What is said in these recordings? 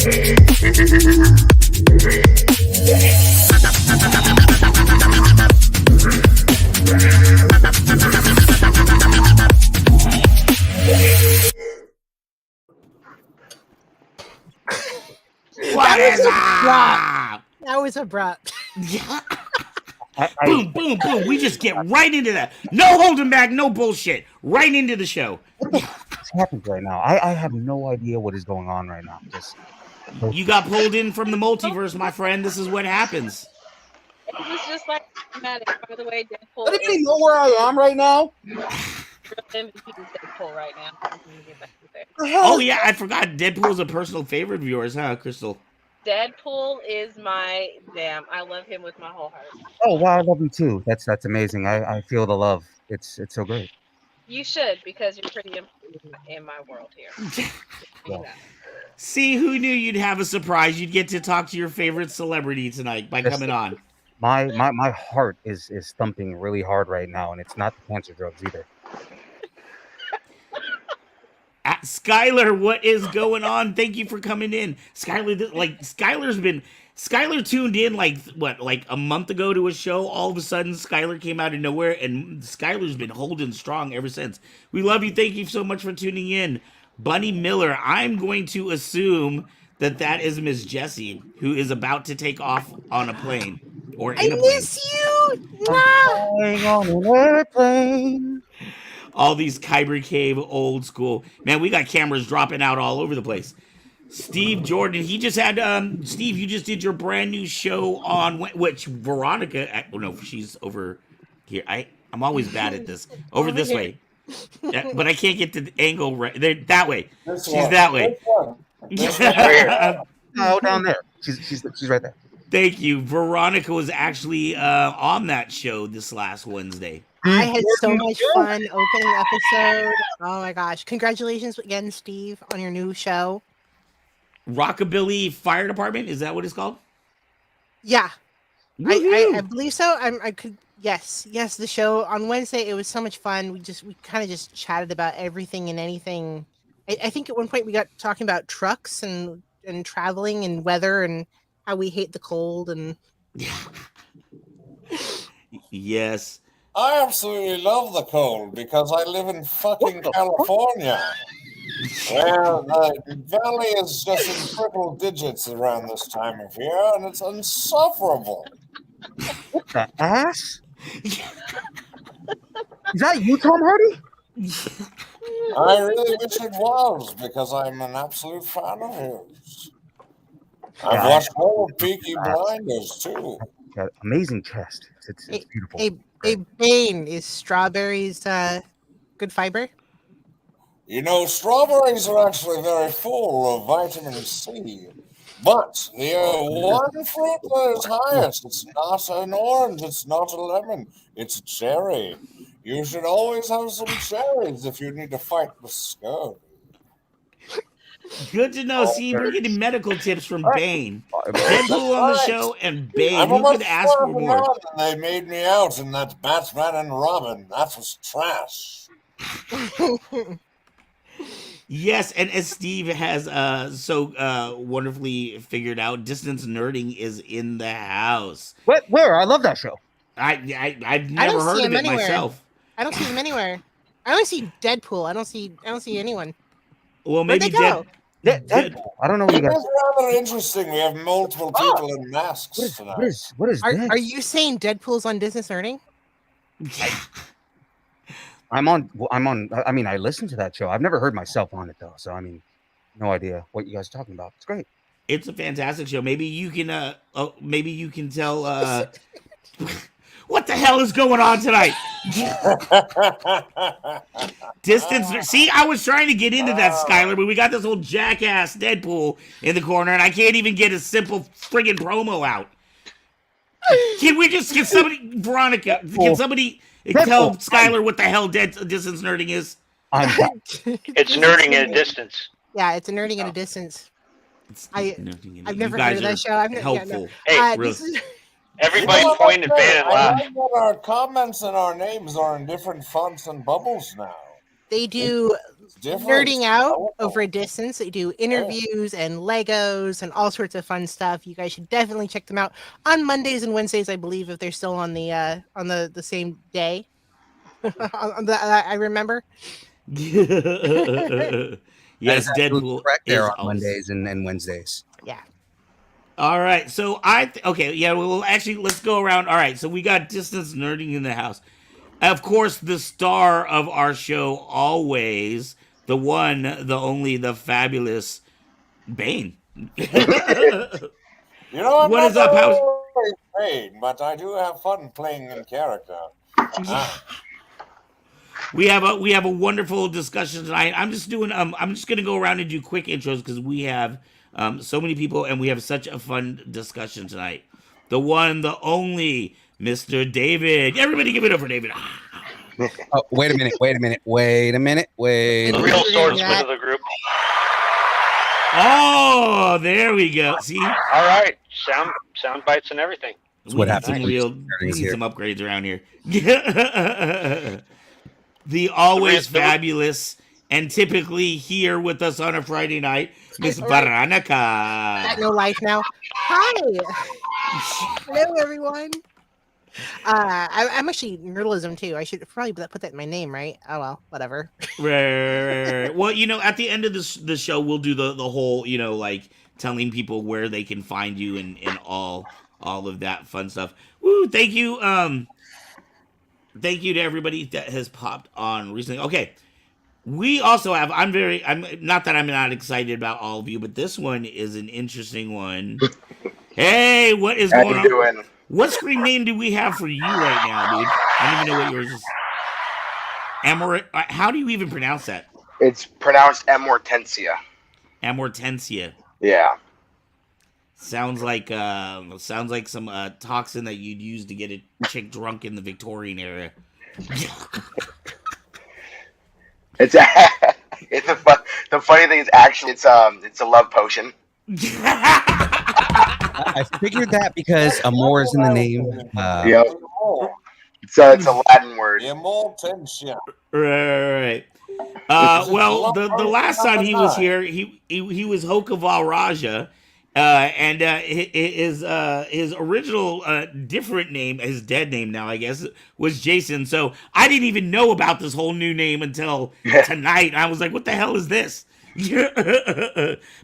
What is up? That was abrupt. Boom, boom, boom. We just get right into that. No holding back, no bullshit. Right into the show. What's happening right now? I have no idea what is going on right now. You got pulled in from the multiverse, my friend. This is what happens. It was just like dramatic. By the way, Deadpool. Does anybody know where I am right now? Deadpool right now. Oh yeah, I forgot. Deadpool is a personal favorite of yours, huh, Crystal? Deadpool is my I love him with my whole heart. Oh wow, I love him too. That's amazing. I feel the love. It's so great. You should, because you're pretty important in my world here. Well, see, who knew you'd have a surprise? You'd get to talk to your favorite celebrity tonight by coming on. My heart is thumping really hard right now, and it's not the cancer drugs either. Skylar, what is going on? Thank you for coming in. Skylar tuned in like a month ago to a show. All of a sudden, Skylar came out of nowhere, and Skylar's been holding strong ever since. We love you. Thank you so much for tuning in. Bunny Miller, I'm going to assume that is Miss Jessie, who is about to take off on a plane. Or in a plane. Miss you! I'm flying on an airplane. All these Kyber Cave old school. Man, we got cameras dropping out all over the place. Steve Jordan, he just had, Steve, you just did your brand new show on, which Veronica, oh no, she's over here. I'm always bad at this. Over this way. Yeah, but I can't get the angle right. That way. She's that way. No, down there. She's right there. Thank you. Veronica was actually on that show this last Wednesday. I had so much fun opening episode. Oh my gosh. Congratulations again, Steve, on your new show. Rockabilly Fire Department, is that what it's called? Yeah. I believe so. Yes, the show on Wednesday, it was so much fun. We kind of just chatted about everything and anything. I think at one point we got talking about trucks and traveling and weather and how we hate the cold and yes. I absolutely love the cold because I live in fucking California. Where the valley is just in triple digits around this time of year, and it's insufferable. What the ass? Is that you, Tom Hardy? I really wish it was, because I'm an absolute fan of his. I've watched all of Peaky Blinders, too. Got amazing chest. It's beautiful. Hey, Bane, is strawberries good fiber? You know, strawberries are actually very full of vitamin C. But the one fruit that is highest, it's not an orange, it's not a lemon, it's a cherry. You should always have some cherries if you need to fight the scurvy. Good to know. See, we're getting medical tips from Bane. Deadpool on the show and Bane. Who could ask for more? They made me out in that Batman and Robin. That was trash. Yes, and as Steve has so wonderfully figured out, Distance Nerding is in the house. What? Where? I love that show. I've never heard of it myself. I don't see him anywhere. I only see Deadpool. I don't see anyone. Well, maybe Deadpool. I don't know what you guys. That's rather interesting. We have multiple people in masks tonight. What is this? Are you saying Deadpool's on Distance Nerding? I'm on. I mean, I listened to that show. I've never heard myself on it though, so I mean, no idea what you guys are talking about. It's great. It's a fantastic show. Maybe you can tell. What the hell is going on tonight? Distance. See, I was trying to get into that, Skylar, but we got this old jackass Deadpool in the corner, and I can't even get a simple friggin' promo out. Can we just get somebody, Veronica? Can somebody tell Skylar what the hell Distance Nerding is? It's nerding at a distance. Yeah, it's a nerding at a distance. I've never heard of that show. Helpful. Hey, everybody point and fan and laugh. I like that our comments and our names are in different fonts and bubbles now. They do different. Nerding Out Oh. over a distance. They do interviews and Legos and all sorts of fun stuff. You guys should definitely check them out on Mondays and Wednesdays, I believe, if they're still on the same day. I remember. Yes, That is absolutely Deadpool correct. is There on always. Mondays and Wednesdays. Yeah. All right, so okay, yeah. Well, actually, let's go around. All right, so we got distance nerding in the house. Of course, the star of our show, always the one, the only, the fabulous Bane. You know, I'm What not is up? How's always paid, but I do have fun playing in character. we have a wonderful discussion tonight. I'm just gonna go around and do quick intros because we have so many people and we have such a fun discussion tonight. The one, the only, Mr. David. Everybody, give it up for David. Oh, wait a minute. The real swordsman of the group. Oh, there we go. See, All right, sound bites and everything. That's what need happens some when real. nerding We is need here. some upgrades around here. The always The real- fabulous and typically here with us on a Friday night, Miss All right. Veronica. Got no life now. Hi. Hello, everyone. I'm actually Nerdalism too. I should probably put that in my name, right? Oh well, whatever. Right. Well, at the end of the show, we'll do the whole, like telling people where they can find you and all of that fun stuff. Woo! Thank you. Thank you to everybody that has popped on recently. Okay. We also have. I'm not that I'm not excited about all of you, but this one is an interesting one. Hey, what is How going you on? doing? What screen name do we have for you right now, dude? I don't even know what yours is. How do you even pronounce that? It's pronounced Amortensia. Amortensia. Yeah. Sounds like some toxin that you'd use to get a chick drunk in the Victorian era. It's the funny thing is actually it's a love potion. I figured that because Amor is in the name. Yep. So it's a Latin word. Immortensia. Right. Well, the last time he was here, he was Hokaval Raja, and his original different name, his dead name now, I guess, was Jason. So I didn't even know about this whole new name until tonight. I was like, what the hell is this?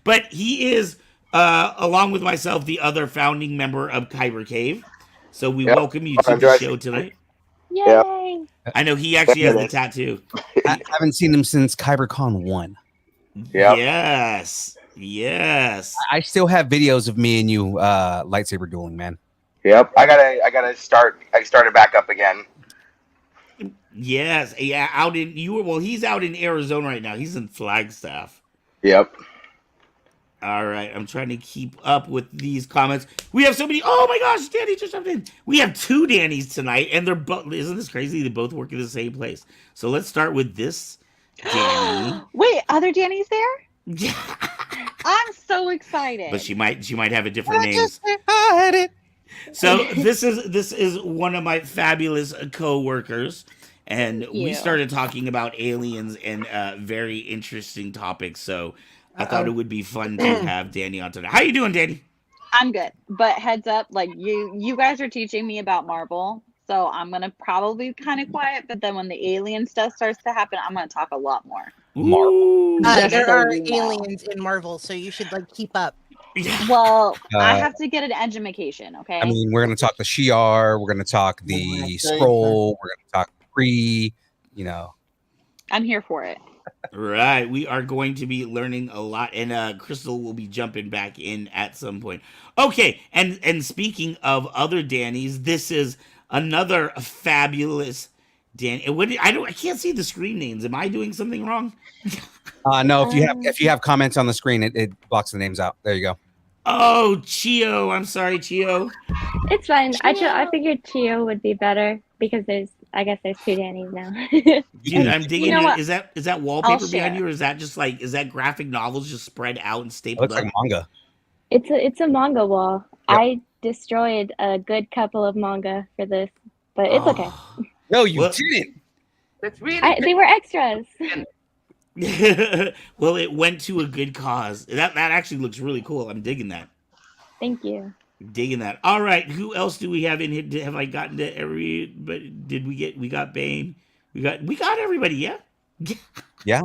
But he is, along with myself, the other founding member of Kyber Cave. So we welcome you to the show tonight. Yay! I know he actually has the tattoo. I haven't seen him since KyberCon 1. Yep. Yes. I still have videos of me and you lightsaber dueling, man. Yep. I gotta start. I started back up again. Yes. Yeah. He's out in Arizona right now. He's in Flagstaff. Yep. All right. I'm trying to keep up with these comments. We have so many. Oh my gosh, Danny just jumped in. We have two Dannys tonight, and they're both. Isn't this crazy? They both work in the same place. So let's start with this Danny. Wait, other Danny's there? Yeah. I'm so excited. But she might have a different name. Just hide it. So this is one of my fabulous co-workers, and we started talking about aliens and very interesting topics. So I thought it would be fun to have Danny on tonight. How you doing, Danny? I'm good, but heads up, like you guys are teaching me about Marvel, so I'm gonna probably be kind of quiet. But then when the alien stuff starts to happen, I'm gonna talk a lot more. Marvel. There so are you know. aliens in Marvel, so you should keep up. Well, I have to get an education, okay? I mean, we're going to talk the Shi'ar. We're going to talk the Scroll. We're going to talk Kree. I'm here for it. Right. We are going to be learning a lot, and Crystal will be jumping back in at some point. Okay, and speaking of other Dannys, this is another fabulous Danny. I can't see the screen names. Am I doing something wrong? No, if you have comments on the screen, it blocks the names out. There you go. Oh, Chio. I'm sorry, Chio. It's fine. I figured Chio would be better because I guess there's two Dannys now. Dude, I'm digging. You know what? Is that wallpaper I'll behind share. you, or is that graphic novels just spread out and It stapled looks up? like manga. It's a manga wall. Yep. I destroyed a good couple of manga for this, but it's okay. Oh. No, you Well- didn't. That's really They were extras. Well, it went to a good cause. That actually looks really cool. I'm digging that. Thank you. Digging that. All right, who else do we have in here? Have I gotten to every? But did we got Bane? We got everybody. Yeah. Yeah.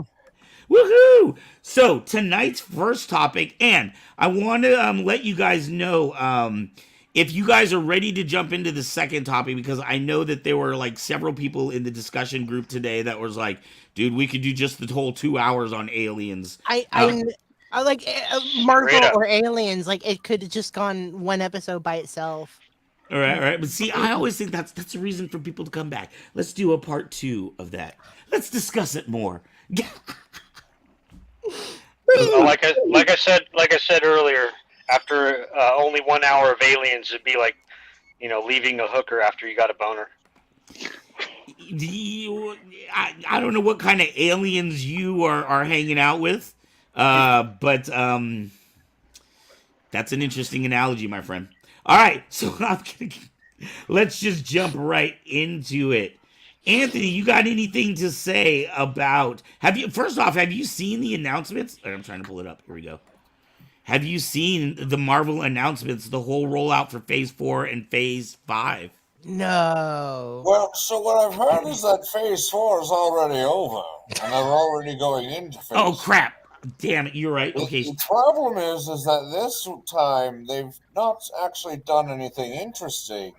Woohoo! So tonight's first topic, and I want to let you guys know if you guys are ready to jump into the second topic, because I know that there were like several people in the discussion group today that was like, "Dude, we could do just the whole 2 hours on aliens." I like Marvel Straight up. or Aliens. Like it could have just gone one episode by itself. All right. But see, I always think that's a reason for people to come back. Let's do a part 2 of that. Let's discuss it more. Like I said earlier, after only 1 hour of aliens, it'd be like, leaving a hooker after you got a boner. I don't know what kind of aliens you are hanging out with, but that's an interesting analogy, my friend. All right, so let's just jump right into it. Anthony, you got anything to say about? First off, have you seen the announcements? I'm trying to pull it up. Here we go. Have you seen the Marvel announcements, the whole rollout for Phase 4 and Phase 5? No. Well, so what I've heard is that Phase 4 is already over, and they're already going into Phase. Oh crap! Damn it, you're right. Okay. The problem is that this time they've not actually done anything interesting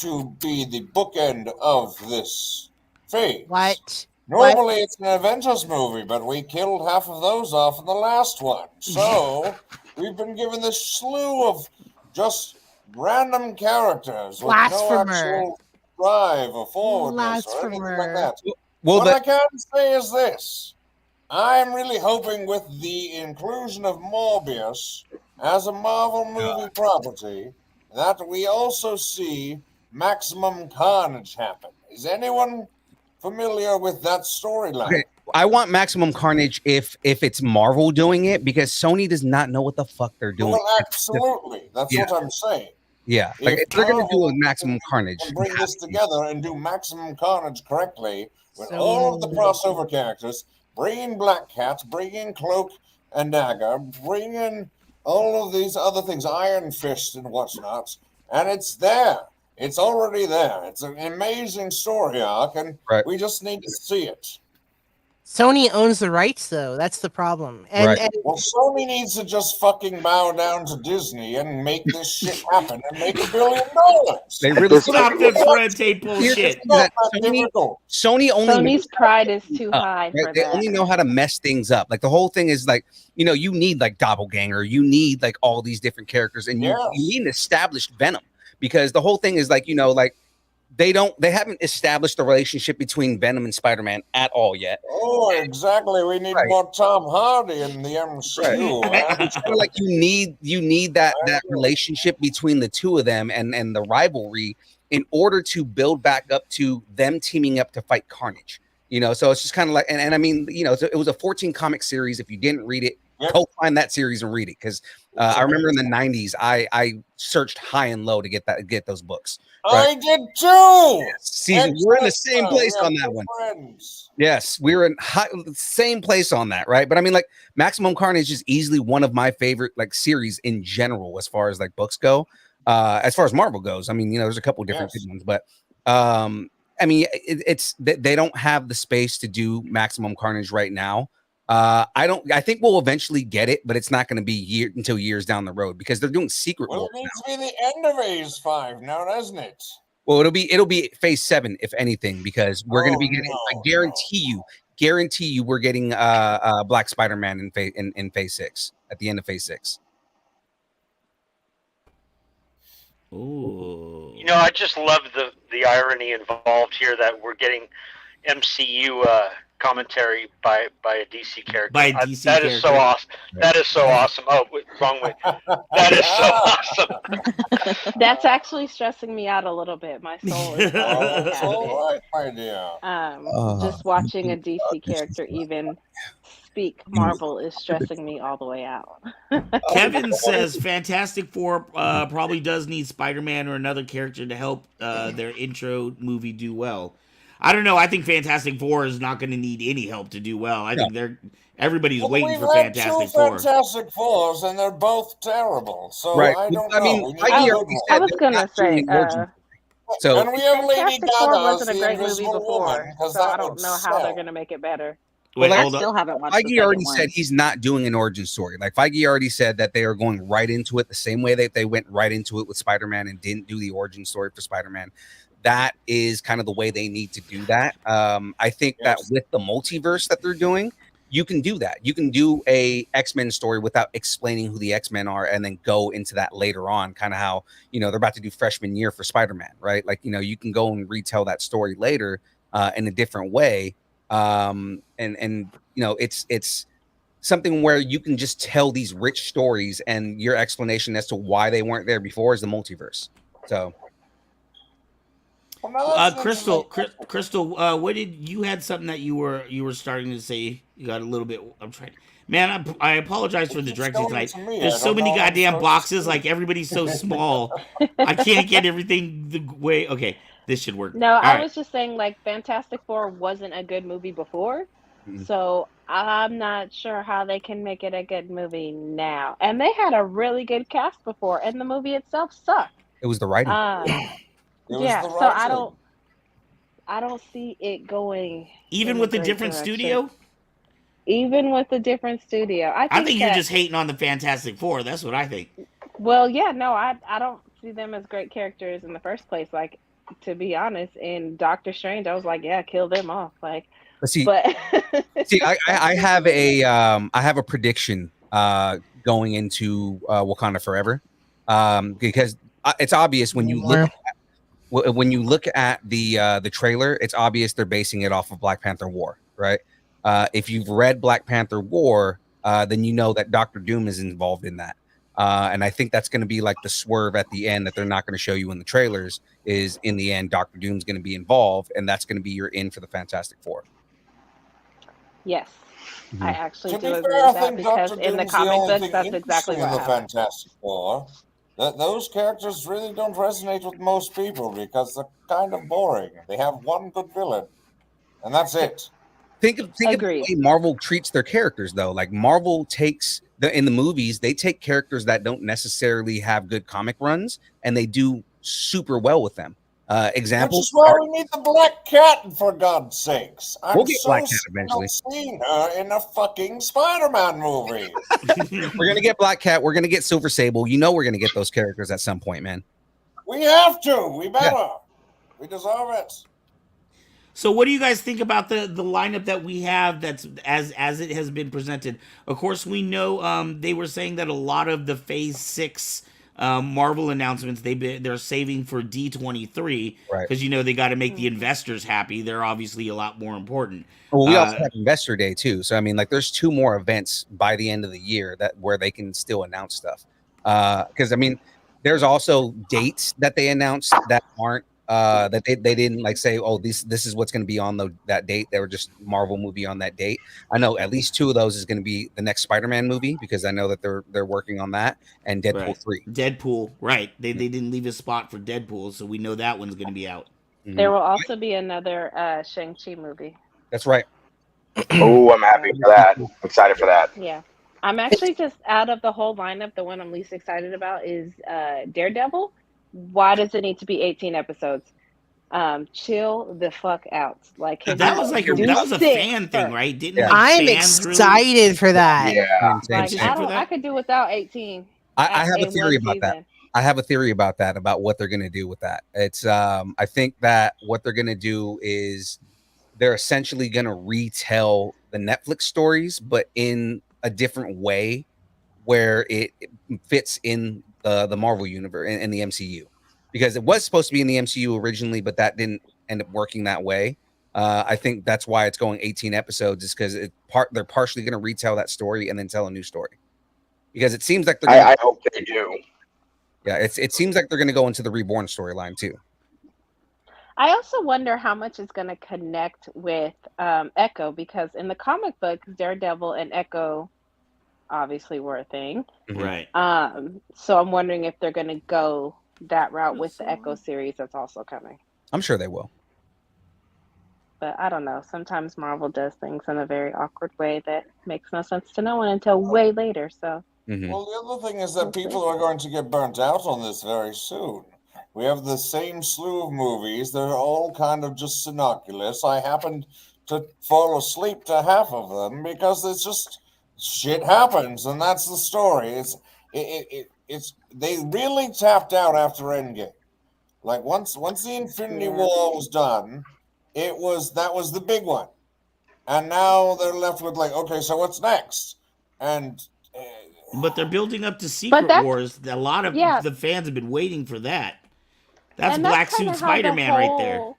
to be the bookend of this phase. What? Normally it's an Avengers movie, but we killed half of those off in the last one. So we've been given this slew of just random characters with no actual drive or forwardness or anything like that. What I can say is this. I'm really hoping with the inclusion of Morbius as a Marvel movie property that we also see Maximum Carnage happen. Is anyone familiar with that storyline? Okay, I want Maximum Carnage if it's Marvel doing it, because Sony does not know what the fuck they're doing. Well, absolutely. That's what I'm saying. Yeah, like if they're going to do a Maximum Carnage, and bring this together and do Maximum Carnage correctly with all of the crossover characters, bring in Black Cat, bring in Cloak and Dagger, bring in all of these other things, Iron Fist and whatnot, and it's there. It's already there. It's an amazing story arc, and we just need to see it. Sony owns the rights, though. That's the problem. And well, Sony needs to just fucking bow down to Disney and make this shit happen and make $1 billion. They really stop this red tape bullshit. Sony's pride is too high for They that. only know how to mess things up. Like the whole thing is like, you need like Doppelganger, you need like all these different characters, and you need an established Venom, because the whole thing is like, they haven't established the relationship between Venom and Spider-Man at all yet. Oh, exactly. We need more Tom Hardy in the MCU. It's kind of like you need that relationship between the two of them and the rivalry in order to build back up to them teaming up to fight Carnage. So it's just kind of like, and I mean, it was a 14 comic series. If you didn't read it, go find that series and read it, because I remember in the 90s, I searched high and low to get those books. Right? I did too. Season, we're in the same place on that one. Friends. Yes, we were in the same place on that, right? But I mean, like Maximum Carnage is easily one of my favorite like series in general, as far as like books go. As far as Marvel goes, I mean, there's a couple of different good ones, but I mean, it's they don't have the space to do Maximum Carnage right now. I think we'll eventually get it, but it's not going to be until years down the road, because they're doing Secret Wars. It needs to be the end of Phase 5 now, doesn't it? Well, it'll be Phase 7 if anything, because we're going to be getting. I guarantee you, we're getting Black Spider-Man in Phase 6 at the end of Phase 6. Ooh. I just love the irony involved here that we're getting MCU commentary by a DC character. By a DC that character. Is so awesome. That is so awesome. Oh, wait, wrong way. That is so awesome. That's actually stressing me out a little bit. My soul is It's all right, my dear. Just watching a DC character even speak Marvel is stressing me all the way out. Kevin says Fantastic Four probably does need Spider-Man or another character to help their intro movie do well. I don't know. I think Fantastic Four is not going to need any help to do well. I think everybody's Well, waiting we've for had Fantastic two Four. Fantastic Fours, and they're both terrible. So Right. I don't I know. mean, We need Feige a good already one. I said was they're gonna not doing say, an origin. So And we have Lady Fantastic Four Gaga wasn't as a the great movie Invisible Woman, before, because so that I would don't know how they're sell. gonna make it better. Wait, Well, I hold still on. haven't watched the Feige second already one. said he's not doing an origin story. Like Feige already said that they are going right into it the same way that they went right into it with Spider-Man and didn't do the origin story for Spider-Man. That is kind of the way they need to do that. I think that Yes. with the multiverse that they're doing, you can do that. You can do a X-Men story without explaining who the X-Men are and then go into that later on, kind of how, they're about to do freshman year for Spider-Man, right? Like, you can go and retell that story later in a different way. It's something where you can just tell these rich stories, and your explanation as to why they weren't there before is the multiverse. So Well, now that's an Crystal, interesting- Crystal, what did you had something that you were starting to say? You got a little bit. I'm trying. Man, I apologize for the It's directions going tonight. to me. There's I so don't many know how I'm goddamn supposed to boxes. speak. Like everybody's so small. I can't get everything the way. Okay, this should work. No, All I right. was just saying like Fantastic Four wasn't a good movie before. Mhm. So I'm not sure how they can make it a good movie now. And they had a really good cast before, and the movie itself sucked. it was the writing. Um, It was yeah, the so right thing. I don't see it going Even in a with a great different direction. studio, Even with a different studio. I I think think you're that just hating on the Fantastic Four. That's what I think. well, yeah, no, I don't see them as great characters in the first place. Like, to be honest, in Doctor Strange, I was like, yeah, kill them off. Like, But see, but I have a prediction going into Wakanda Forever, because it's obvious when you look at the trailer, it's obvious they're basing it off of Black Panther War, right? If you've read Black Panther War, then you know that Doctor Doom is involved in that. And I think that's going to be like the swerve at the end that they're not going to show you in the trailers. Is in the end, Doctor Doom's going to be involved, and that's going to be your in for the Fantastic Four. yes, I Mhm. actually To do be agree fair, I with that think because Doctor in the Doom's the comic only books, thing that's exactly interesting what in the happened. Fantastic Four. Those characters really don't resonate with most people because they're kind of boring. They have one good villain, and that's it. Think of the Agreed. way Marvel treats their characters, though. Like Marvel takes in the movies, they take characters that don't necessarily have good comic runs, and they do super well with them. Which Example, is why we need the Black Cat, for God's sakes. I'm we'll get so Black Cat sick eventually. of seeing her in a fucking Spider-Man movie. We're gonna get Black Cat. We're gonna get Silver Sable. We're gonna get those characters at some point, man. We have to. We better. We deserve it. So, what do you guys think about the lineup that we have? That's as it has been presented. Of course, we know they were saying that a lot of the Phase 6 Marvel announcements they're saving for D23 Right. because they got to make the investors happy. They're obviously a lot more important. Well, we also have Investor Day too. So I mean, like, there's 2 more events by the end of the year where they can still announce stuff. Because I mean, there's also dates that they announced that aren't that they didn't like say, oh, this is what's going to be on that date. They were just Marvel movie on that date. I know at least 2 of those is going to be the next Spider-Man movie, because I know that they're working on that, and Deadpool 3. Deadpool, right? They didn't leave a spot for Deadpool, so we know that one's going to be out. There will also be another Shang-Chi movie. That's right. Oh, I'm happy for that. I'm excited for that. Yeah. I'm actually just out of the whole lineup, the one I'm least excited about is Daredevil. Why does it need to be 18 episodes? Chill the fuck out. Like, can That we was like do that was a 6 fan thing, first? right? Didn't Yeah. like I'm fans excited for that. Yeah. Like, Same. I could do without 18. I have a in theory one about that. season. I have a theory about that, about what they're going to do with that. It's I think that what they're going to do is they're essentially going to retell the Netflix stories, but in a different way, where it fits in the Marvel universe and the MCU, because it was supposed to be in the MCU originally, but that didn't end up working that way. I think that's why it's going 18 episodes, is because they're partially going to retell that story and then tell a new story, because it seems like they're gonna, I hope they do. yeah, it seems like they're going to go into the Reborn storyline too. I also wonder how much it's going to connect with Echo, because in the comic book, Daredevil and Echo obviously were a thing. Right. So I'm wondering if they're going to go that route with the Echo series that's also coming. I'm sure they will. but I don't know. Sometimes Marvel does things in a very awkward way that makes no sense to no one until way later. So Well, the other thing is that we'll see. people are going to get burnt out on this very soon. We have the same slew of movies. They're all kind of just innocuous. I happened to fall asleep to half of them because it's just shit happens, and that's the story. It's they really tapped out after Endgame. Like once the Infinity Yeah. War was done, that was the big one, and now they're left with like, okay, so what's next? And But they're building up to But Secret that's Wars. A lot of yeah, the fans have been waiting for that. That's and that's Black kind Suit of how the Spider-Man right there. whole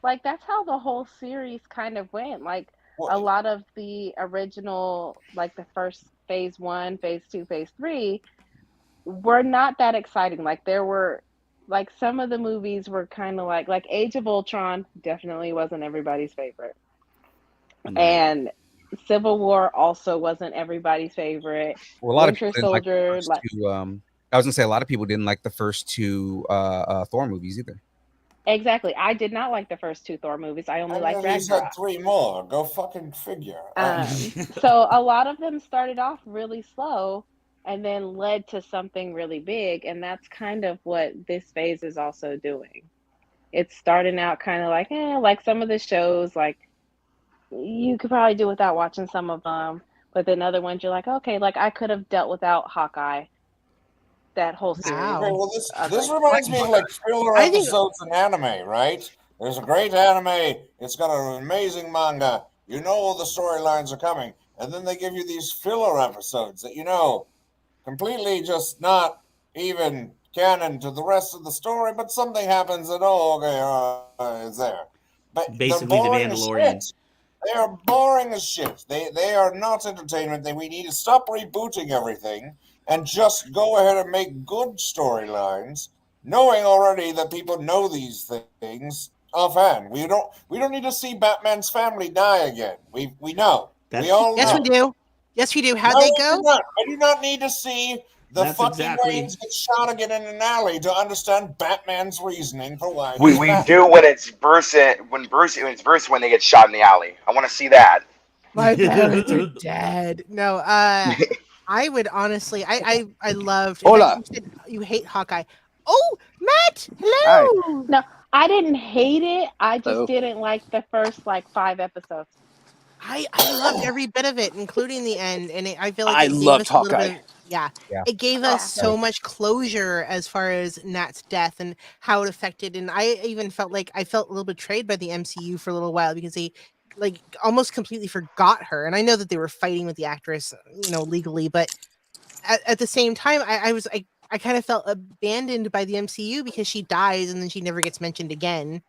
like that's how the whole series kind of went. Like a what, lot of the original, like the first phase 1, phase 2, phase 3 were not that exciting. Like there were like some of the movies were kind of like Age of Ultron definitely wasn't everybody's favorite. And Civil War also wasn't everybody's favorite. Well, a lot of Winter people didn't like the Soldier, first like two. I was gonna say a lot of people didn't like the first two Thor movies either. exactly. I did not like the first 2 Thor movies. I only and liked then he's had Ragnarok. 3 more. Go fucking figure. So a lot of them started off really slow and then led to something really big, and that's kind of what this phase is also doing. It's starting out kind of like some of the shows, like you could probably do without watching some of them, but then other ones you're like, okay, like I could have dealt without Hawkeye, that whole series. Okay, Wow. well, I was this like, reminds me of like filler I think episodes in anime, right? There's a great anime. It's got an amazing manga. You know the storylines are coming, and then they give you these filler episodes that completely just not even canon to the rest of the story, but something happens and it's there. But they're Basically, the boring as Mandalorian. shit. They are boring as shit. They are not entertainment. We need to stop rebooting everything and just go ahead and make good storylines, knowing already that people know these things offhand. We don't need to see Batman's family die again. We know. We That's all yes, we know. do. Yes, we do. How'd No, they we do go? not. I do not need to see the that's fucking exactly range get shot again in an alley to understand Batman's reasoning for why We he's we Batman. do when it's Bruce when they get shot in the alley. I want to see that. My parents are dead. No, I would honestly, I loved. In fact, Hola. you said you hate Hawkeye. Oh, Matt, Hi. hello. no, I didn't hate it. I just Hello. didn't like the first like 5 episodes. I loved every bit of it, including the end, and I feel like I it gave loved us a little bit Hawkeye. of yeah. Yeah. It gave us so much closure as far as Nat's death and how it affected. And I even felt like I felt a little betrayed by the MCU for a little while because they like almost completely forgot her. And I know that they were fighting with the actress, legally, but at the same time, I kind of felt abandoned by the MCU because she dies and then she never gets mentioned again.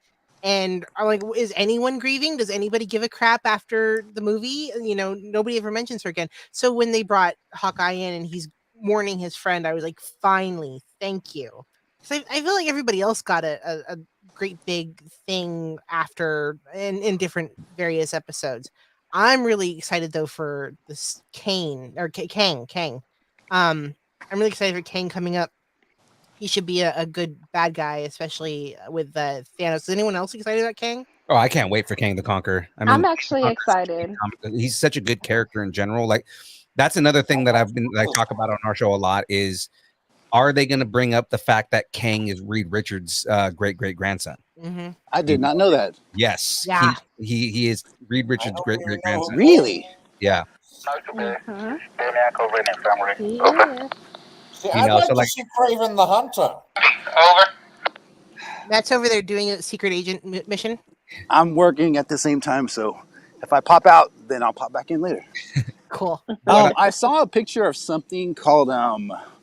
And I'm like, is anyone grieving? Does anybody give a crap after the movie? Nobody ever mentions her again. So when they brought Hawkeye in and he's mourning his friend, I was like, finally, thank you. So I feel like everybody else got a great big thing after in different various episodes. I'm really excited though for this Kang. I'm really excited for Kang coming up. He should be a good bad guy, especially with Thanos. Is anyone else excited about Kang? Oh, I can't wait for King the Conquer. I mean, I'm actually excited. he's such a good character in general. Like, that's another thing that I talk about on our show a lot is, are they going to bring up the fact that Kang is Reed Richards' great grandson? Mm-hmm. I did not know that. Yes. Yeah. He is Reed Richards' great grandson. Really? Yeah. Mhm. He Yeah. See, I'd like to see Craven the Hunter. Matt's over there doing a secret agent mission. I'm working at the same time, so if I pop out, then I'll pop back in later. Cool. I saw a picture of something called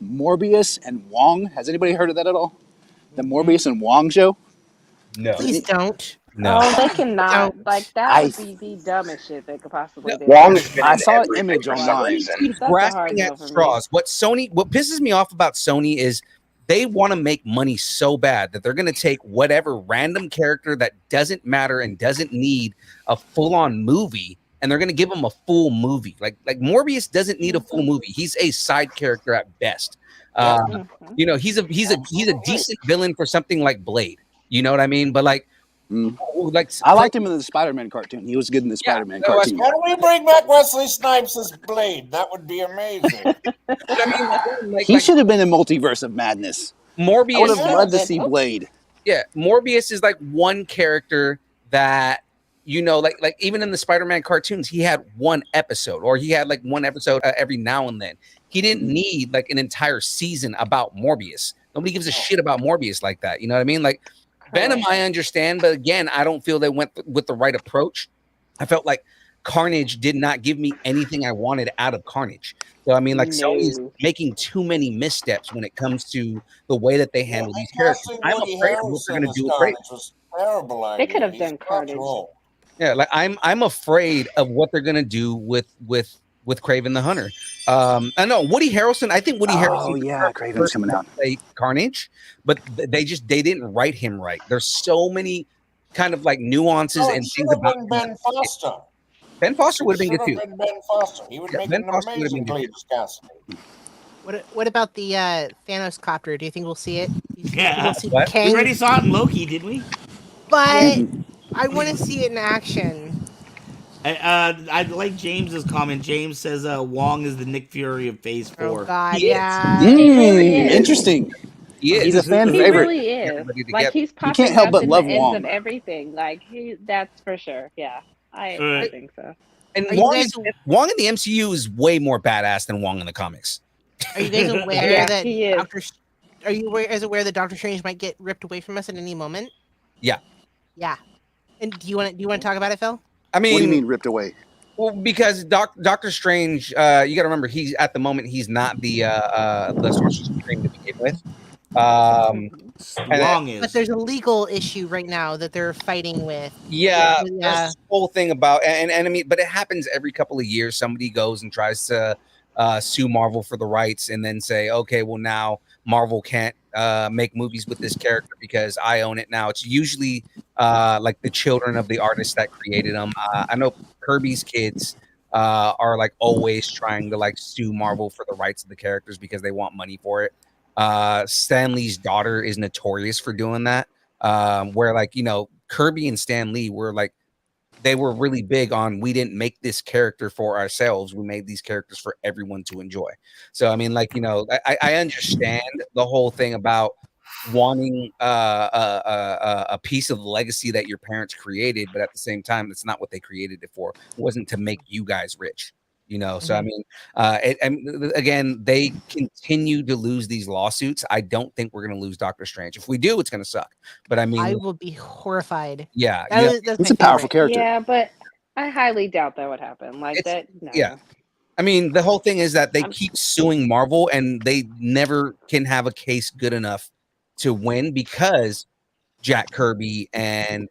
Morbius and Wong. Has anybody heard of that at all? The Morbius and Wong show? No. Please don't. No. Oh, they cannot. Don't. Like that would be the dumbest shit they could possibly do. Wong's been I in saw an everything image for some online. reason. Keep That's a hard grasping no at for me. straws. What pisses me off about Sony is they want to make money so bad that they're going to take whatever random character that doesn't matter and doesn't need a full-on movie, and they're going to give him a full movie. Like Morbius doesn't need a full movie. He's a side character at best. He's a decent villain for something like Blade. You know what I mean? But like, Like I liked him in the Spider-Man cartoon. He was good in the Spider-Man cartoon. Why don't we bring back Wesley Snipes as Blade? That would be amazing. I mean, He should have been in Multiverse of Madness. I would Morbius. have loved to see Blade. Yeah, Morbius is like one character that like even in the Spider-Man cartoons, he had one episode, or he had like one episode every now and then. He didn't need like an entire season about Morbius. Nobody gives a shit about Morbius like that. You know what I mean? Like Venom, I understand, but again, I don't feel they went with the right approach. I felt like Carnage did not give me anything I wanted out of Carnage. So I mean, like Sony's making too many missteps when it comes to the way that they handle these characters. I'm afraid of what they're going to do with Carnage. Was terrible. They could have done Carnage. Yeah, like I'm afraid of what they're going to do with Kraven the Hunter. I know Woody Harrelson. I think Woody Harrelson. Oh yeah, Kraven's coming out. Carnage, but they didn't write him right. There's so many kind of like nuances and things about Ben Foster. Ben Foster would have been good too. Ben Foster. He would make Ben an Foster amazing Cletus Cassidy. What about the Thanos copter? Do you think we'll see it? Yeah. We'll see We Kang? already saw it in Loki, didn't we? But I want to see it in action. I like James's comment. James says Wong is the Nick Fury of Phase 4. Oh God, He is. yeah. Interesting. He is. He's a fan He favorite. really is. Everybody Like together. he's popping can't help up but in love the ends Wong. of everything. Like that's for sure. Yeah, I think so. And Are you Wong, guys- Wong in the MCU is way more badass than Wong in the comics. Are you guys aware Yeah, that he is. Are you aware that Doctor Strange might get ripped away from us at any moment? Yeah. Yeah. And do you want to talk about it, Phil? I mean, What do you mean ripped away? Well, because Doctor Strange, you got to remember, he's at the moment he's not the Sorcerer's Supreme to begin with. Wong is. But there's a legal issue right now that they're fighting with. Yeah, Yeah. there's this whole thing about and I mean, but it happens every couple of years. Somebody goes and tries to sue Marvel for the rights, and then say, okay, well now Marvel can't make movies with this character because I own it now. It's usually like the children of the artists that created them. I know Kirby's kids are like always trying to like sue Marvel for the rights of the characters because they want money for it. Stan Lee's daughter is notorious for doing that. Where like, Kirby and Stan Lee were like, they were really big on, we didn't make this character for ourselves. We made these characters for everyone to enjoy. So, I mean, like, I understand the whole thing about wanting a piece of the legacy that your parents created, but at the same time, that's not what they created it for. It wasn't to make you guys rich. So I mean, again, they continue to lose these lawsuits. I don't think we're going to lose Doctor Strange. If we do, it's going to suck. But I mean, I will be horrified. Yeah, That's it's a powerful character. Yeah, but I highly doubt that would happen. Like that. No. Yeah. I mean, the whole thing is that they keep suing Marvel, and they never can have a case good enough to win because Jack Kirby and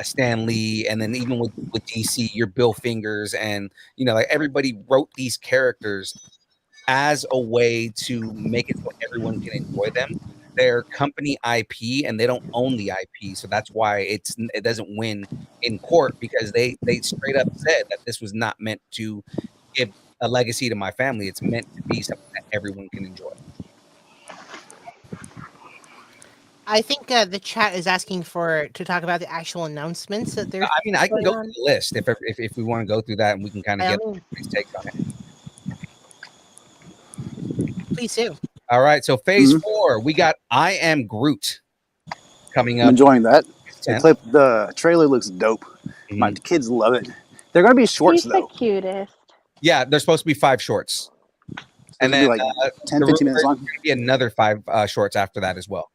Stan Lee, and then even with DC, your Bill Fingers, and like everybody wrote these characters as a way to make it so everyone can enjoy them. They're company IP, and they don't own the IP, so that's why it doesn't win in court, because they straight up said that this was not meant to give a legacy to my family. It's meant to be something that everyone can enjoy. I think the chat is asking to talk about the actual announcements that they're. I mean, I can go on. through the list if we want to go through that, and we can kind of get everybody's takes on it. Please do. All right, so Phase 4, we got I Am Groot coming up. I'm enjoying that. Yeah. The trailer looks dope. My kids love it. They're gonna be shorts He's though. the cutest. Yeah, there's supposed to be 5 shorts, and then like 10, 15 minutes long. There's gonna be another 5 shorts after that as well.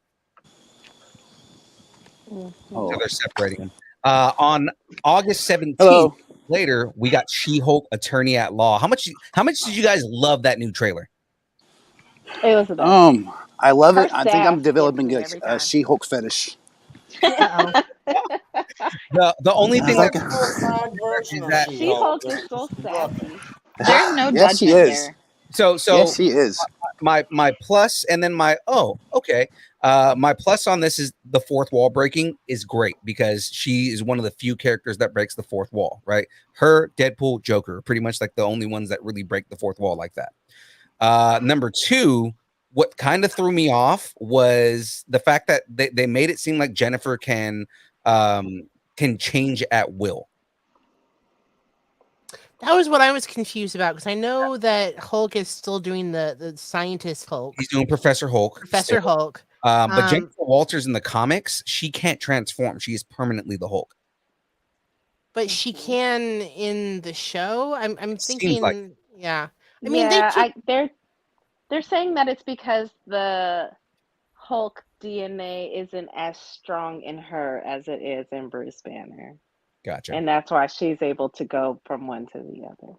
So they're separating them. On August 17th, later, we got She-Hulk Attorney at Law. How much did you guys love that new trailer? It was the best. I love Her it. I think I'm staff developing gets me every a She-Hulk fetish. The only thing like is that She-Hulk is so sassy. There's no Yes, she judgment is. there. So Yes, she is. My plus, and then my my plus on this is the fourth wall breaking is great, because she is one of the few characters that breaks the fourth wall, right? Her, Deadpool, Joker are pretty much like the only ones that really break the fourth wall like that. Number 2, what kind of threw me off was the fact that they made it seem like Jennifer can can change at will. That was what I was confused about because I know that Hulk is still doing the scientist Hulk. He's doing Professor Hulk. Professor Hulk. But Jennifer Walters in the comics, she can't transform. She is permanently the Hulk. But she can in the show. I'm thinking, like yeah. I mean, they're saying that it's because the Hulk DNA isn't as strong in her as it is in Bruce Banner. Gotcha. And that's why she's able to go from one to the other.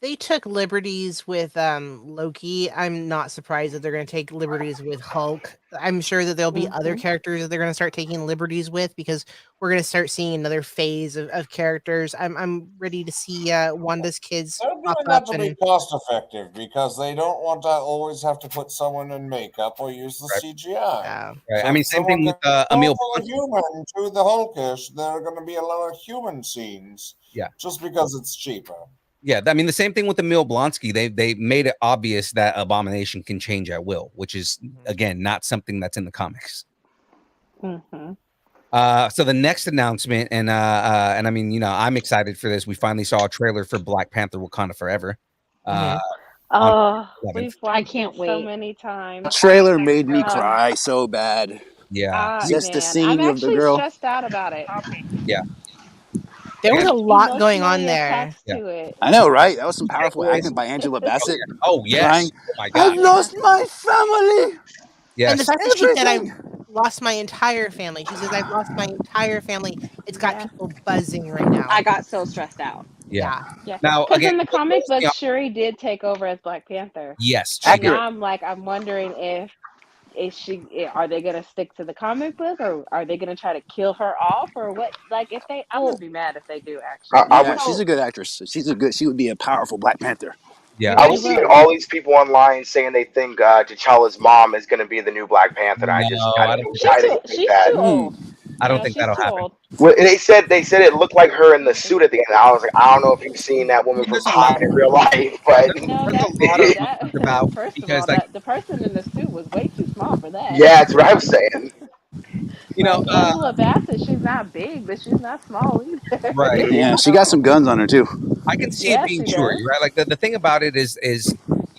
They took liberties with Loki. I'm not surprised that they're going to take liberties with Hulk. I'm sure that there'll be other characters that they're going to start taking liberties with because we're going to start seeing another phase of characters. I'm ready to see Wanda's kids They're pop doing up that to be cost effective because they don't want to always have to put someone in makeup or use the CGI. Yeah. Right. So I mean, if same someone thing with can go Emil. from a human to the Hulkish, there are going to be a lot of human scenes. Yeah. Just because it's cheaper. Yeah, I mean the same thing with Emil Blonsky. They made it obvious that Abomination can change at will, which is again not something that's in the comics. Mm-hmm. So the next announcement, and I mean, you know, I'm excited for this. We finally saw a trailer for Black Panther: Wakanda Forever. We've watched can't it so wait. many times. The trailer made me cry so bad. Yeah, just the Man, scene I'm of the actually girl. stressed out about it. Yeah. There was a lot going on Emotionally there. attached to it. I know, right? That was some powerful acting by Angela Bassett. Oh yes. Crying, Oh my god. I've lost my family. Yes. And the fact that she said I Everything. lost my entire family. She says I've lost my entire family. It's got people buzzing right now. I got so stressed out. Yeah. Yeah. Now Because again, in the comic book, yeah. Shuri did take over as Black Panther. Yes, And she did. now I'm wondering if are they gonna stick to the comic book or are they gonna try to kill her off or what? Like if they, I'm gonna be mad if they do actually. Yeah, she's a good actress. She would be a powerful Black Panther. Yeah, I was seeing all these people online saying they think T'Challa's mom is going to be the new Black Panther. I don't didn't think She's that. too old. I don't Yeah, think she's that'll too happen. old. Well, they said it looked like her in the suit at the end. I was like, I don't know if you've seen that woman from behind in real life, but No, There's a lot of that about first of because all, like that the person in the suit was way too small for that. yeah, that's what I was saying. you know, Like Angela Bassett, she's not big, but she's not small either. right. Yeah, she got some guns on her too. I can see Yeah, it being she Shuri, does. right? Like the thing about it is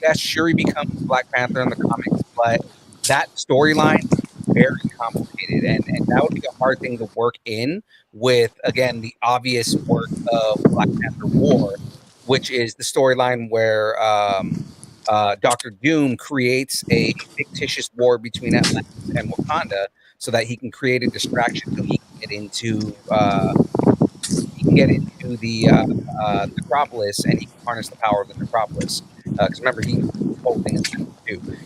yes, Shuri becomes Black Panther in the comics, but that storyline is very complicated and that would be a hard thing to work in with again the obvious work of Black Panther War, which is the storyline where Doctor Doom creates a fictitious war between Atlantis and Wakanda so that he can create a distraction so he can get into the necropolis and he can harness the power of the necropolis. Because remember, he whole thing is too.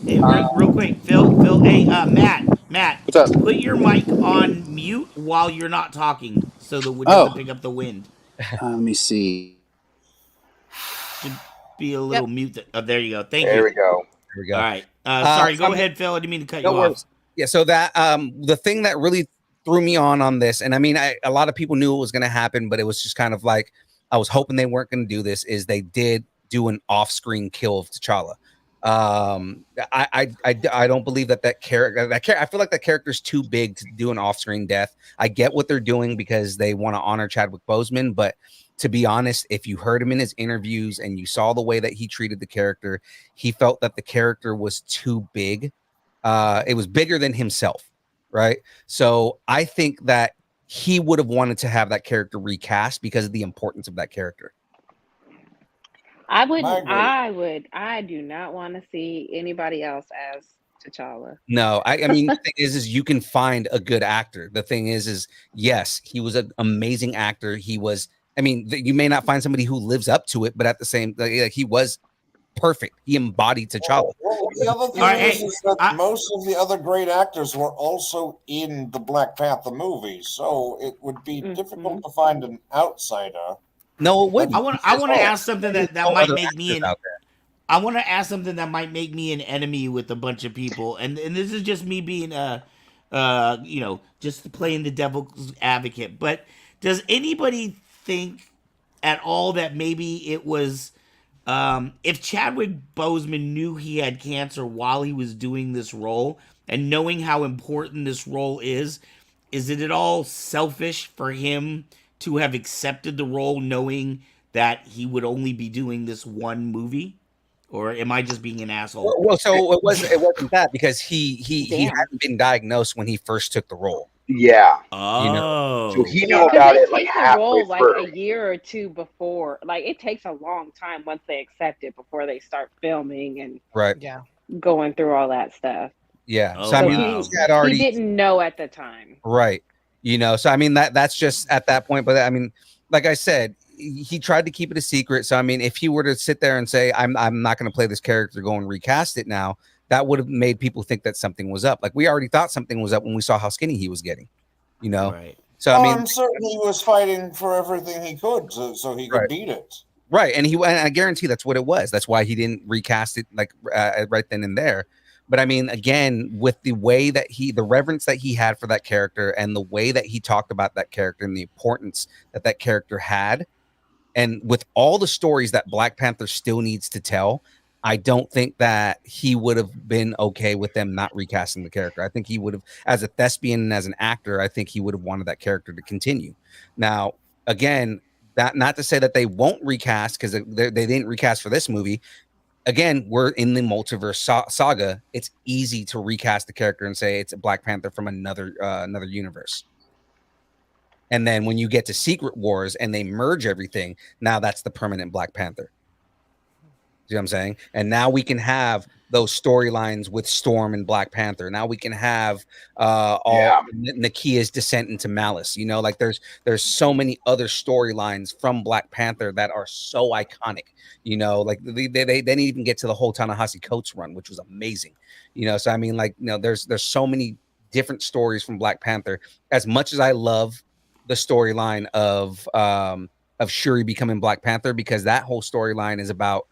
Hey, real quick, Phil, hey, Matt, What's up? put your mic on mute while you're not talking, so that it doesn't pick up the wind. Let me see. Should be a little mute. There you go. Thank There you. we go. There we go. All right. Sorry, go I mean, ahead, Phil. I didn't mean to cut no you worries. off. Yeah, so that the thing that really threw me on this, and I mean, a lot of people knew it was going to happen, but it was just kind of like I was hoping they weren't going to do this. Is they did do an off-screen kill of T'Challa. I don't believe that character. I feel like that character's too big to do an off-screen death. I get what they're doing because they want to honor Chadwick Boseman, but to be honest, if you heard him in his interviews and you saw the way that he treated the character, he felt that the character was too big. It was bigger than himself, right? So I think that he would have wanted to have that character recast because of the importance of that character. I do not want to see anybody else as T'Challa. No, I mean, the thing is you can find a good actor. The thing is yes, he was an amazing actor. He was, I mean, you may not find somebody who lives up to it, but at the same, like, he was perfect. He embodied T'Challa. Well, the other thing is that most of the other great actors were also in the Black Panther movie, so it would be difficult to find an outsider. No, it wouldn't. I want to ask something that might other make me actors out there. I want to ask something that might make me an enemy with a bunch of people, and this is just me being just playing the devil's advocate. But does anybody think at all that maybe it was if Chadwick Boseman knew he had cancer while he was doing this role, and knowing how important this role is is it at all selfish for him to have accepted the role knowing that he would only be doing this one movie? Or am I just being an asshole? Well, so it wasn't that because he Damn. hadn't been diagnosed when he first took the role. Yeah. You know, So Oh. he Yeah, knew because about they it like take the halfway role like through. a year or two before. Like it takes a long time once they accept it before they start filming and right? Yeah. going through all that stuff. Yeah. Oh So I So mean, wow. he had he already didn't know at the time. right. You know, so I mean that's just at that point. But I mean, like I said, he tried to keep it a secret. So I mean, if he were to sit there and say, I'm not going to play this character, go and recast it now, that would have made people think that something was up. Like we already thought something was up when we saw how skinny he was getting. You know. Right. So I mean, I'm certain he was fighting for everything he could so he could Right. beat it. right, and I guarantee that's what it was. That's why he didn't recast it like right then and there. But I mean, again, with the way that the reverence that he had for that character, and the way that he talked about that character, and the importance that that character had, and with all the stories that Black Panther still needs to tell, I don't think that he would have been okay with them not recasting the character. I think he would have, as a thespian and as an actor, I think he would have wanted that character to continue. Now, again, that not to say that they won't recast, because they didn't recast for this movie. Again, we're in the multiverse saga. It's easy to recast the character and say it's a Black Panther from another universe. And then when you get to Secret Wars and they merge everything, now that's the permanent Black Panther. See what I'm saying? And now we can have those storylines with Storm and Black Panther. Now we can have all Nakia's descent into Malice. You know, like there's so many other storylines from Black Panther that are so iconic. You know, like they didn't even get to the whole Ta-Nehisi Coates run, which was amazing. You know, so I mean, like, you know, there's so many different stories from Black Panther. As much as I love the storyline of Shuri becoming Black Panther, because that whole storyline is about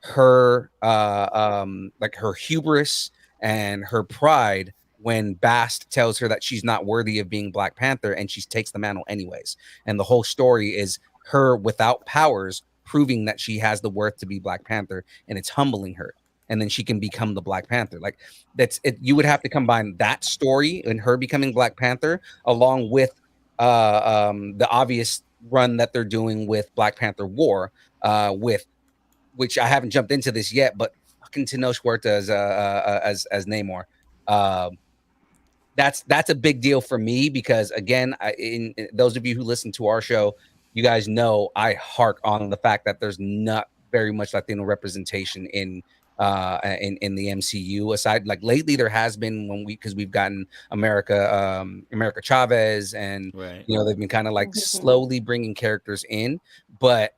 her like her hubris and her pride when Bast tells her that she's not worthy of being Black Panther, and she takes the mantle anyways. And the whole story is her without powers proving that she has the worth to be Black Panther, and it's humbling her, and then she can become the Black Panther. Like that's it. You would have to combine that story and her becoming Black Panther along with the obvious run that they're doing with Black Panther War, with which I haven't jumped into this yet, but fucking Tenoch Huerta as Namor. That's a big deal for me because again, in those of you who listen to our show, you guys know I hark on the fact that there's not very much Latino representation in the MCU. Aside, like lately, there has been because we've gotten America Chavez, and Right. you know they've been kind of like slowly bringing characters in, but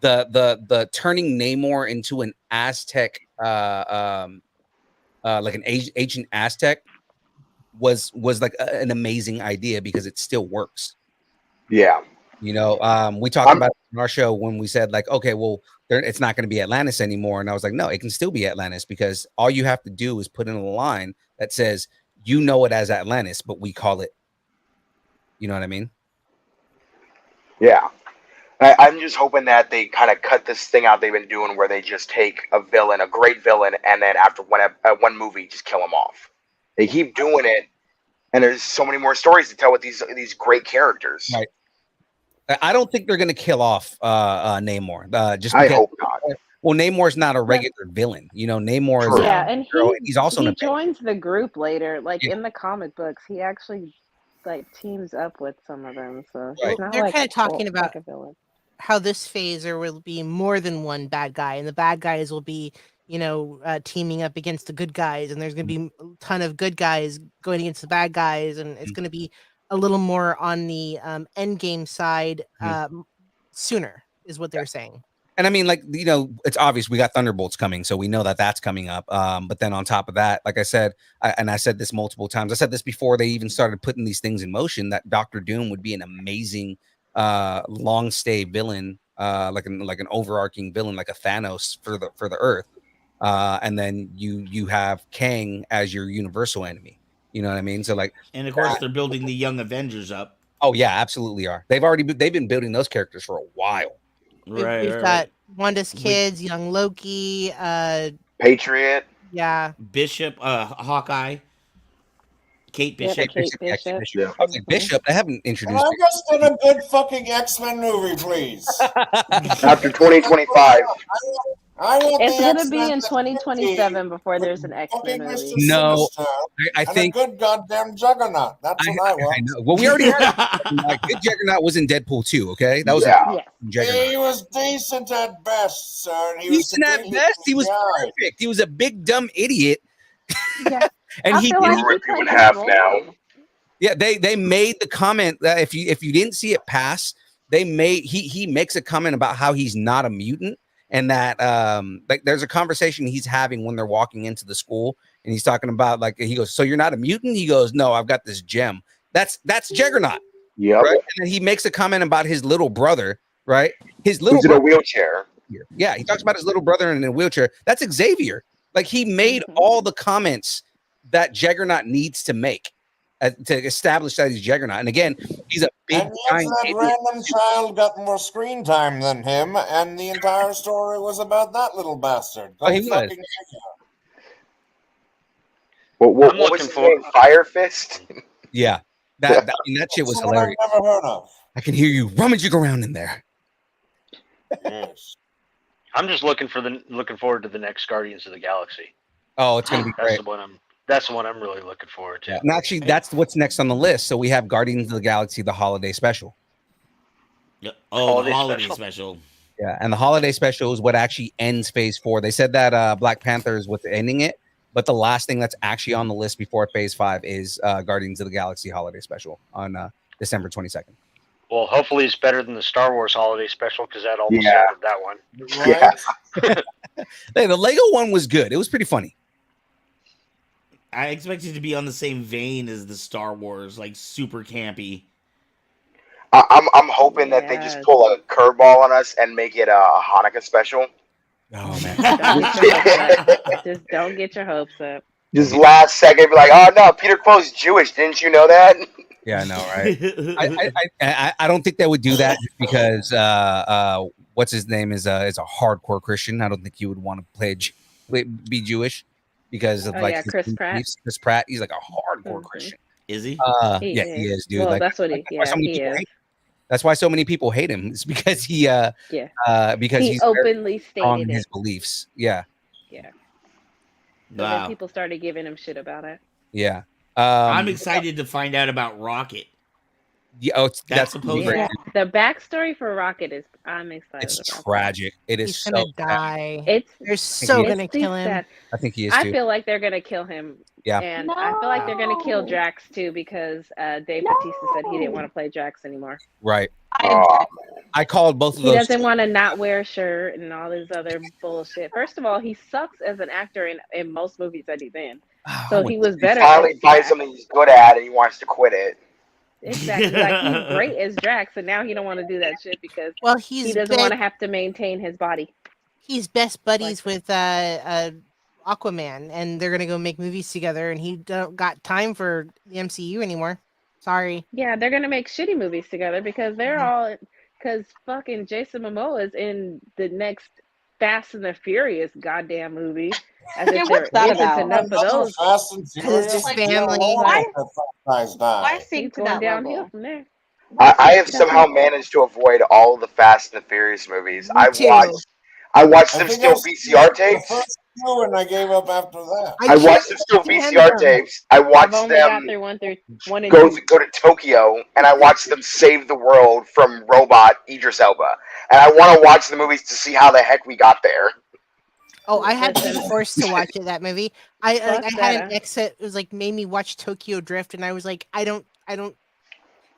the turning Namor into an Aztec, like an ancient Aztec, was like an amazing idea because it still works. Yeah. You know, we talked about it in our show when we said like, okay, well, it's not going to be Atlantis anymore, and I was like, no, it can still be Atlantis because all you have to do is put in a line that says, you know it as Atlantis, but we call it. You know what I mean? Yeah. I'm just hoping that they kind of cut this thing out they've been doing where they just take a villain, a great villain, and then after one movie, just kill him off. They keep doing it, and there's so many more stories to tell with these great characters. Right. I don't think they're going to kill off Namor. Just I because, hope not. Well, Namor's not a regular villain. You know, Namor is and he's also he an joins the group later. Like in the comic books, he actually like teams up with some of them. So he's not They're like kind of talking about like a villain. How this phase there will be more than one bad guy, and the bad guys will be, you know, teaming up against the good guys, and there's going to be a ton of good guys going against the bad guys, and it's going to be a little more on the end game side sooner, is what they're saying. And I mean, like, you know, it's obvious we got Thunderbolts coming, so we know that that's coming up. But then on top of that, like I said, I said this multiple times. I said this before they even started putting these things in motion, that Doctor Doom would be an amazing long stay villain, like an overarching villain, like a Thanos for the Earth. And then you have Kang as your universal enemy. You know what I mean? So like, and of course they're building the Young Avengers up. Oh yeah, absolutely are. They've been building those characters for a while. We've got Wanda's kids, young Loki, Patriot. Yeah. Bishop, Hawkeye. Kate Yeah, Bishop. Kate Yeah, Bishop. Yeah. I was like, Bishop. I haven't Can introduced I just get a good fucking X-Men movie, please? After 2025. I want It's the gonna X-Men be in that 2027 before with there's an X-Men fucking Mr. movie. No, Sinister I and a think good goddamn Juggernaut. That's what I want. know. Well, we already had like good Juggernaut was in Deadpool 2. Okay, that was Yeah. Yes. a Juggernaut. He was decent at best, sir. And he was Decent at completely best. He was CGI. perfect. He was a big dumb idiot, Yeah. and I he feel did. like You he rip you in played his half role now. well. Yeah, they made the comment that if you didn't see it pass, they made he makes a comment about how he's not a mutant, and that like there's a conversation he's having when they're walking into the school, and he's talking about like he goes, "So you're not a mutant?" He goes, "No, I've got this gem." That's Juggernaut, Yep. right? And then he makes a comment about his little brother, right? His little Who's in a brother. wheelchair. Yeah, he talks about his little brother in a wheelchair. That's Xavier. Like he made all the comments that Juggernaut needs to make to establish that he's Juggernaut. And again, he's a big And yet giant that idiot. random child got more screen time than him, and the entire story was about that little bastard. Go Oh, he was. fucking figure. What I'm was looking his for- name? Fire Fist? Yeah, that shit was Someone hilarious. I've never heard of. I can hear you rummaging around in there. Yes. I'm just looking forward to the next Guardians of the Galaxy. Oh, it's gonna be That's great. the one I'm really looking forward to. Yeah. And actually, that's what's next on the list. So we have Guardians of the Galaxy, the holiday special. Yeah. Oh, the Holiday holiday special? special. Yeah, and the holiday special is what actually ends Phase 4. They said that Black Panther is what's ending it, but the last thing that's actually on the list before Phase 5 is Guardians of the Galaxy holiday special on December 22nd. Well, hopefully it's better than the Star Wars holiday special because that almost Yeah. ended that one. Right? Hey, the Lego one was good. It was pretty funny. I expect it to be on the same vein as the Star Wars, like super campy. I'm hoping that they just Yes. pull a curveball on us and make it a Hanukkah special. Oh man. Don't get your hopes up. Just don't get your hopes up. Just last second, be like, "Oh no, Peter Quill's Jewish. Didn't you know that?" Yeah, I know, right? I don't think they would do that just because what's his name is a hardcore Christian. I don't think he would want to be Jewish because of Oh, like yeah, his Chris beliefs. Pratt. Chris Pratt, he's like a hardcore Mhm. Christian. Is he? He Yeah, he is, dude. Well, like, that's what he. that's why so Yeah, many he people is. hate- that's why so many people hate him. It's because Yeah. because He he's very openly strong in stated his it. beliefs. Yeah, Yeah. So then Wow. people started giving him shit about it. yeah. I'm excited to find out about Rocket. Yeah, oh, That's that's supposed great. Yeah. The backstory for Rocket is. I'm excited. It's about tragic. It is He's so gonna sad. die. That. They're so he- gonna It's the kill him. sad. I think he is I too. feel like they're gonna kill him. Yeah. And I feel like they're gonna kill No. Drax too because Dave Bautista said he didn't want to play Drax anymore. Right. Oh, I called both of He those. doesn't want to not wear a shirt and all this other bullshit. First of all, he sucks as an actor in most movies that he's in. Oh, So he was he better finally as finds Drax. something he's good at, and he wants to quit it. Exactly. Like he's great as Drax, and now he don't want to do that shit because Well, he he's doesn't want to have to maintain his body. he's best buddies with Aquaman, and they're gonna go make movies together, and he don't got time for the MCU anymore. Sorry. Yeah, they're gonna make shitty movies together because they're all because fucking Jason Momoa is in the next Fast and the Furious goddamn movie. As Yeah, if what's there that isn't about? enough of Another those. Fast and Because Furious. his Like, family. why- The franchise Why died. sink He's to going that downhill level? from there. I have somehow managed to avoid all the Fast and the Furious movies. Me too. I watched I them think still I've seen VCR the tapes. first few, and I gave up after that. I can't watched them still stand VCR them. tapes. I I've watched only got them through one and go two. to Tokyo, and I watched them save the world from robot Idris Elba. And I want to watch the movies to see how the heck we got there. Oh, I had to be Listen. forced to watch it. That movie. I Fuck had an that. ex that was like made me watch Tokyo Drift, and I was like, I don't.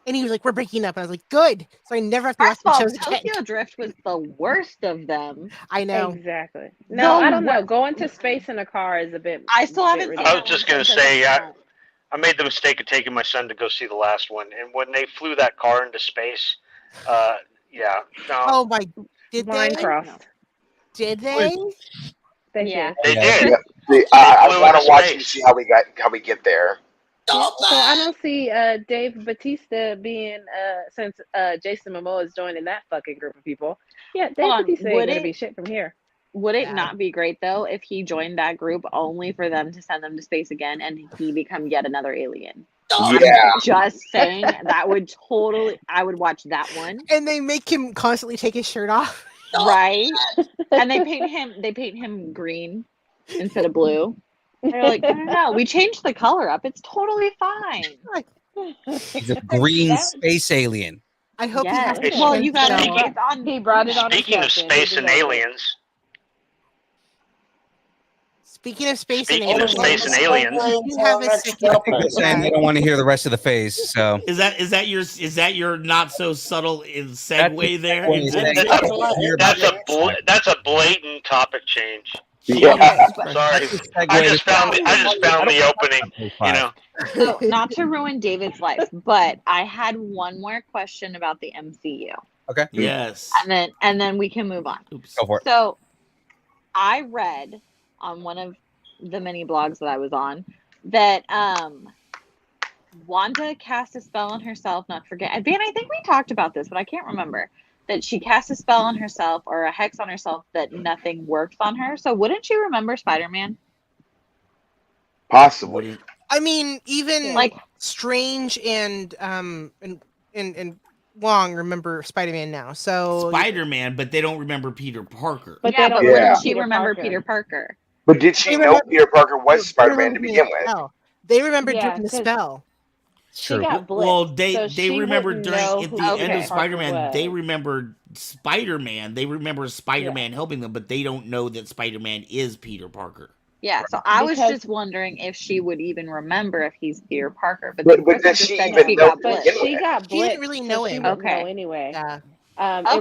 And he was like, "We're breaking up," and I was like, "Good." So I never have to watch First of all, the shows again. Tokyo Drift was the worst of them. I know. Exactly. No, The I don't know. wor- Going to space in a car is a bit. I still haven't bit seen I that was just one, gonna so it say, doesn't count. I made the mistake of taking my son to go see the last one, and when they flew that car into space, yeah, no, Oh my! Did line they? crossed. Did they? They Yeah. did. they Yeah. did. See, I flew want into to watch space. and see how we get there. Yeah, so I don't see Dave Bautista being since Jason Momoa is joining that fucking group of people. Yeah, Dave Hold on, Bautista ain't would gonna it- be shit from here. Would it Yeah. not be great though if he joined that group only for them to send them to space again and he become yet another alien? Yeah. I'm just saying that would totally. I would watch that one. And they make him constantly take his shirt off. Right? And they paint him green instead of blue. They're like, no, we changed the color up. It's totally fine. He's a green That- space alien. I hope he has Yes. to Well, you change gotta. the- It's on. He brought it on. his Speaking of chest, and space he and deserved it. aliens, Speaking of space Speaking and of aliens, space and aliens, you have a second. They're saying they don't want to hear the rest of the phase. So Is that your not so subtle segue there? segue. that's a blatant topic change. Yeah. Sorry, I just found the opening. You know, So, not to ruin David's life, but I had one more question about the MCU, Okay. Yes. and then we can move on. Oops. Go for it. So, I read on one of the many blogs that I was on that Wanda cast a spell on herself. Not forget, Van. I think we talked about this, but I can't remember. That she cast a spell on herself or a hex on herself that nothing works on her. So, wouldn't you remember Spider-Man? Possibly. I mean, even Like Strange and Wong remember Spider-Man now. So Spider-Man, but they don't remember Peter Parker. But yeah, they but don't Yeah. wouldn't remember she Peter remember Parker. Peter Parker? But did she They know remember- Peter Parker was they Spider-Man to remember begin the with? spell. They remember Yeah, doing the 'cause- spell. She got blitzed. Well, they so they she remember wouldn't during know at who the end Peter of Parker Spider-Man, they was. remembered Spider-Man. They remember Spider-Man helping them, but they don't know that Spider-Man is Peter Parker. Yeah, so I was Because- just wondering if she would even remember if he's Peter Parker. But But then Krista does just she said even she know got to But begin blitzed. with? she got blitzed. She didn't really know so she him. wouldn't Okay. know anyway. Yeah. It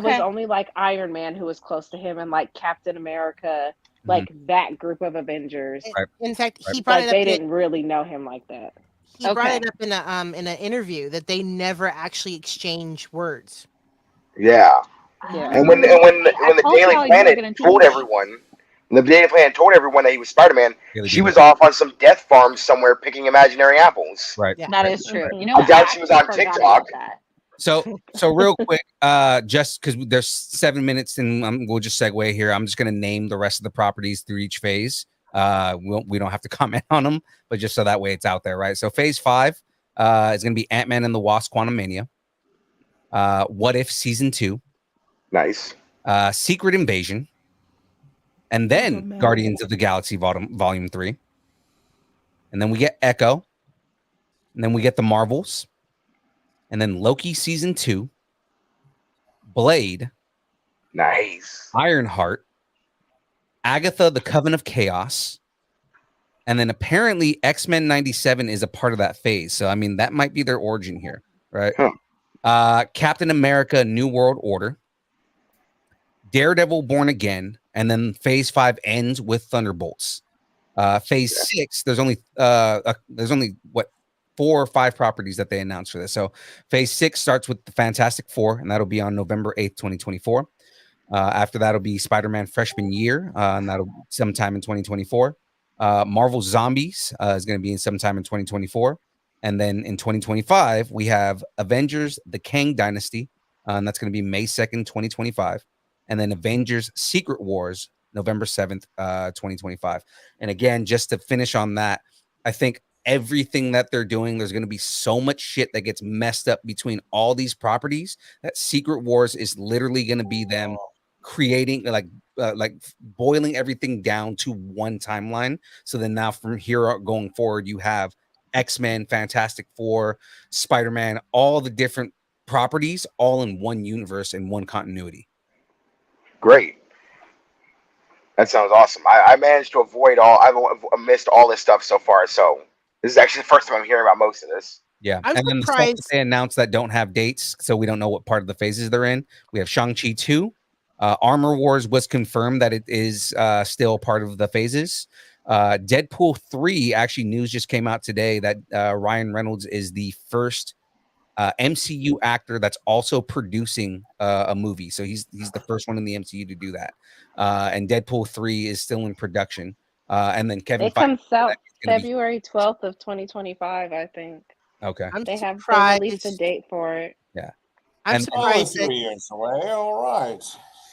was Okay. only like Iron Man who was close to him and like Captain America, like that group of Avengers. Right. In fact, he brought Like it up. they in didn't really know him like that. He brought Okay. it up in an interview that they never actually exchange words. Yeah. Yeah. And when I the told Daily y'all you were Planet gonna told teach. everyone, when the Daily Planet told everyone that he was Spider-Man, Really she do. was off on some death farm somewhere picking imaginary apples. Right. Yeah. That is true. Mhm. You know I what? doubt she was actually on forgot TikTok. about that. So real quick, just because there's 7 minutes and we'll just segue here. I'm just going to name the rest of the properties through each phase. We don't have to comment on them, but just so that way it's out there, right? So phase 5 is going to be Ant-Man and the Wasp: Quantumania. What If Season 2, Nice. Secret Invasion, and then Guardians of the Galaxy Volume 3. And then we get Echo, and then we get the Marvels, and then Loki Season 2, Blade, Nice. Ironheart, Agatha, the Coven of Chaos, and then apparently X-Men 97 is a part of that phase. So, I mean, that might be their origin here, right? Captain America, New World Order, Daredevil, Born Again, and then phase 5 ends with Thunderbolts. Phase 6, there's only what 4 or 5 properties that they announced for this. So phase 6 starts with the Fantastic Four, and that'll be on November 8th, 2024. After that'll be Spider-Man Freshman Year, and that'll be sometime in 2024. Marvel Zombies is going to be in sometime in 2024. And then in 2025, we have Avengers: The Kang Dynasty, and that's going to be May 2nd, 2025. And then Avengers: Secret Wars, November 7th, 2025. And again, just to finish on that, I think everything that they're doing, there's going to be so much shit that gets messed up between all these properties that Secret Wars is literally going to be them creating like boiling everything down to one timeline. So then now from here going forward, you have X-Men, Fantastic Four, Spider-Man, all the different properties all in one universe and one continuity. Great. That sounds awesome. I managed to avoid I've missed all this stuff so far. So this is actually the first time I'm hearing about most of this. Yeah. I'm and then the stuff surprised- that they announced that don't have dates, so we don't know what part of the phases they're in. We have Shang-Chi 2. Armor Wars was confirmed that it is still part of the phases. Deadpool 3, actually news just came out today that Ryan Reynolds is the first MCU actor that's also producing a movie. So he's the first one in the MCU to do that. And Deadpool 3 is still in production. And then Kevin It comes out is gonna be- February 12th of 2025, I think. Okay. I'm They surprised. released a date for it. Yeah. I'm And- surprised Only that 3 years away. All right.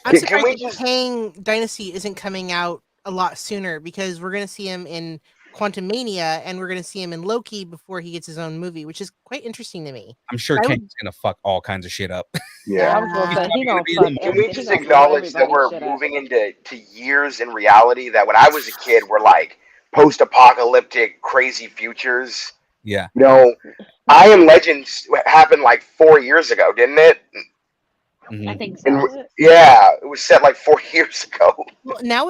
I'm Can surprised we that just- Kang Dynasty isn't coming out a lot sooner because we're going to see him in Quantum Mania and we're going to see him in Loki before he gets his own movie, which is quite interesting to me. I'm sure I would- Kang's gonna fuck all kinds of shit up. Yeah. I was gonna say he gonna Can fuck. Can we he just gonna fuck acknowledge that everybody's we're shit up. moving into years in reality that when I was a kid were like post-apocalyptic crazy futures? Yeah. You know, I Am Legends happened like 4 years ago, didn't it? Mhm. I think And so. yeah, it was set like 4 years ago. Well, now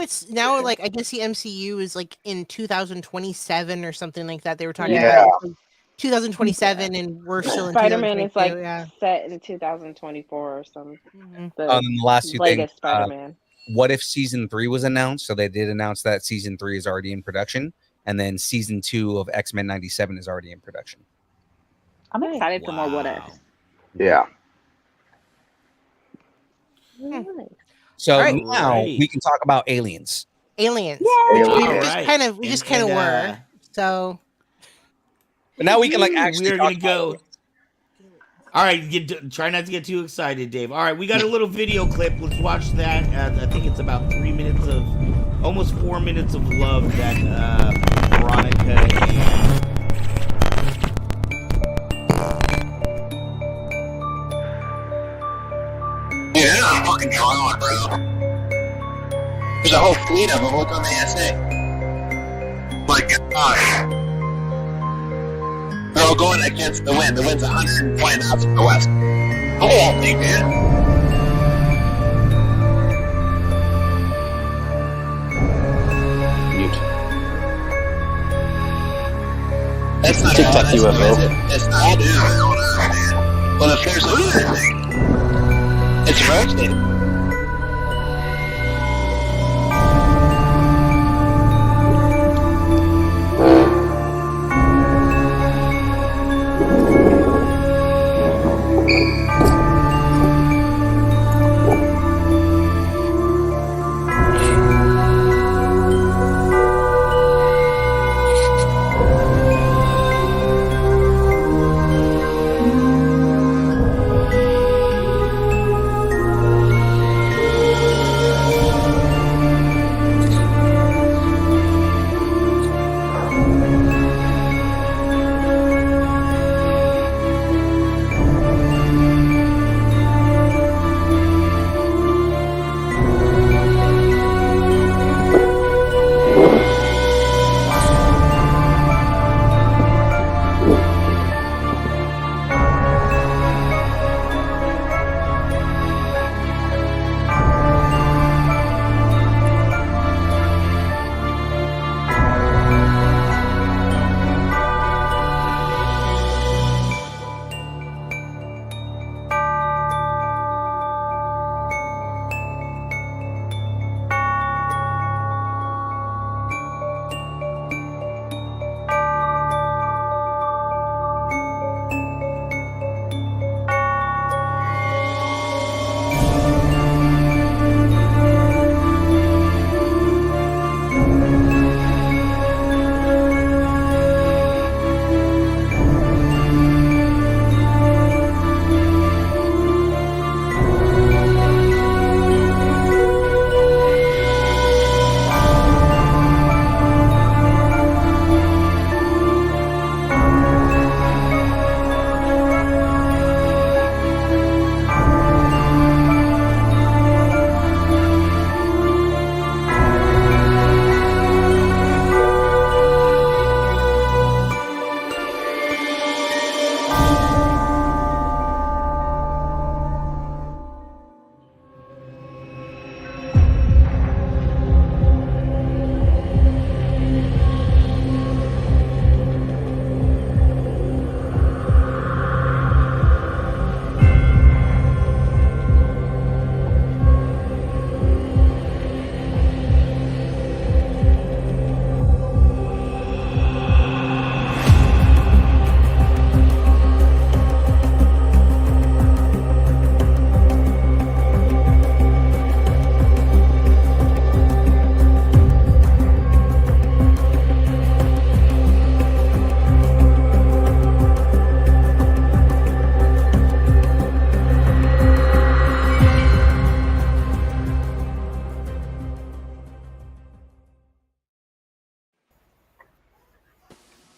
like I guess the MCU is like in 2027 or something like that. They were talking Yeah. about like 2027 and we're still in Spider-Man is 2022. like set in 2024 or something. Mhm. The The last two things. latest Spider-Man. What if season 3 was announced? So they did announce that season 3 is already in production, and then season 2 of X-Men '97 is already in production. I'm excited for more what ifs. Yeah. So Alright. now Alrighty. we can talk about aliens. Aliens. Yay! Which we Aliens. just Alright. kind of we just kind of And, were. So But now we can like actually we're talk gonna go. All right, try not to get too excited, Dave. All right, we got a little video clip. Let's watch that. I think it's about 3 minutes of, almost 4 minutes of love that Veronica and Yeah, they're not fucking drawn, bro. There's a whole fleet of them. Look on the SA. My gosh. They're all going against the wind. The wind's 120 knots from the west. Oh, all thing, man. That's not TikTok that's UFO. It's not all man. Well, if there's another thing, it's rotating.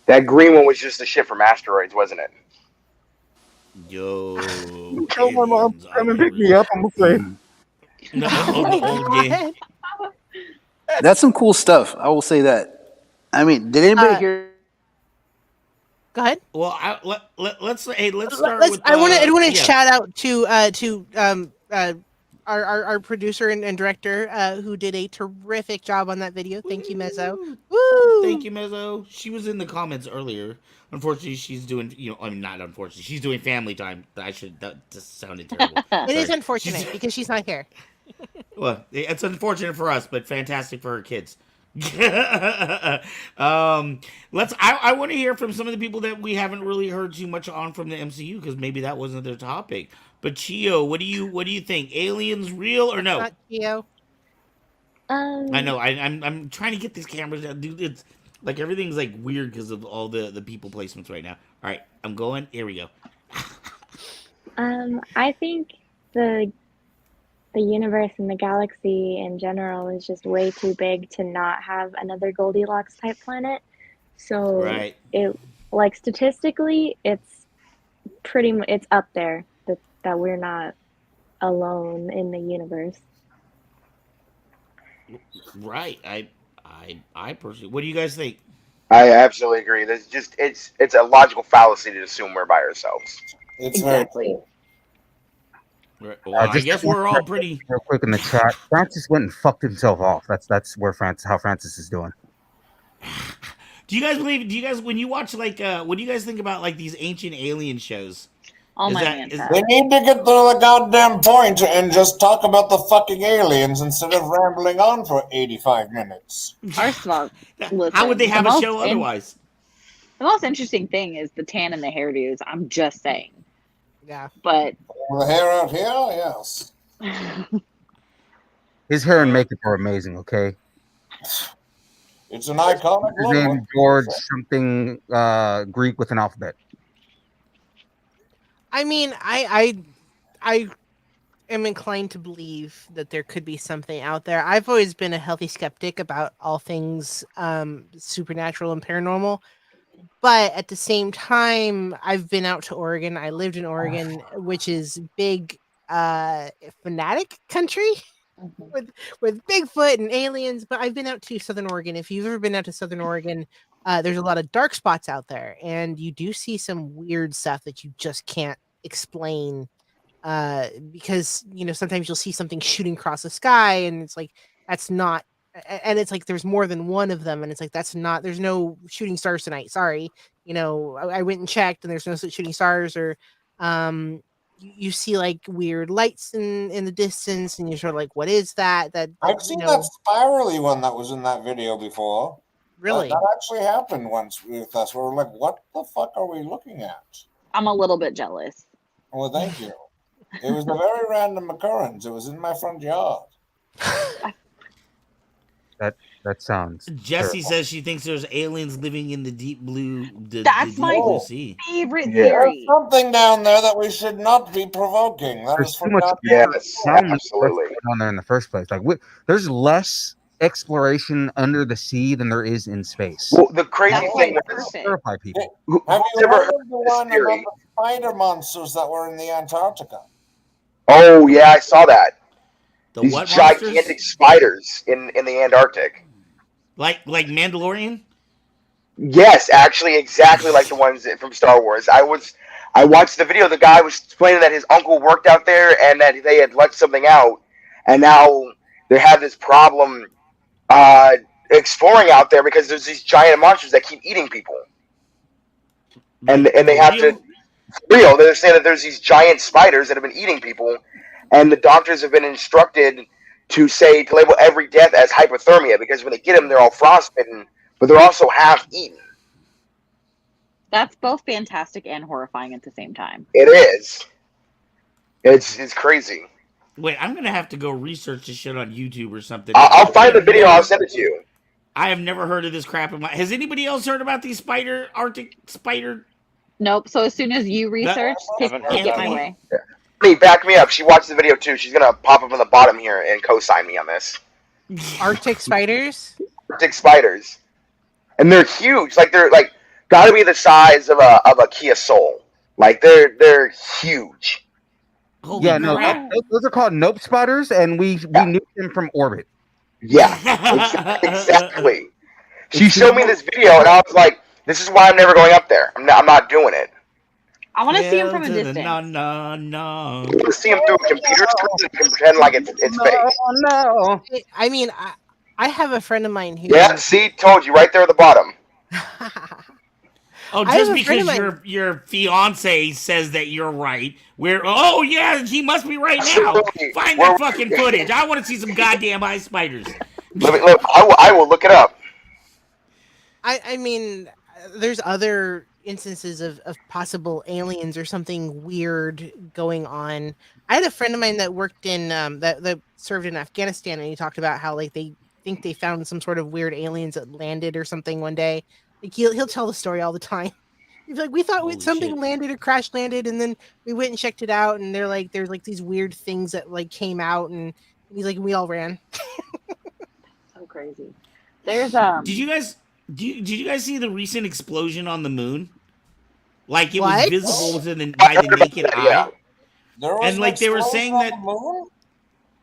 That green one was just the shit from asteroids, wasn't it? Yo, Tell my mom aliens to are come and pick me real. up. I'm afraid. No, Oh my yeah. god. That's some cool stuff. I will say that. I mean, did anybody hear? Go ahead. Well, let's start with I want to yeah. shout out to our producer and director who did a terrific job on that video. Thank you, Mezzo. Woo! Thank you, Mezzo. She was in the comments earlier. Unfortunately, she's doing I mean, not unfortunately, she's doing family time. That just sounded terrible. It is Sorry. unfortunate because she's not here. Well, it's unfortunate for us, but fantastic for her kids. I want to hear from some of the people that we haven't really heard too much on from the MCU because maybe that wasn't their topic. But Chio, what do you think? Aliens real or no? Not Geo. I know. I'm trying to get these cameras down, dude. It's like everything's like weird because of all the people placements right now. All right, I'm going. Here we go. I think the universe and the galaxy in general is just way too big to not have another Goldilocks type planet. So Right. it like statistically, it's it's up there that we're not alone in the universe. Right. I personally. What do you guys think? I absolutely agree. There's just it's a logical fallacy to assume we're by ourselves. It's very Exactly. Right. Well, I Just guess we're all pretty. real quick in the chat. Francis went and fucked himself off. That's where how Francis is doing. Do you guys believe? Do you guys when you watch like what do you guys think about like these ancient alien shows? Oh Is my that- man. is- They need to get to the goddamn point and just talk about the fucking aliens instead of rambling on for 85 minutes. First of all, How would they have a show in- otherwise? the most interesting thing is the tan and the hairdos. I'm just saying. Yeah. But The hair out here, yes. His hair and makeup are amazing. Okay, It's an iconic his look. name George something Greek with an alphabet. I mean, I am inclined to believe that there could be something out there. I've always been a healthy skeptic about all things supernatural and paranormal. But at the same time, I've been out to Oregon. I lived in Oregon, which is big fanatic country with Bigfoot and aliens. But I've been out to Southern Oregon. If you've ever been out to Southern Oregon, there's a lot of dark spots out there, and you do see some weird stuff that you just can't explain because sometimes you'll see something shooting across the sky, and it's like that's not. And it's like there's more than one of them, and it's like that's not. There's no shooting stars tonight. Sorry, I went and checked, and there's no shooting stars. Or you see like weird lights in the distance, and you're sort of like, what is that? I've seen that spirally one that was in that video before. Really? That actually happened once with us. We were like, what the fuck are we looking at? I'm a little bit jealous. Well, thank you. It was a very random occurrence. It was in my front yard. That sounds. Jesse terrible. says she thinks there's aliens living in the deep blue. That's deep my blue sea. favorite Yeah. There's theory. something down there that we should not be provoking. That There's is too much. forgotten. Yes, Not only what's absolutely. going on there in the first place. Like, there's less exploration under the sea than there is in space. Well, the crazy That's thing like was, perfect. Terrify people. Have who's you ever heard heard of the this one theory? about the spider monsters that were in the Antarctica? Oh yeah, I saw that. The These what gigantic monsters? spiders in the Antarctic. Like Mandalorian? Yes, actually, exactly like the ones from Star Wars. I watched the video. The guy was explaining that his uncle worked out there and that they had let something out, and now they have this problem exploring out there because there's these giant monsters that keep eating people, and they have to. Real, they're saying that there's these giant spiders that have been eating people, and the doctors have been instructed to label every death as hypothermia because when they get them, they're all frostbitten, but they're also half eaten. That's both fantastic and horrifying at the same time. It is. It's crazy. Wait, I'm gonna have to go research this shit on YouTube or something. I'll find the video. I'll send it to you. I have never heard of this crap in my. Has anybody else heard about these Arctic spider? Nope. So as soon as you research, take Haven't heard it that my one. way. Hey, back me up. She watched the video too. She's gonna pop up on the bottom here and co-sign me on this. Arctic spiders. Arctic spiders, and they're huge. Like they're like got to be the size of a Kia Soul. Like they're huge. Holy Yeah, no, crap! those are called nope spiders, and we nuked them from orbit. Yeah, exactly. She showed me this video, and I was like, "This is why I'm never going up there. I'm not doing it." I want to see him Hell from a to the distance. I want to see him through a computer screen and can pretend like it's fake. No. I mean, I have a friend of mine who. Yeah, see, told you right there at the bottom. Oh, I have just a friend of because mine- your fiance says that you're right, oh yeah, he must be right now. Absolutely. Find that fucking footage. I want to see some goddamn ice spiders. Look, I will look it up. I mean, there's other instances of possible aliens or something weird going on. I had a friend of mine that worked in that served in Afghanistan, and he talked about how like they think they found some sort of weird aliens that landed or something one day. Like he'll tell the story all the time. He's like, we thought Holy something shit. landed or crash landed, and then we went and checked it out, and they're like, there's like these weird things that like came out, and he's like, we all ran. So crazy. There's Did you guys see the recent explosion on the moon? Like it What? was visible by the naked eye. Yeah. There was And an like they were explosion saying on that. the moon?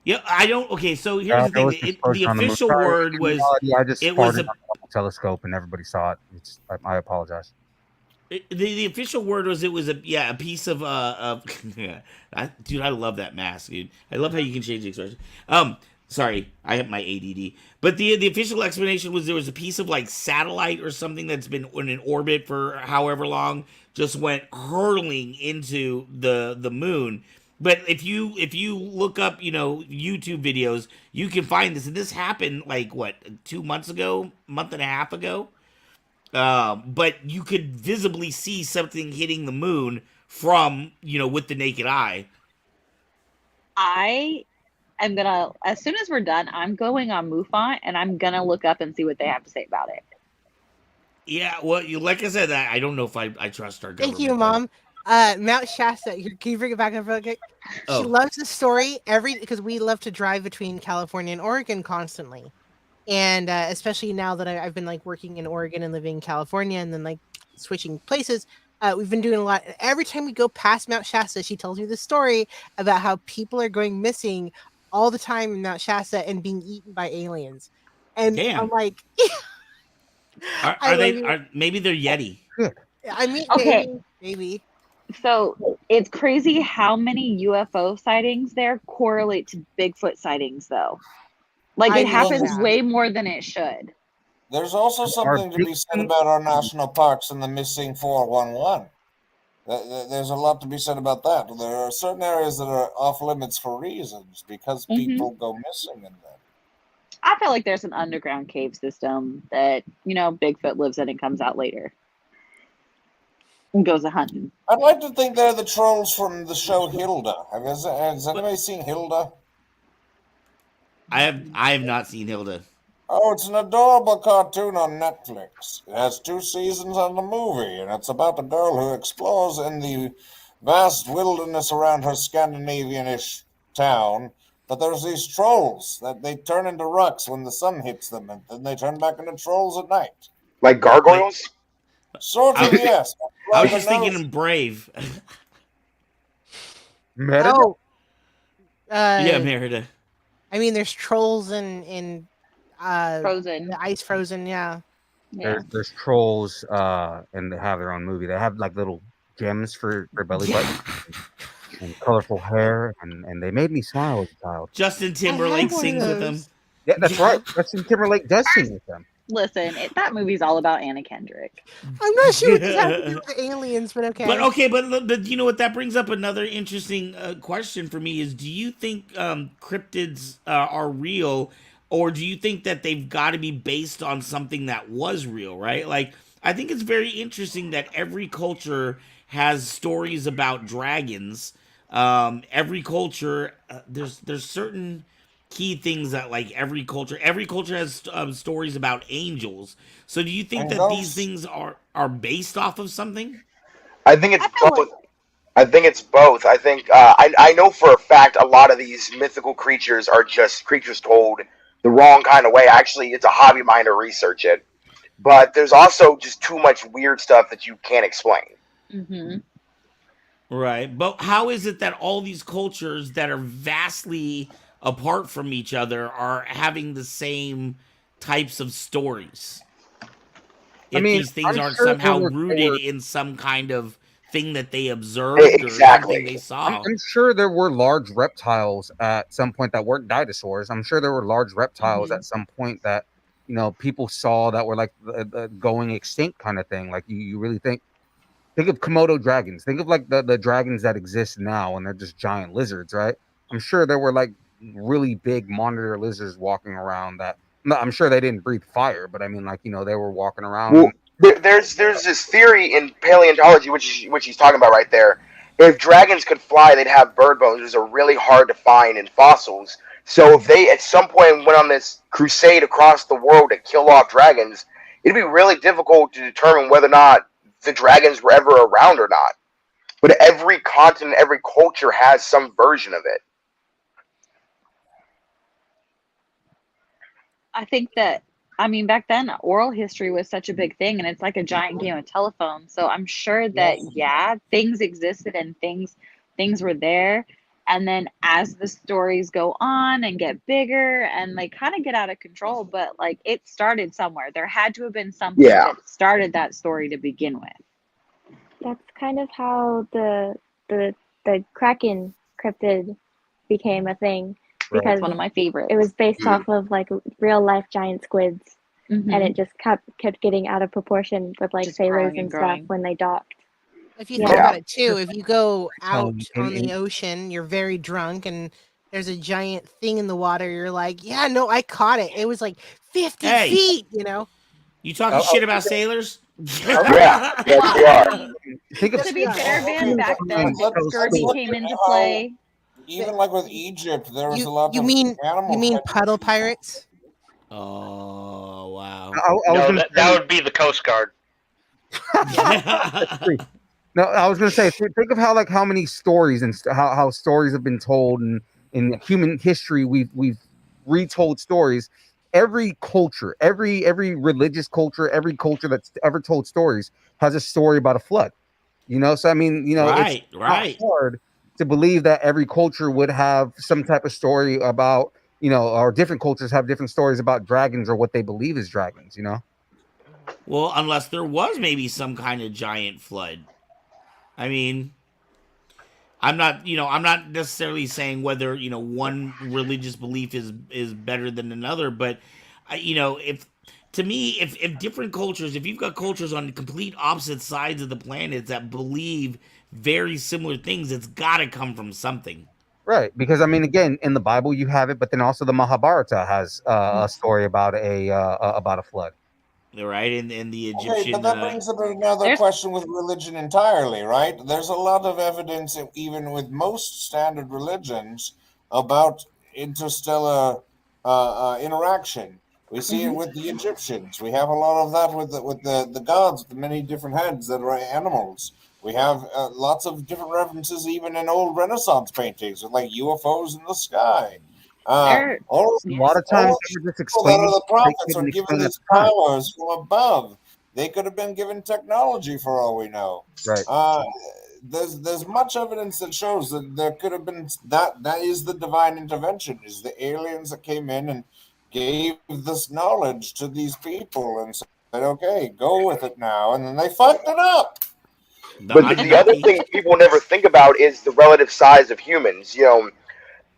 Yeah, I don't. Okay, so here's the There was thing. an The explosion on the moon. official Sorry, word in was reality, I just it was farted on the telescope and everybody saw it. I apologize. the official word was it was a piece of dude, I love that mask, dude. I love how you can change the expression. Sorry, I have my ADD. But the official explanation was there was a piece of like satellite or something that's been in orbit for however long, just went hurling into the moon. But if you look up, YouTube videos, you can find this. And this happened like what, 2 months ago, month and a half ago. But you could visibly see something hitting the moon from, with the naked eye. I am gonna, as soon as we're done, I'm going on MUFON and I'm gonna look up and see what they have to say about it. Yeah, well, like I said, I don't know if I trust our government. Thank you, Mom. Mount Shasta. Can you bring it back up real quick? Oh. She loves the story because we love to drive between California and Oregon constantly, and especially now that I've been like working in Oregon and living in California, and then like switching places. We've been doing a lot. Every time we go past Mount Shasta, she tells me the story about how people are going missing all the time in Mount Shasta and being eaten by aliens. And Damn. I'm like, maybe they're Yeti. I mean, Okay. maybe. So it's crazy how many UFO sightings there correlate to Bigfoot sightings, though. Like it happens way more than it should. There's also something to be said about our national parks and the missing 411. There's a lot to be said about that. There are certain areas that are off limits for reasons because people go missing in them. I feel like there's an underground cave system that, Bigfoot lives in and comes out later. And goes a hunting. I'd like to think they're the trolls from the show Hilda. Has anybody seen Hilda? I have not seen Hilda. Oh, it's an adorable cartoon on Netflix. It has 2 seasons and a movie, and it's about a girl who explores in the vast wilderness around her Scandinavian-ish town. But there's these trolls that they turn into rocks when the sun hits them, and then they turn back into trolls at night. Like gargoyles? Sort of, yes. I was just thinking of Brave. Merida? Oh, yeah, Merida. I mean, there's trolls in Frozen. The Ice Frozen, yeah. There's trolls, and they have their own movie. They have like little gems for their belly button and colorful hair, and they made me smile as a child. Justin Timberlake sings with them. Yeah, that's right. Justin Timberlake does sing with them. Listen, that movie's all about Anna Kendrick. I'm not sure what this has to do with aliens, but okay. But you know what? That brings up another interesting question for me: is do you think cryptids are real, or do you think that they've got to be based on something that was real? Right? Like, I think it's very interesting that every culture has stories about dragons. Every culture, there's certain key things that like every culture has stories about angels. So do you think that these things are based off of something? I think it's both. I think it's both. I think I know for a fact a lot of these mythical creatures are just creatures told the wrong kind of way. Actually, it's a hobby of mine to research it. but there's also just too much weird stuff that you can't explain. Mm-hmm. Right. But how is it that all these cultures that are vastly apart from each other are having the same types of stories? I If mean, these things I'm aren't sure somehow rooted in some kind of thing that they observed or something they Exactly. saw. I'm sure there were large reptiles at some point that weren't dinosaurs. I'm sure there were large reptiles at some point that, you know, people saw that were like the going extinct kind of thing. Like you really think of Komodo dragons. Think of like the dragons that exist now, and they're just giant lizards, right? I'm sure there were like really big monitor lizards walking around that. No, I'm sure they didn't breathe fire, but I mean, like, you know, they were walking around. Well, there's this theory in paleontology, which he's talking about right there. If dragons could fly, they'd have bird bones, which are really hard to find in fossils. So if they at some point went on this crusade across the world to kill off dragons, it'd be really difficult to determine whether or not the dragons were ever around or not. But every continent, every culture has some version of it. I think that, I mean, back then, oral history was such a big thing, and it's like a giant game of telephone. So I'm sure that, yeah, things existed and things were there. And then as the stories go on and get bigger and they kind of get out of control, but like it started somewhere. There had to have been something Yeah. that started that story to begin with. That's kind of how the Kraken cryptid became a thing, Right. because It's one of my favorites. it was based off of like real life giant squids, Mhm. and it just kept getting out of proportion with like Just sailors growing and and stuff growing. when they docked. If you Yeah. think Yeah. about it too, if you go out in- on the ocean, you're very drunk and there's a giant thing in the water, you're like, yeah, no, I caught it. It was like 50 Hey. feet, you know? You talking I'll- shit about sailors? Yeah, yes, we are. Think of To be fair, Okay, Ben, back then, let's scurvy look came at into how- play. Even like with Egypt, there was You a lot you of mean animal you mean catching puddle people. pirates? Oh, wow. I was No, gonna that would be the Coast Guard. No, I was gonna say, think of how many stories and how stories have been told, and in human history, we've retold stories. Every culture, every religious culture, every culture that's ever told stories has a story about a flood. You know, so I mean, you know, it's Right. not hard to believe that every culture would have some type of story about, you know, or different cultures have different stories about dragons or what they believe is dragons. You know. Well, unless there was maybe some kind of giant flood. I mean, I'm not necessarily saying whether, one religious belief is better than another, but if to me, if different cultures, if you've got cultures on complete opposite sides of the planet that believe very similar things, it's got to come from something. Right, because I mean, again, in the Bible you have it, but then also the Mahabharata has a story about a flood. Right, and the Okay, Egyptian. but that brings up another There's- question with religion entirely, right? There's a lot of evidence, even with most standard religions, about interstellar interaction. We see it with the Egyptians. We have a lot of that with the gods, the many different heads that are animals. We have lots of different references, even in old Renaissance paintings, with like UFOs in the sky. There- All A lot of times they were just people that are explaining. the They prophets couldn't are given explain at these the time. powers from above. They could have been given technology for all we know. Right. There's much evidence that shows that there could have been that is the divine intervention, is the aliens that came in and gave this knowledge to these people and said, okay, go with it now, and then they fucked it up. But the other thing people never think about is the relative size of humans. You know,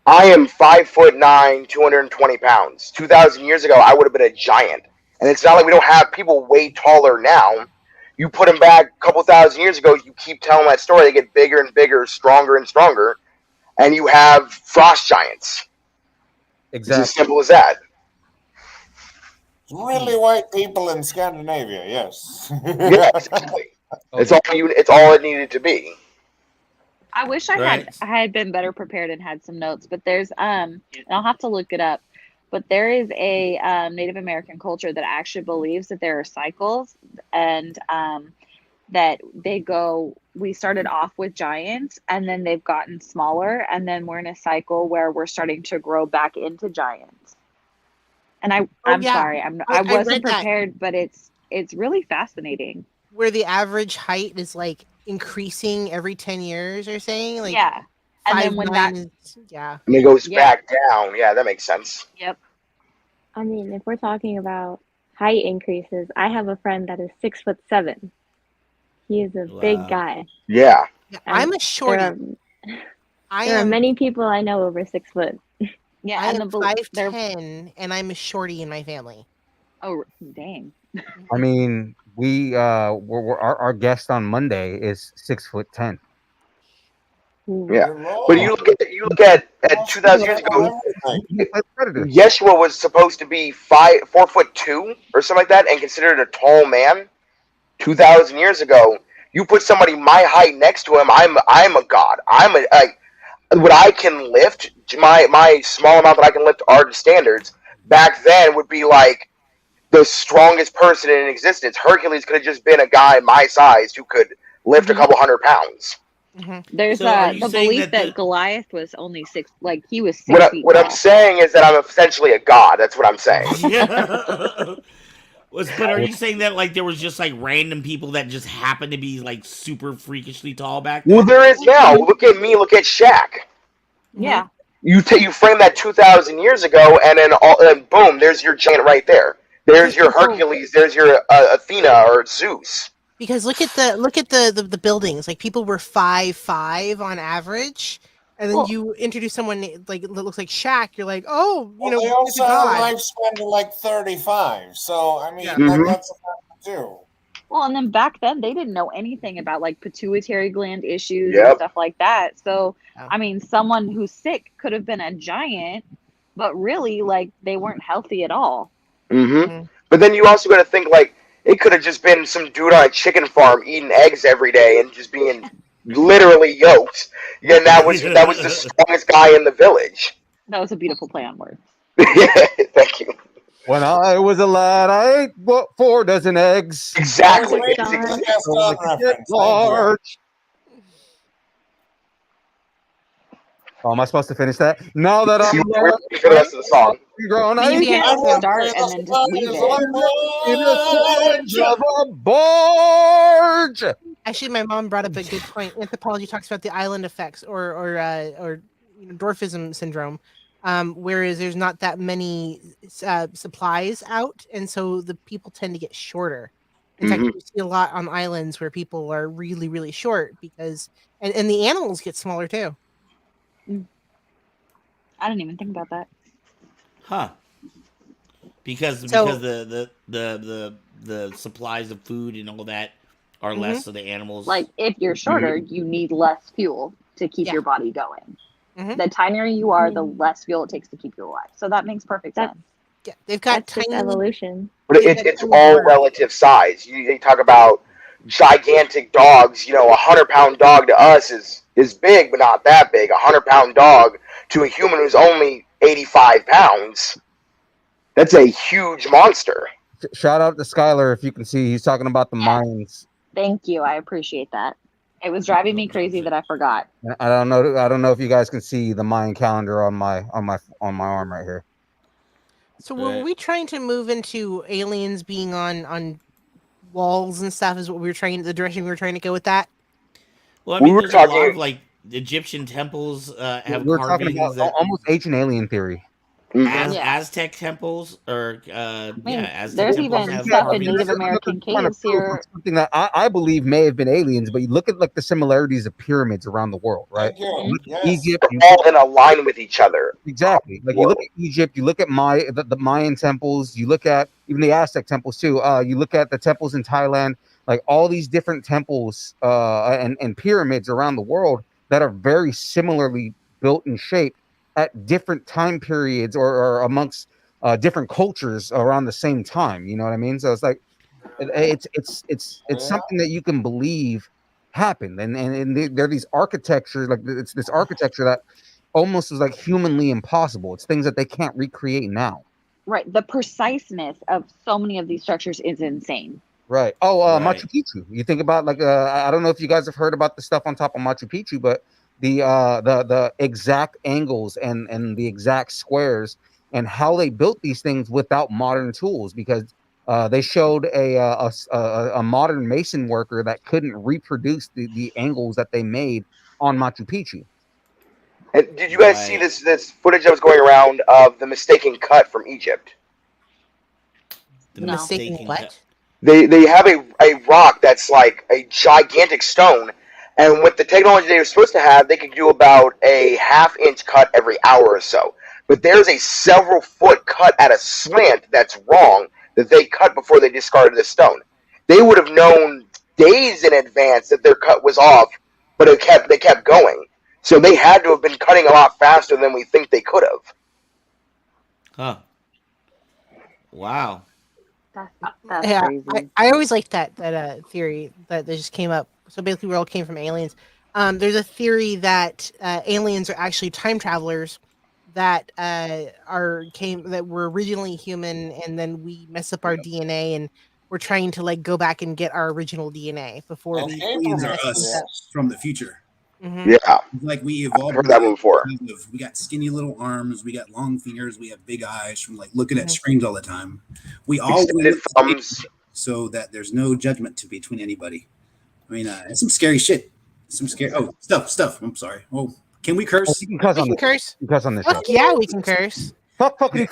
I am 5'9", 220 pounds. 2,000 years ago, I would have been a giant. And it's not like we don't have people way taller now. You put them back a couple thousand years ago, you keep telling that story, they get bigger and bigger, stronger and stronger, and you have frost giants. Exactly. It's as simple as that. Really white people in Scandinavia, yes. Yeah, exactly. It's all it needed to be. I wish I had been better prepared and had some notes, but there's and I'll have to look it up. But there is a Native American culture that actually believes that there are cycles, and that we started off with giants, and then they've gotten smaller, and then we're in a cycle where we're starting to grow back into giants. And I'm yeah. sorry, I I wasn't read that. prepared, but it's it's really fascinating. Where the average height is like increasing every 10 years, you're saying? Like Yeah. And then when 5'9" that is, yeah. And it goes Yeah. back down. Yeah, that makes sense. Yep. I mean, if we're talking about height increases, I have a friend that is 6'7". He is a big Wow. guy. Yeah. Yeah, And I'm a shorty. there are many people I know over 6 foot. Yeah, I and am they're 5'10", and I'm a shorty in my family. oh dang. I mean, our guest on Monday is 6'10". Yeah. But you look at 2,000 years ago, Yeshua was supposed to be 4'2" or something like that, and considered a tall man. 2,000 years ago, you put somebody my height next to him, I'm a god. What I can lift, my small amount that I can lift are the standards. Back then would be like the strongest person in existence. Hercules could have just been a guy my size who could lift a couple 100 pounds. There's So are you the saying belief that that Goliath was only he was 6 feet What tall. I'm saying is that I'm essentially a god. That's what I'm saying. Yeah. But are you saying that like there was just like random people that just happened to be like super freakishly tall back then? Well, there is now. Look at me. Look at Shaq. Yeah. You frame that 2,000 years ago, and then boom, there's your giant right there. There's your Hercules. There's your Athena or Zeus. Because look at the buildings. Like people were 5'5" on average, and then you introduce someone like that looks like Shaq. You're like, oh, Well, they also have a lifespan of like 35. So I mean, that's a factor too. Well, and then back then they didn't know anything about like pituitary gland issues Yep. and stuff like that. So I mean, someone who's sick could have been a giant, but really like they weren't healthy at all. But then you also got to think like it could have just been some dude on a chicken farm eating eggs every day and just being literally yoked. And that was the strongest guy in the village. That was a beautiful play on words. Thank you. When I was a lad, I ate 4 dozen eggs. Exactly. Large. Oh, am I supposed to finish that? Now that I'm for the rest of the song. grown, I mean, you can't start and then just leave it. of a barge. Actually, my mom brought up a good point. Anthropology talks about the island effects or dwarfism syndrome, whereas there's not that many supplies out, and so the people tend to get shorter. In fact, you see a lot on islands where people are really, really short because, and the animals get smaller too. I didn't even think about that. Huh. Because So- the supplies of food and all that are less, so the animals Like if you're shorter, you need less fuel to keep your body going. The tinier you are, the less fuel it takes to keep you alive. So that makes perfect sense. Yeah, they've got That's just tiny evolution. But it's all relative size. They talk about gigantic dogs. 100-pound dog to us is big, but not that big. 100-pound dog to a human who's only 85 pounds. That's a huge monster. Shout out to Skylar if you can see. He's talking about the Mayans. Thank you. I appreciate that. It was driving me crazy that I forgot. I don't know if you guys can see the Mayan calendar on my arm right here. So were we trying to move into aliens being on walls and stuff? Is what we were the direction we were trying to go with that? Well, I mean, there's a lot of like Egyptian temples have We're carvings talking about almost ancient alien theory. Aztec temples or Aztec there's temples even have stuff in carvings. Native American caves here. Something that I believe may have been aliens, but you look at like the similarities of pyramids around the world, right? Egypt, They're all in a line with each other. Exactly. Like you look at Egypt, you look at the Mayan temples, you look at even the Aztec temples too. You look at the temples in Thailand, like all these different temples and pyramids around the world that are very similarly built and shaped at different time periods or amongst different cultures around the same time. You know what I mean? So it's like it's something that you can believe happened, and there are these architectures, like it's this architecture that almost is like humanly impossible. It's things that they can't recreate now. Right. The preciseness of so many of these structures is insane. Right. Oh, Machu Picchu. You think about like I don't know if you guys have heard about the stuff on top of Machu Picchu, but the exact angles and the exact squares and how they built these things without modern tools, because They showed a modern mason worker that couldn't reproduce the angles that they made on Machu Picchu. And did you guys see this footage that was going around of the mistaken cut from Egypt? The mistaken what? They have a rock that's like a gigantic stone, and with the technology they were supposed to have, they could do about a half-inch cut every hour or so. But there's a several foot cut at a slant that's wrong that they cut before they discarded the stone. They would have known days in advance that their cut was off, but they kept going. So they had to have been cutting a lot faster than we think they could have. Huh. Wow. That's Yeah, crazy. I always liked that theory that just came up. So basically, we all came from aliens. There's a theory that aliens are actually time travelers that that were originally human, and then we mess up our DNA, and we're trying to like go back and get our original DNA before we. Aliens are us from the future. Mm-hmm. Yeah, like we evolved. I've heard that one before. We got skinny little arms, we got long fingers, we have big eyes from like looking at screens all the time. We all thumbs, so that there's no judgment between anybody. I mean, it's some scary shit. Some scary stuff. I'm sorry. Oh, can we curse? You can cuss on We this. can curse. You can cuss on this show. Fuck yeah, we can curse. Fuck. Did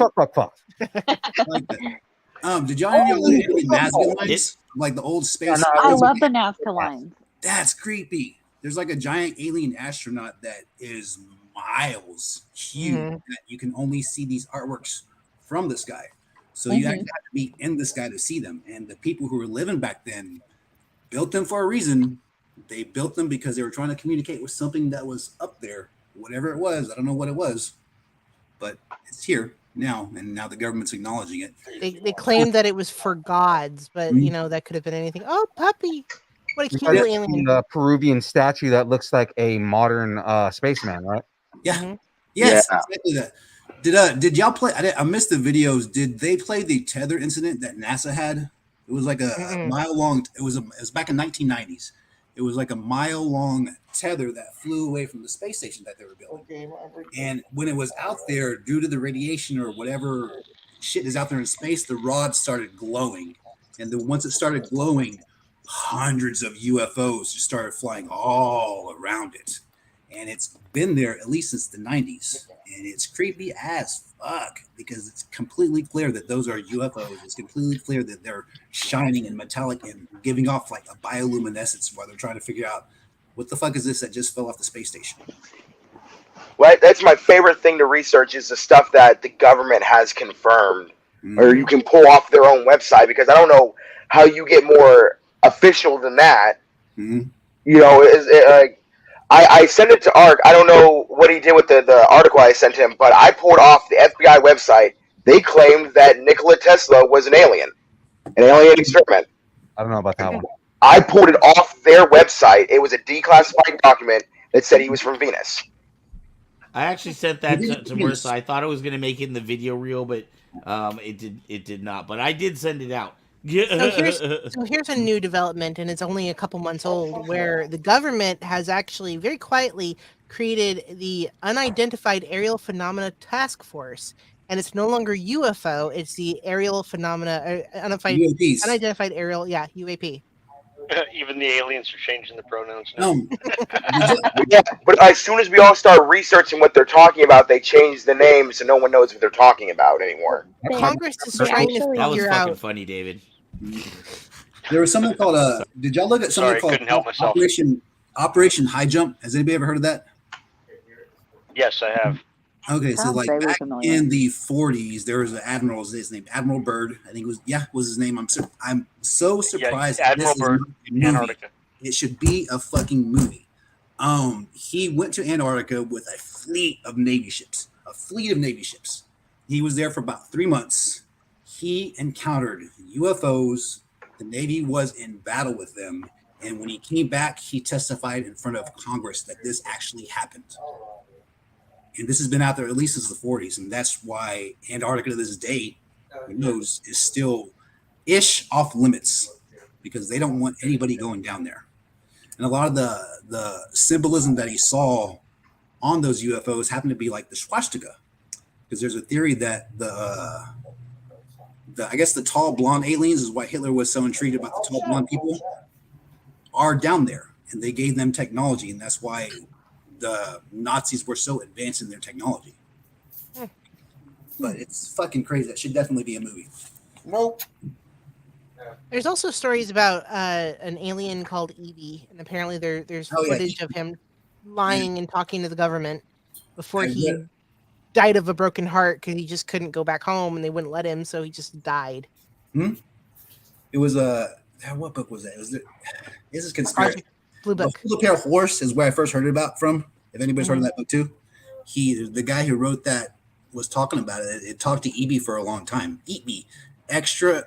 y'all ever look at the Nazca lines? Like the old space? I love the Nazca lines. That's creepy. There's like a giant alien astronaut that is miles huge that you can only see these artworks from the sky. So you actually have to be in the sky to see them. And the people who were living back then built them for a reason. They built them because they were trying to communicate with something that was up there, whatever it was. I don't know what it was, but it's here now, and now the government's acknowledging it. They claimed that it was for gods, but you know that could have been anything. Oh, puppy! What a cute little alien! The Peruvian statue that looks like a modern spaceman, right? Yeah. Yes, exactly that. Did y'all play? I missed the videos. Did they play the tether incident that NASA had? It was like a mile long. It was back in 1990s. It was like a mile long tether that flew away from the space station that they were building. And when it was out there, due to the radiation or whatever shit is out there in space, the rod started glowing. And then once it started glowing, hundreds of UFOs just started flying all around it. And it's been there at least since the 90s. And it's creepy as fuck because it's completely clear that those are UFOs. It's completely clear that they're shining and metallic and giving off like a bioluminescence while they're trying to figure out what the fuck is this that just fell off the space station. Well, that's my favorite thing to research is the stuff that the government has confirmed or you can pull off their own website, because I don't know how you get more official than that. You know, I sent it to Ark. I don't know what he did with the article I sent him, but I pulled off the FBI website. They claimed that Nikola Tesla was an alien experiment. I don't know about that one. I pulled it off their website. It was a declassified document that said he was from Venus. I actually sent that to Marissa. I thought it was going to make it in the video reel, but it did not. But I did send it out. So here's a new development, and it's only a couple months old, where the government has actually very quietly created the Unidentified Aerial Phenomena Task Force, and it's no longer UFO; it's the Aerial Phenomena Unidentified Aerial, UAP. Even the aliens are changing the pronouns now. Yeah, but as soon as we all start researching what they're talking about, they change the name so no one knows what they're talking about anymore. Congress is trying to figure out. That was fucking funny, David. There was something called did y'all look at something called Operation High Jump? Has anybody ever heard of that? Yes, I have. Okay, so like back in the 40s, there was an admiral. His name Admiral Byrd. I think was his name. I'm so surprised. Yeah, Admiral Byrd in Antarctica. It should be a fucking movie. He went to Antarctica with a fleet of Navy ships. He was there for about 3 months. He encountered UFOs. The Navy was in battle with them, and when he came back, he testified in front of Congress that this actually happened. And this has been out there at least since the 40s, and that's why Antarctica to this day, who knows, is still ish off limits because they don't want anybody going down there. And a lot of the symbolism that he saw on those UFOs happened to be like the swastika, because there's a theory that I guess the tall blonde aliens is why Hitler was so intrigued about the tall blonde people, are down there, and they gave them technology, and that's why the Nazis were so advanced in their technology. But it's fucking crazy. That should definitely be a movie. Nope. There's also stories about an alien called Evie, and apparently there's footage of him lying and talking to the government before he died of a broken heart because he just couldn't go back home and they wouldn't let him, so he just died. It was what book was that? This is conspiracy. Blue Book. The Pale Horse is where I first heard about from. If anybody's heard of that book too, the guy who wrote that was talking about it. It talked to Evie for a long time. Evie, extra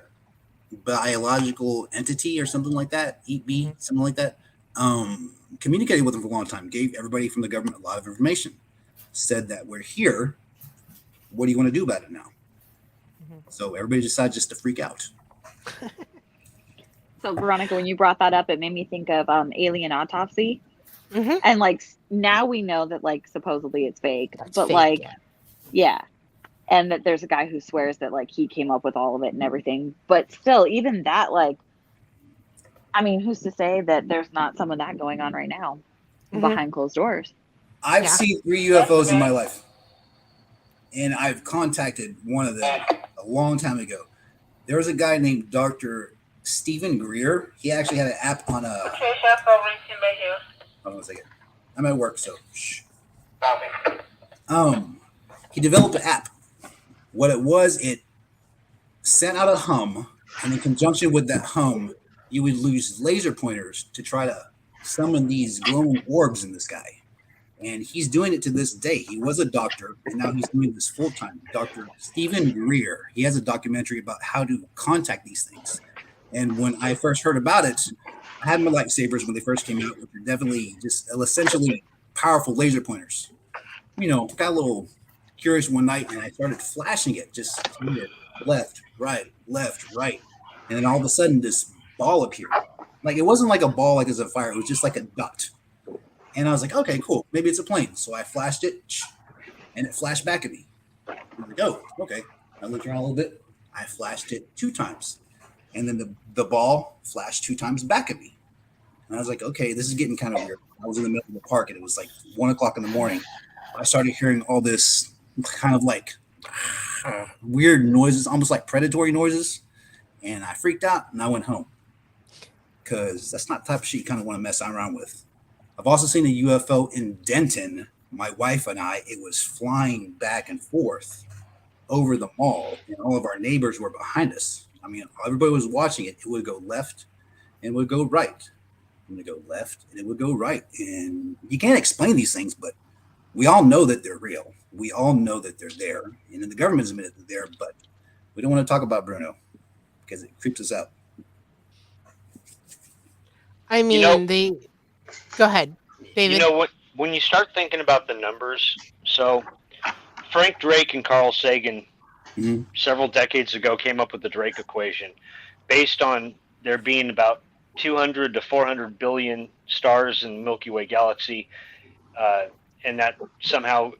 biological entity or something like that. Evie, something like that. Communicated with him for a long time. Gave everybody from the government a lot of information. Said that we're here. What do you want to do about it now? So everybody decided just to freak out. So Veronica, when you brought that up, it made me think of Alien Autopsy, and like now we know that like supposedly it's fake, but fake, like yeah, and that there's a guy who swears that like he came up with all of it and everything, but still, even that, like, I mean, who's to say that there's not some of that going on right now behind closed doors? I've seen 3 UFOs in my life, and I've contacted one of them a long time ago. There was a guy named Dr. Stephen Greer. He actually had an app on a. Hold on a second. I'm at work, so shh. He developed an app. What it was, it sent out a hum, and in conjunction with that hum, you would use laser pointers to try to summon these glowing orbs in the sky. And he's doing it to this day. He was a doctor, and now he's doing this full time. Dr. Stephen Greer. He has a documentary about how to contact these things. And when I first heard about it, I had my lightsabers when they first came out, which are definitely just essentially powerful laser pointers. You know, got a little curious one night, and I started flashing it, just left, right. And then all of a sudden, this ball appeared. Like, it wasn't like a ball like there's a fire. It was just like a dot. And I was like, okay, cool. Maybe it's a plane. So I flashed it, and it flashed back at me. I was like, oh, okay. I looked around a little bit. I flashed it 2 times. And then the ball flashed 2 times back at me. And I was like, okay, this is getting kind of weird. I was in the middle of the park, and it was like 1 o'clock in the morning. I started hearing all this kind of like weird noises, almost like predatory noises. And I freaked out, and I went home. Because that's not the type of shit you kind of want to mess around with. I've also seen a UFO in Denton. My wife and I, it was flying back and forth over the mall, and all of our neighbors were behind us. I mean, everybody was watching it. It would go left and it would go right. And it would go left and it would go right. And you can't explain these things, but we all know that they're real. We all know that they're there. And then the government's admitted that they're there, but we don't want to talk about Bruno because it creeps us out. I mean, Go ahead, David. You know what? When you start thinking about the numbers, so Frank Drake and Carl Sagan several decades ago came up with the Drake equation based on there being about 200 to 400 billion stars in the Milky Way galaxy, and that somehow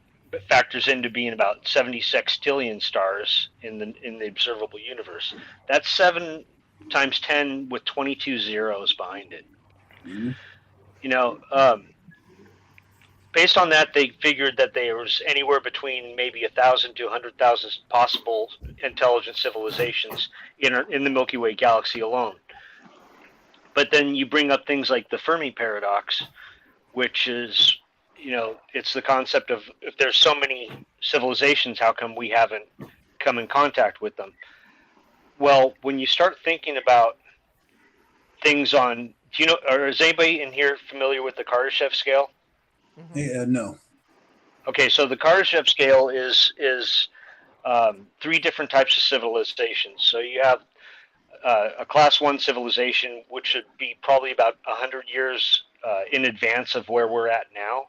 factors into being about 70 sextillion stars in the observable universe. That's 7 times 10 with 22 zeros behind it. You know, based on that, they figured that there was anywhere between maybe 1,000 to 100,000 possible intelligent civilizations in the Milky Way galaxy alone. But then you bring up things like the Fermi paradox, which is, you know, it's the concept of if there's so many civilizations, how come we haven't come in contact with them? Well, when you start thinking about things on, do you know, or is anybody in here familiar with the Kardashev scale? No. Okay, so the Kardashev scale is 3 different types of civilizations. So you have a class 1 civilization, which should be probably about 100 years in advance of where we're at now.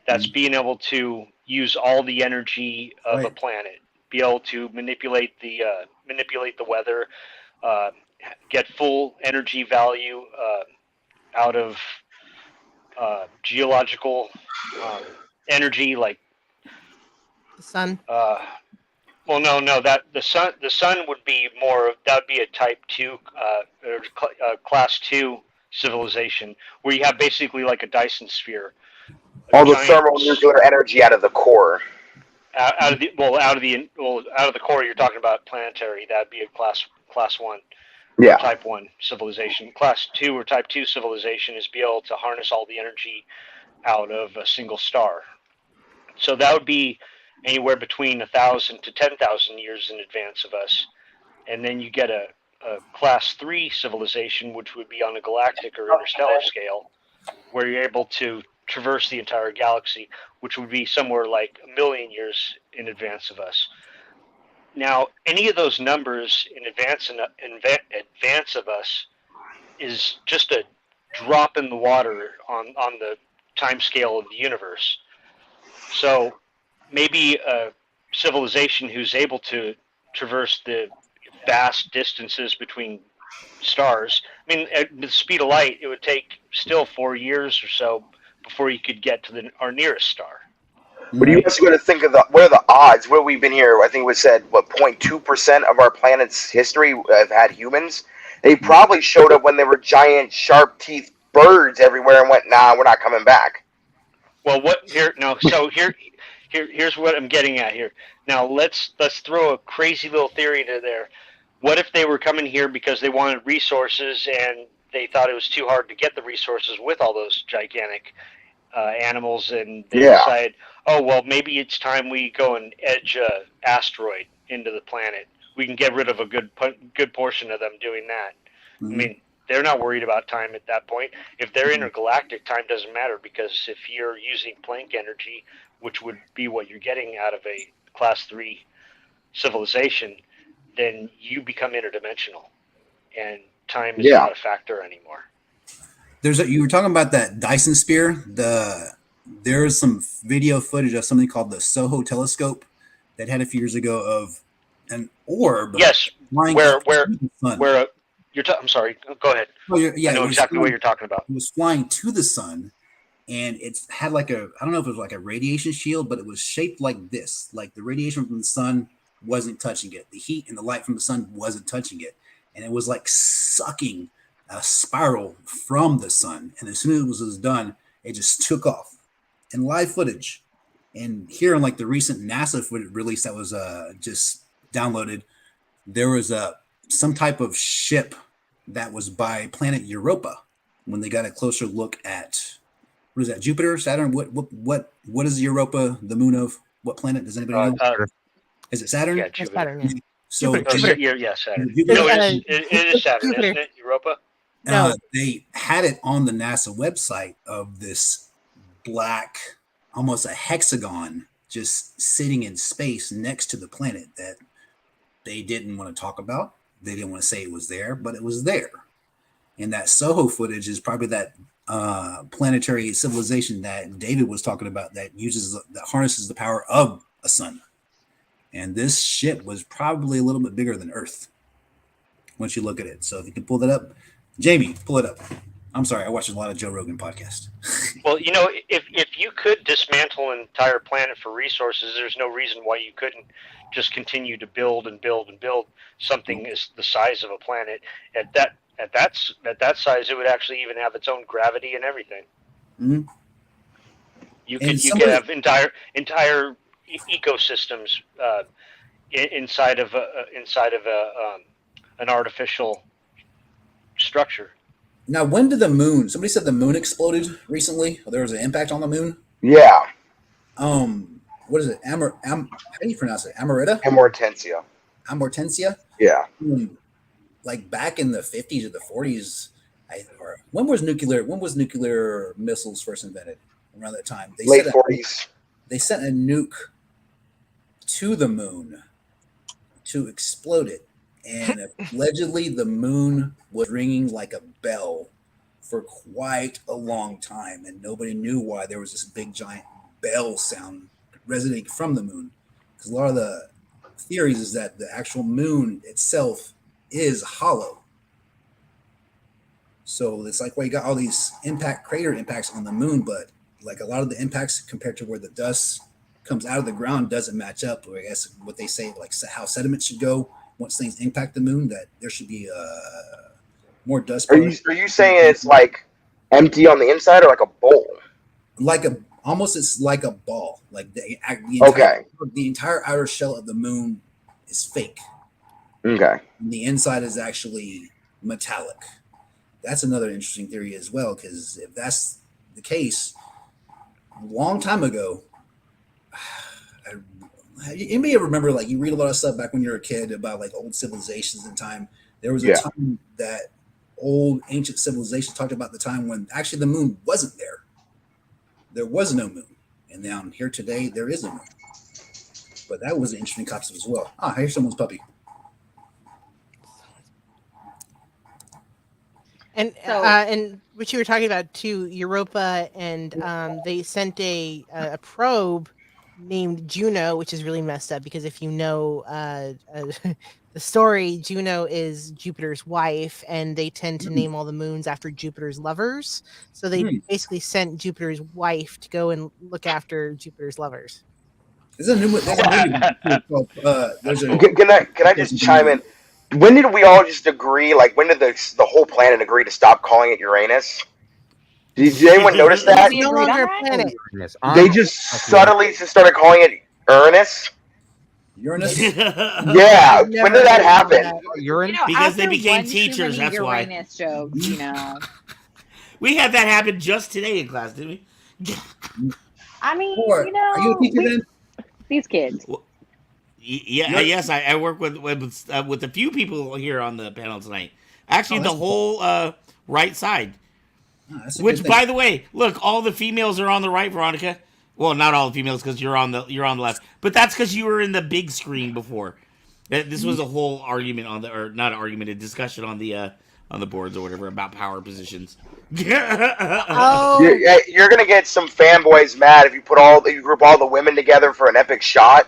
That's being able to use all the energy of a planet, be able to manipulate the weather, get full energy value out of geological energy, like the sun. Well, no. That the sun would be more. That would be a Type 2, or Class 2 civilization, where you have basically like a Dyson sphere, a All the giant thermonuclear energy out of the core. out of the core. You're talking about planetary. That'd be a class 1. Yeah. Type 1 civilization. Class 2 or Type 2 civilization is be able to harness all the energy out of a single star. So that would be anywhere between 1,000 to 10,000 years in advance of us. And then you get a Class 3 civilization, which would be on a galactic or interstellar scale, where you're able to traverse the entire galaxy, which would be somewhere like 1 million years in advance of us. Now, any of those numbers in advance of us is just a drop in the water on the time scale of the universe. So maybe a civilization who's able to traverse the vast distances between stars. I mean, at the speed of light, it would take still 4 years or so before you could get to our nearest star. But you also got to think of what are the odds? Where we've been here, I think it was said, 0.2% of our planet's history have had humans. They probably showed up when there were giant, sharp-teethed birds everywhere and went, nah, we're not coming back. Well, here's what I'm getting at here. Now, let's throw a crazy little theory into there. What if they were coming here because they wanted resources and they thought it was too hard to get the resources with all those gigantic animals, and they decide, oh, well, maybe it's time we go and edge an asteroid into the planet. We can get rid of a good portion of them doing that. I mean, they're not worried about time at that point. If they're intergalactic, time doesn't matter, because if you're using Planck energy, which would be what you're getting out of a Class 3 civilization, then you become interdimensional, and time is not a factor anymore. You were talking about that Dyson sphere. There's some video footage of something called the Soho telescope that had a few years ago of an orb. Yes, flying where to the sun. I'm sorry. Go ahead. I know exactly what you're talking about. It was flying to the sun, and it had like I don't know if it was like a radiation shield, but it was shaped like this. Like the radiation from the sun wasn't touching it. The heat and the light from the sun wasn't touching it. And it was like sucking a spiral from the sun. And as soon as it was done, it just took off. And live footage. And here in like the recent NASA footage release that was just downloaded, there was some type of ship that was by planet Europa when they got a closer look at, what is that, Jupiter, Saturn? What is Europa the moon of? What planet? Does anybody know? Is it Saturn? Yeah, Jupiter. Saturn, yeah. So Jupiter. Yeah, Saturn. Jupiter. No, it is Saturn, Jupiter. isn't it? Europa? No. They had it on the NASA website of this black, almost a hexagon, just sitting in space next to the planet that they didn't want to talk about. They didn't want to say it was there, but it was there. And that Soho footage is probably that planetary civilization that David was talking about that harnesses the power of a sun. And this ship was probably a little bit bigger than Earth once you look at it. So if you can pull that up, Jamie, pull it up. I'm sorry, I watched a lot of Joe Rogan podcasts. Well, if you could dismantle an entire planet for resources, there's no reason why you couldn't just continue to build and build and build something as the size of a planet. At that size, it would actually even have its own gravity and everything. Mm-hmm. You could have entire ecosystems inside of an artificial structure. Now, when did the moon? Somebody said the moon exploded recently. There was an impact on the moon. Yeah. What is it? How do you pronounce it? Amorita? Amortensia. Amortensia? Yeah. Like back in the 50s or the 40s, when was nuclear missiles first invented? Around that time. Late 40s. They sent a nuke to the moon to explode it. And allegedly the moon was ringing like a bell for quite a long time. And nobody knew why there was this big giant bell sound resonating from the moon. Because a lot of the theories is that the actual moon itself is hollow. So it's like, well, you got all these crater impacts on the moon, but like a lot of the impacts compared to where the dust comes out of the ground doesn't match up. Or I guess what they say, like how sediment should go once things impact the moon, that there should be more dust. Are you saying it's like empty on the inside or like a bowl? Like it's like a ball. Like the entire outer shell of the moon is fake. Okay. And the inside is actually metallic. That's another interesting theory as well, because if that's the case, a long time ago, anybody ever remember, like, you read a lot of stuff back when you were a kid about like old civilizations and time. There was a time that old ancient civilizations talked about the time when actually the moon wasn't there. There was no moon. And now here today, there is a moon. But that was an interesting concept as well. Ah, here's someone's puppy. And what you were talking about too, Europa, and they sent a probe named Juno, which is really messed up because if you know the story, Juno is Jupiter's wife, and they tend to name all the moons after Jupiter's lovers. So they basically sent Jupiter's wife to go and look after Jupiter's lovers. Can I just chime in? When did we all just agree? Like, when did the whole planet agree to stop calling it Uranus? Did anyone notice that? It's no longer a planet. They just subtly just started calling it Uranus. Uranus? Yeah. When did that happen? Because they became teachers. That's Uranus why. Jokes, you know. We had that happen just today in class, didn't we? I mean, are you a teacher then? These kids. Well, yes, I work with a few people here on the panel tonight. Actually, the whole right side. Which, by the way, look, all the females are on the right, Veronica. Well, not all the females because you're on the left, but that's because you were in the big screen before. This was a whole argument not an argument, a discussion on the boards or whatever about power positions. Oh, you're gonna get some fanboys mad if you group all the women together for an epic shot.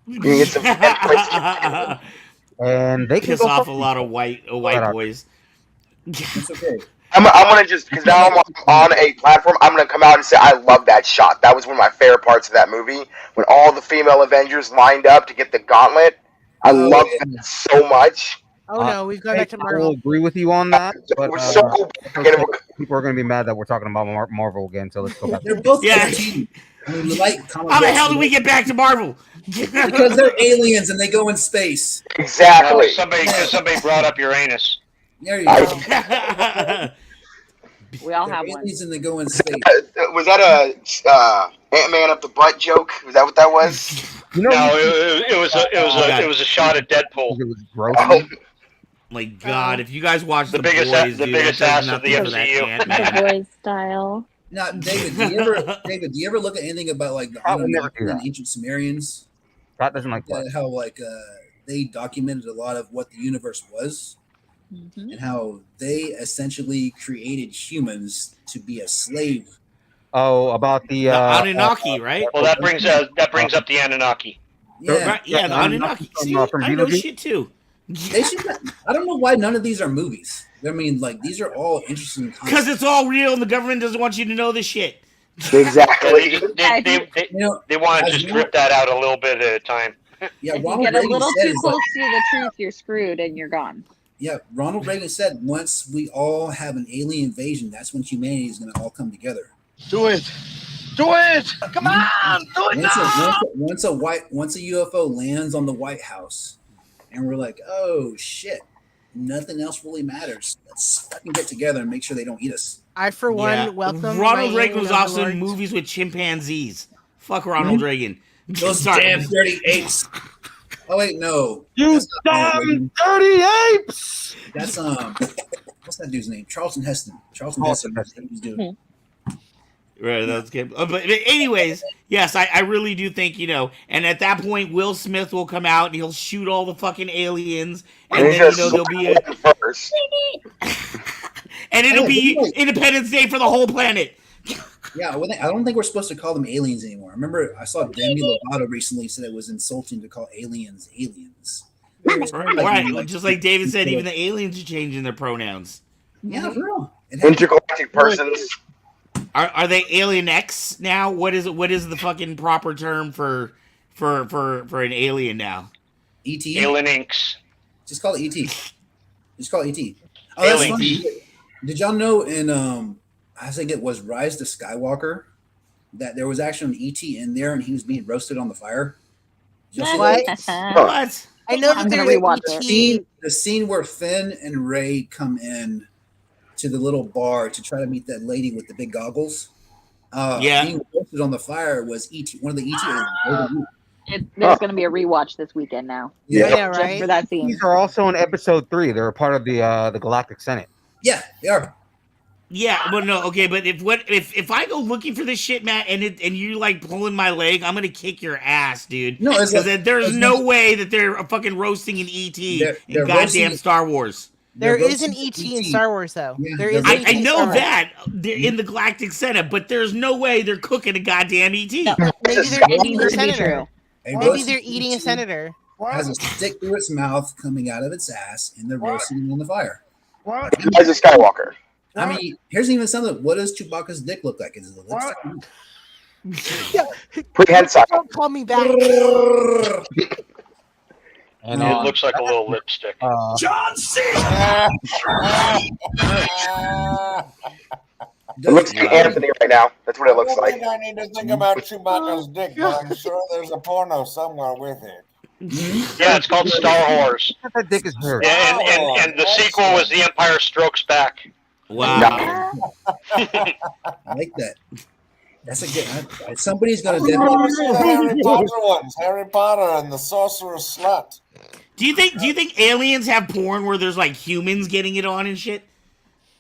You get some fanboys and they piss off a lot of white boys. It's okay. I'm gonna just, because now I'm on a platform, I'm gonna come out and say I love that shot. That was one of my favorite parts of that movie, when all the female Avengers lined up to get the gauntlet. I love that so much. Oh no, we've gone back to I Marvel. will agree with you on that, but We're so cool. people are going to be mad that we're talking about Marvel again. So let's go back. They're both Yeah. I mean, like How the hell did we get back to Marvel? Because they're aliens and they go in space. Exactly. Somebody brought up Uranus. There you go. We all They're have one. aliens and they go in space. Was that a Ant-Man up the butt joke? Was that what that was? You know, No, it was a shot at Deadpool. it was gross. Oh, My God, if you guys watch The the biggest boys, the dude, biggest that ass does of the nothing for that MCU. Ant-Man. The boys style. Now, David, do you ever look at anything about like the I would never do Anunnaki and that. ancient Sumerians? Scott doesn't like that. How like they documented a lot of what the universe was, and how they essentially created humans to be a slave. Oh, about the Anunnaki, right? Well, that brings up the Anunnaki. Yeah, Right, yeah, the Anunnaki. See, from I know Beetlejuice? shit too. they should. I don't know why none of these are movies. I mean, like these are all interesting. Because it's all real and the government doesn't want you to know this shit. exactly. They want to just drip that out a little bit at a time. Yeah, If you Ronald get a Reagan little said too is close like, to the truth, you're screwed and you're gone. yeah, Ronald Reagan said once we all have an alien invasion, that's when humanity is going to all come together. Do it. Do it. Come on. Do it now. Once a UFO lands on the White House, and we're like, oh shit, nothing else really matters. Let's fucking get together and make sure they don't eat us. I, for one, welcome. Ronald my Reagan was alien also in overlords. movies with chimpanzees. Fuck Ronald Reagan. Those Sorry. damn dirty apes. Oh wait, no. You That's not Ronald damn Reagan. dirty apes! That's what's that dude's name? Charlton Heston. Charlton Charlton Heston. He's doing. Right, that's good. But anyways, yes, I really do think, and at that point, Will Smith will come out and he'll shoot all the fucking aliens, and then, there'll be first. and it'll be Independence Day for the whole planet. Yeah, well, I don't think we're supposed to call them aliens anymore. I remember I saw Demi Lovato recently said it was insulting to call aliens aliens. Right, just like David said, even the aliens are changing their pronouns. Yeah, for real. Intergalactic persons. Are they Alien X now? What is it? What is the fucking proper term for an alien now? ET. Alien Inks. Just call it ET. Just call it ET. Oh, that's Alien. funny. Did y'all know in I think it was Rise to Skywalker that there was actually an ET in there and he was being roasted on the fire? Did y'all see What? that? What? I know I'm that gonna there's rewatch ET. The scene where Finn and Rey come in to the little bar to try to meet that lady with the big goggles. Yeah. Being roasted on the fire was ET. One of the ET aliens. There's going to be a rewatch this weekend now. Yeah, Yeah, Just right. for that scene. These are also in episode 3. They're a part of the Galactic Senate. Yeah, they are. Yeah, but no, okay, but if I go looking for this shit, Matt, and you like pulling my leg, I'm gonna kick your ass, dude. No, it's because like, there's no way that they're fucking roasting an ET They're in goddamn roasting- Star Wars. There They're is an roasting ET in Star Wars, though. Yeah, There they're is. An ET I in know Star Wars. that they're in the Galactic Senate, but there's no way they're cooking a goddamn ET. No. Maybe It's they're It eating needs a to be senator. true. A Maybe roasted they're eating a ET senator. has a stick through its mouth coming out of its ass, and they're roasting him on the fire. Rise of Skywalker. I mean, here's even something. What does Chewbacca's dick look like? Is it a lipstick? Prehensile. Don't call me back. And It looks like a little lipstick. John Cena. It looks like Anthony right now. That's what it looks I like. think I need to think about Chewbacca's dick, but I'm sure there's a porno somewhere with it. Yeah, it's called Star Wars. that dick is hurt. Yeah, and the sequel was The Empire Strokes Back. Wow. I like that. That's a good. Somebody's gonna The definitely. Harry Potter ones, Harry Potter and the Sorcerer's Slut. Do you think aliens have porn where there's like humans getting it on and shit?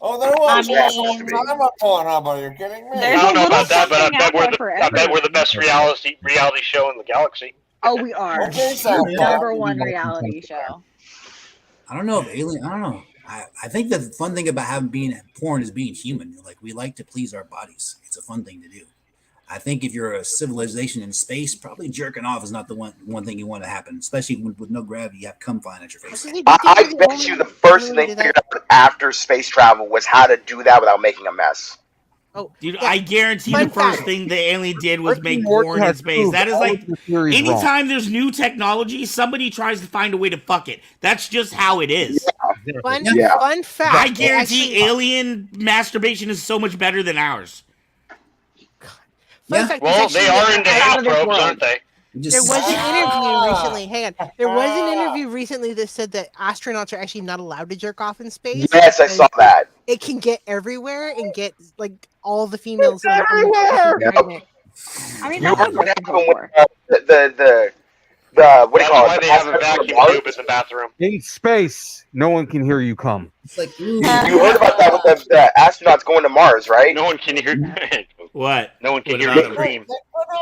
Oh, there was I once mean- upon a time on Pornhub. Are you kidding me? I There's don't know a little about that, but I something bet out we're there the for I bet we're the everyone. best reality show in the galaxy. Oh, we are. Okay, South Park. Number one reality show. I don't know if alien. I don't know. I think the fun thing about being porn is being human. Like we like to please our bodies. It's a fun thing to do. I think if you're a civilization in space, probably jerking off is not the one thing you want to happen, especially with no gravity. You have cum flying at your face. I bet you the first thing they figured out after space travel was how to do that without making a mess. Oh, Dude, yeah. I guarantee Fun the first fact. thing the alien did was Rick make and Morty porn in has space. proved That is all like of the theories wrong. anytime there's new technology, somebody tries to find a way to fuck it. That's just how it is. Fun, Yeah. fun fact. I guarantee Actually, alien masturbation is so much better than ours. fun Yeah. fact, Well, it's they actually- are into out of this anthropes, world. aren't they? There was an interview recently. Hang on. There was an interview recently that said that astronauts are actually not allowed to jerk off in space. Yes, I saw that. It can get everywhere and get like all the females in the everywhere! pregnant. I mean, You that heard has what happened happened before. with the what do you That's call why it? they have a vacuum Mars? tube in the bathroom. In space, no one can hear you come. It's like, ooh, You heard about that with the astronauts going to Mars, right? No one can hear. What? No one can What hear about you them? scream.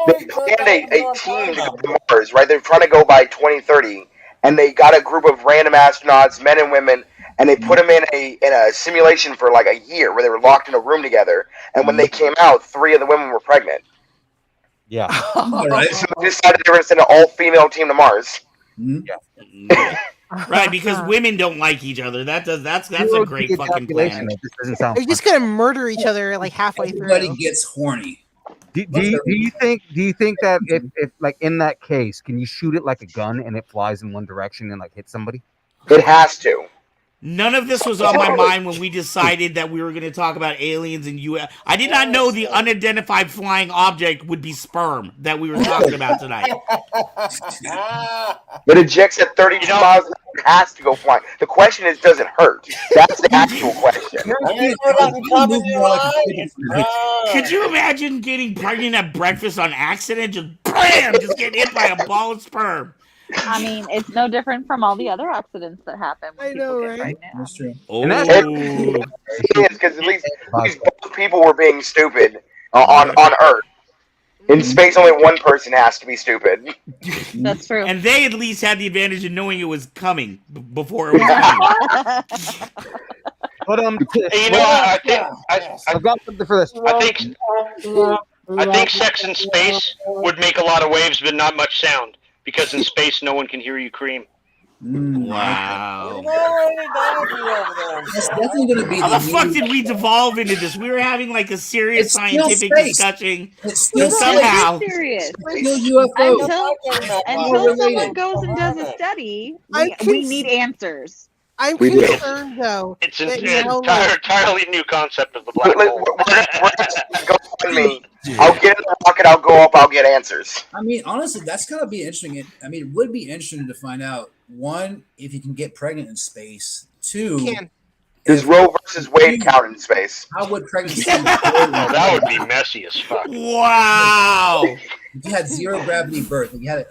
They planned a team to go to Mars, right? They're trying to go by 2030, and they got a group of random astronauts, men and women, and they put them in a simulation for like a year where they were locked in a room together. And when they came out, 3 of the women were pregnant. Yeah. all right. So they decided they were going to send an all-female team to Mars. Right, because women don't like each other. That's a great fucking plan. This doesn't sound They're just gonna murder each other like halfway Everybody through. gets horny. Do you think that if like in that case, can you shoot it like a gun and it flies in one direction and like hit somebody? It has to. None of this was on my mind when we decided that we were going to talk about aliens and UFOs. I did not know the unidentified flying object would be sperm that we were talking about tonight. But ejects at 32 miles an hour, it has to go flying. The question is, does it hurt? That's the actual question. Could you imagine getting pregnant at breakfast on accident? Just bam! Just getting hit by a ball of sperm. I mean, it's no different from all the other accidents that happen when I know, people get right? pregnant. That's true. Oh, Because at least both people were being stupid on Earth. In space, only one person has to be stupid. That's true. and they at least had the advantage of knowing it was coming before it was coming. But Hey, you know, I think I've got something for this. I think sex in space would make a lot of waves, but not much sound. Because in space, no one can hear you cream. Wow. That's definitely going to be How the fuck new- did we devolve into this? We were having like a serious It's still scientific space. discussion. It's still But somehow, serious. Still UFO. Until someone goes and does a study, we need answers. I'm We do. concerned though. It's that, an you know, like, entirely new concept of the black hole. Go find me. I'll get in the rocket. I'll go up. I'll get answers. I mean, honestly, that's gotta be interesting. I mean, it would be interesting to find out, one, if you can get pregnant in space. Two, can. Does Roe versus Wade count in space? How would pregnancy? Oh, that would be messy as fuck. wow. If you had zero gravity birth, if you had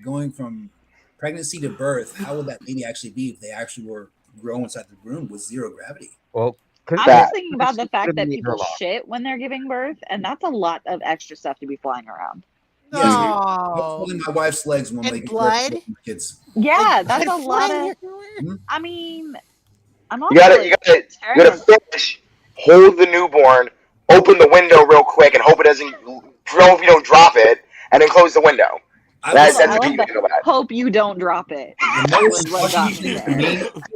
going from pregnancy to birth, how would that baby actually be if they actually were grown inside the room with zero gravity? Well, I'm just thinking about the fact that people shit when they're giving birth, and that's a lot of extra stuff to be flying around. Yes, I'm holding my wife's legs when they give birth to kids. Yeah, that's a lot of. I mean, I'm not. You gotta finish. Hold the newborn. Open the window real quick and hope it doesn't. If you don't drop it, and then close the window. That's I the love thing that. to think about. Hope you don't drop it. Was what got me there.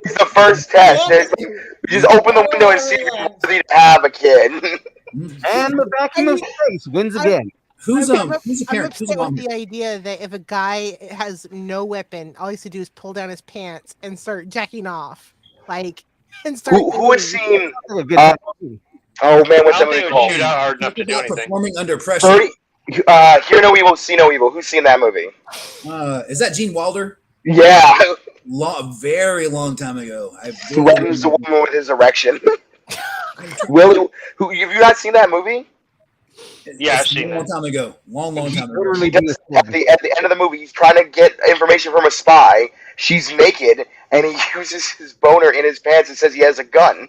It's the first test. You just open the window and see if you're worthy to have a kid. And the vacuum of space wins again. Who's I'm a parent? Who's a upset mom? with the idea that if a guy has no weapon, all he has to do is pull down his pants and start jacking off, like, and start. Who has seen? Oh Oh man, what's that movie called? Shoot out hard enough to do anything. Performing under pressure. Hear no evil, see no evil. Who's seen that movie? Is that Gene Wilder? Yeah. Very long time ago. Threatens the woman with his erection. Will, have you not seen that movie? Yeah, I've seen a long that. time ago. Long time ago. At the end of the movie, he's trying to get information from a spy. She's naked, and he uses his boner in his pants and says he has a gun.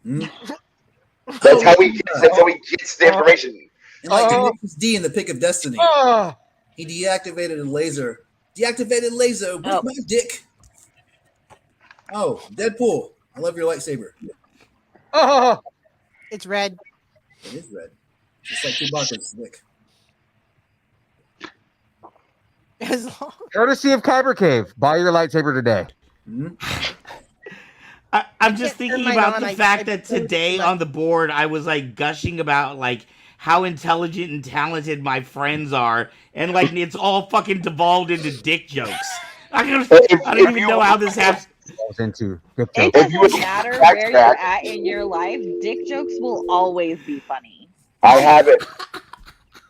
That's how he gets the information. And like Tenacious D in the Pick of Destiny, he deactivated a laser. Deactivated laser with my dick. Oh, Deadpool! I love your lightsaber. It's red. It is red. Just like Chewbacca's dick. Courtesy of Kyber Cave. Buy your lightsaber today. I'm just thinking about the fact that today on the board I was like gushing about like how intelligent and talented my friends are, and like it's all fucking devolved into dick jokes. I don't even know how this happens. Into dick jokes. It doesn't matter where you're at in your life. Dick jokes will always be funny. I have it.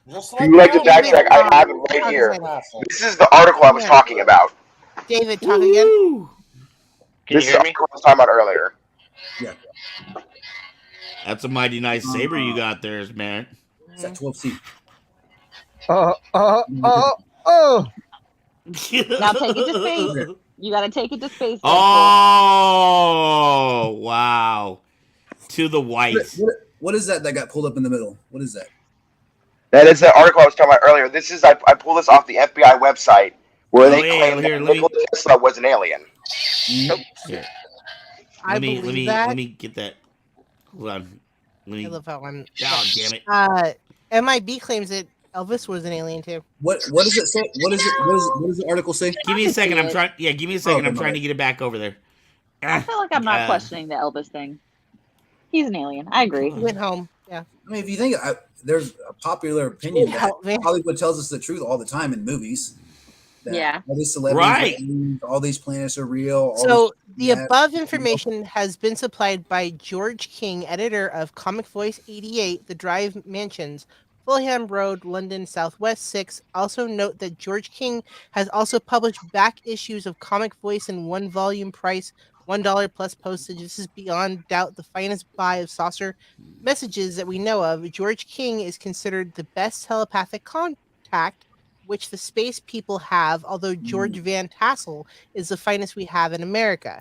If you like to backtrack, I have it right here. This is the article I was talking about. David, talk again. This is the article I was talking about earlier. Yeah. That's a mighty nice saber you got there, man. It's that 12C. Now take it to space. You gotta take it to space. Oh, wow. To the white. What is that got pulled up in the middle? What is that? That is the article I was talking about earlier. This is I pulled this off the FBI website where they claim that Nikola Tesla was an alien. Here. Let me get that. Hold on. I love how I'm. Oh, damn it. MIB claims that Elvis was an alien too. What does it say? What does the article say? Give me a second. I'm trying. Yeah, give me a second. I'm trying to get it back over there. I feel like I'm not questioning the Elvis thing. He's an alien. I agree. He went home. Yeah. I mean, if you think there's a popular opinion that Hollywood tells us the truth all the time in movies. Yeah. All these celebrities, all these planets are real. So the above information has been supplied by George King, editor of Comic Voice 88, The Drive Mansions, Fulham Road, London, Southwest 6. Also note that George King has also published back issues of Comic Voice in one volume price, $1 plus postage. This is beyond doubt the finest buy of saucer messages that we know of. George King is considered the best telepathic contact which the space people have, although George Van Tassel is the finest we have in America.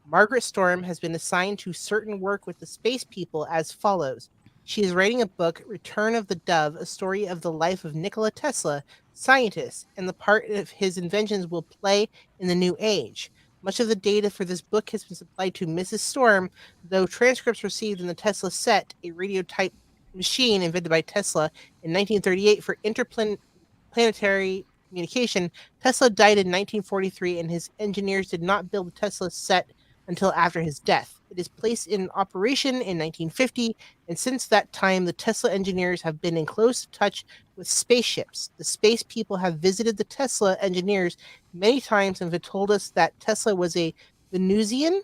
Margaret Storm has been assigned to certain work with the space people as follows. She is writing a book, Return of the Dove, a story of the life of Nikola Tesla, scientist, and the part of his inventions will play in the new age. Much of the data for this book has been supplied to Mrs. Storm, though transcripts received in the Tesla set, a radio-type machine invented by Tesla in 1938 for interplanetary communication. Tesla died in 1943, and his engineers did not build the Tesla set until after his death. It is placed in operation in 1950, and since that time, the Tesla engineers have been in close touch with spaceships. The space people have visited the Tesla engineers many times and have told us that Tesla was a Venusian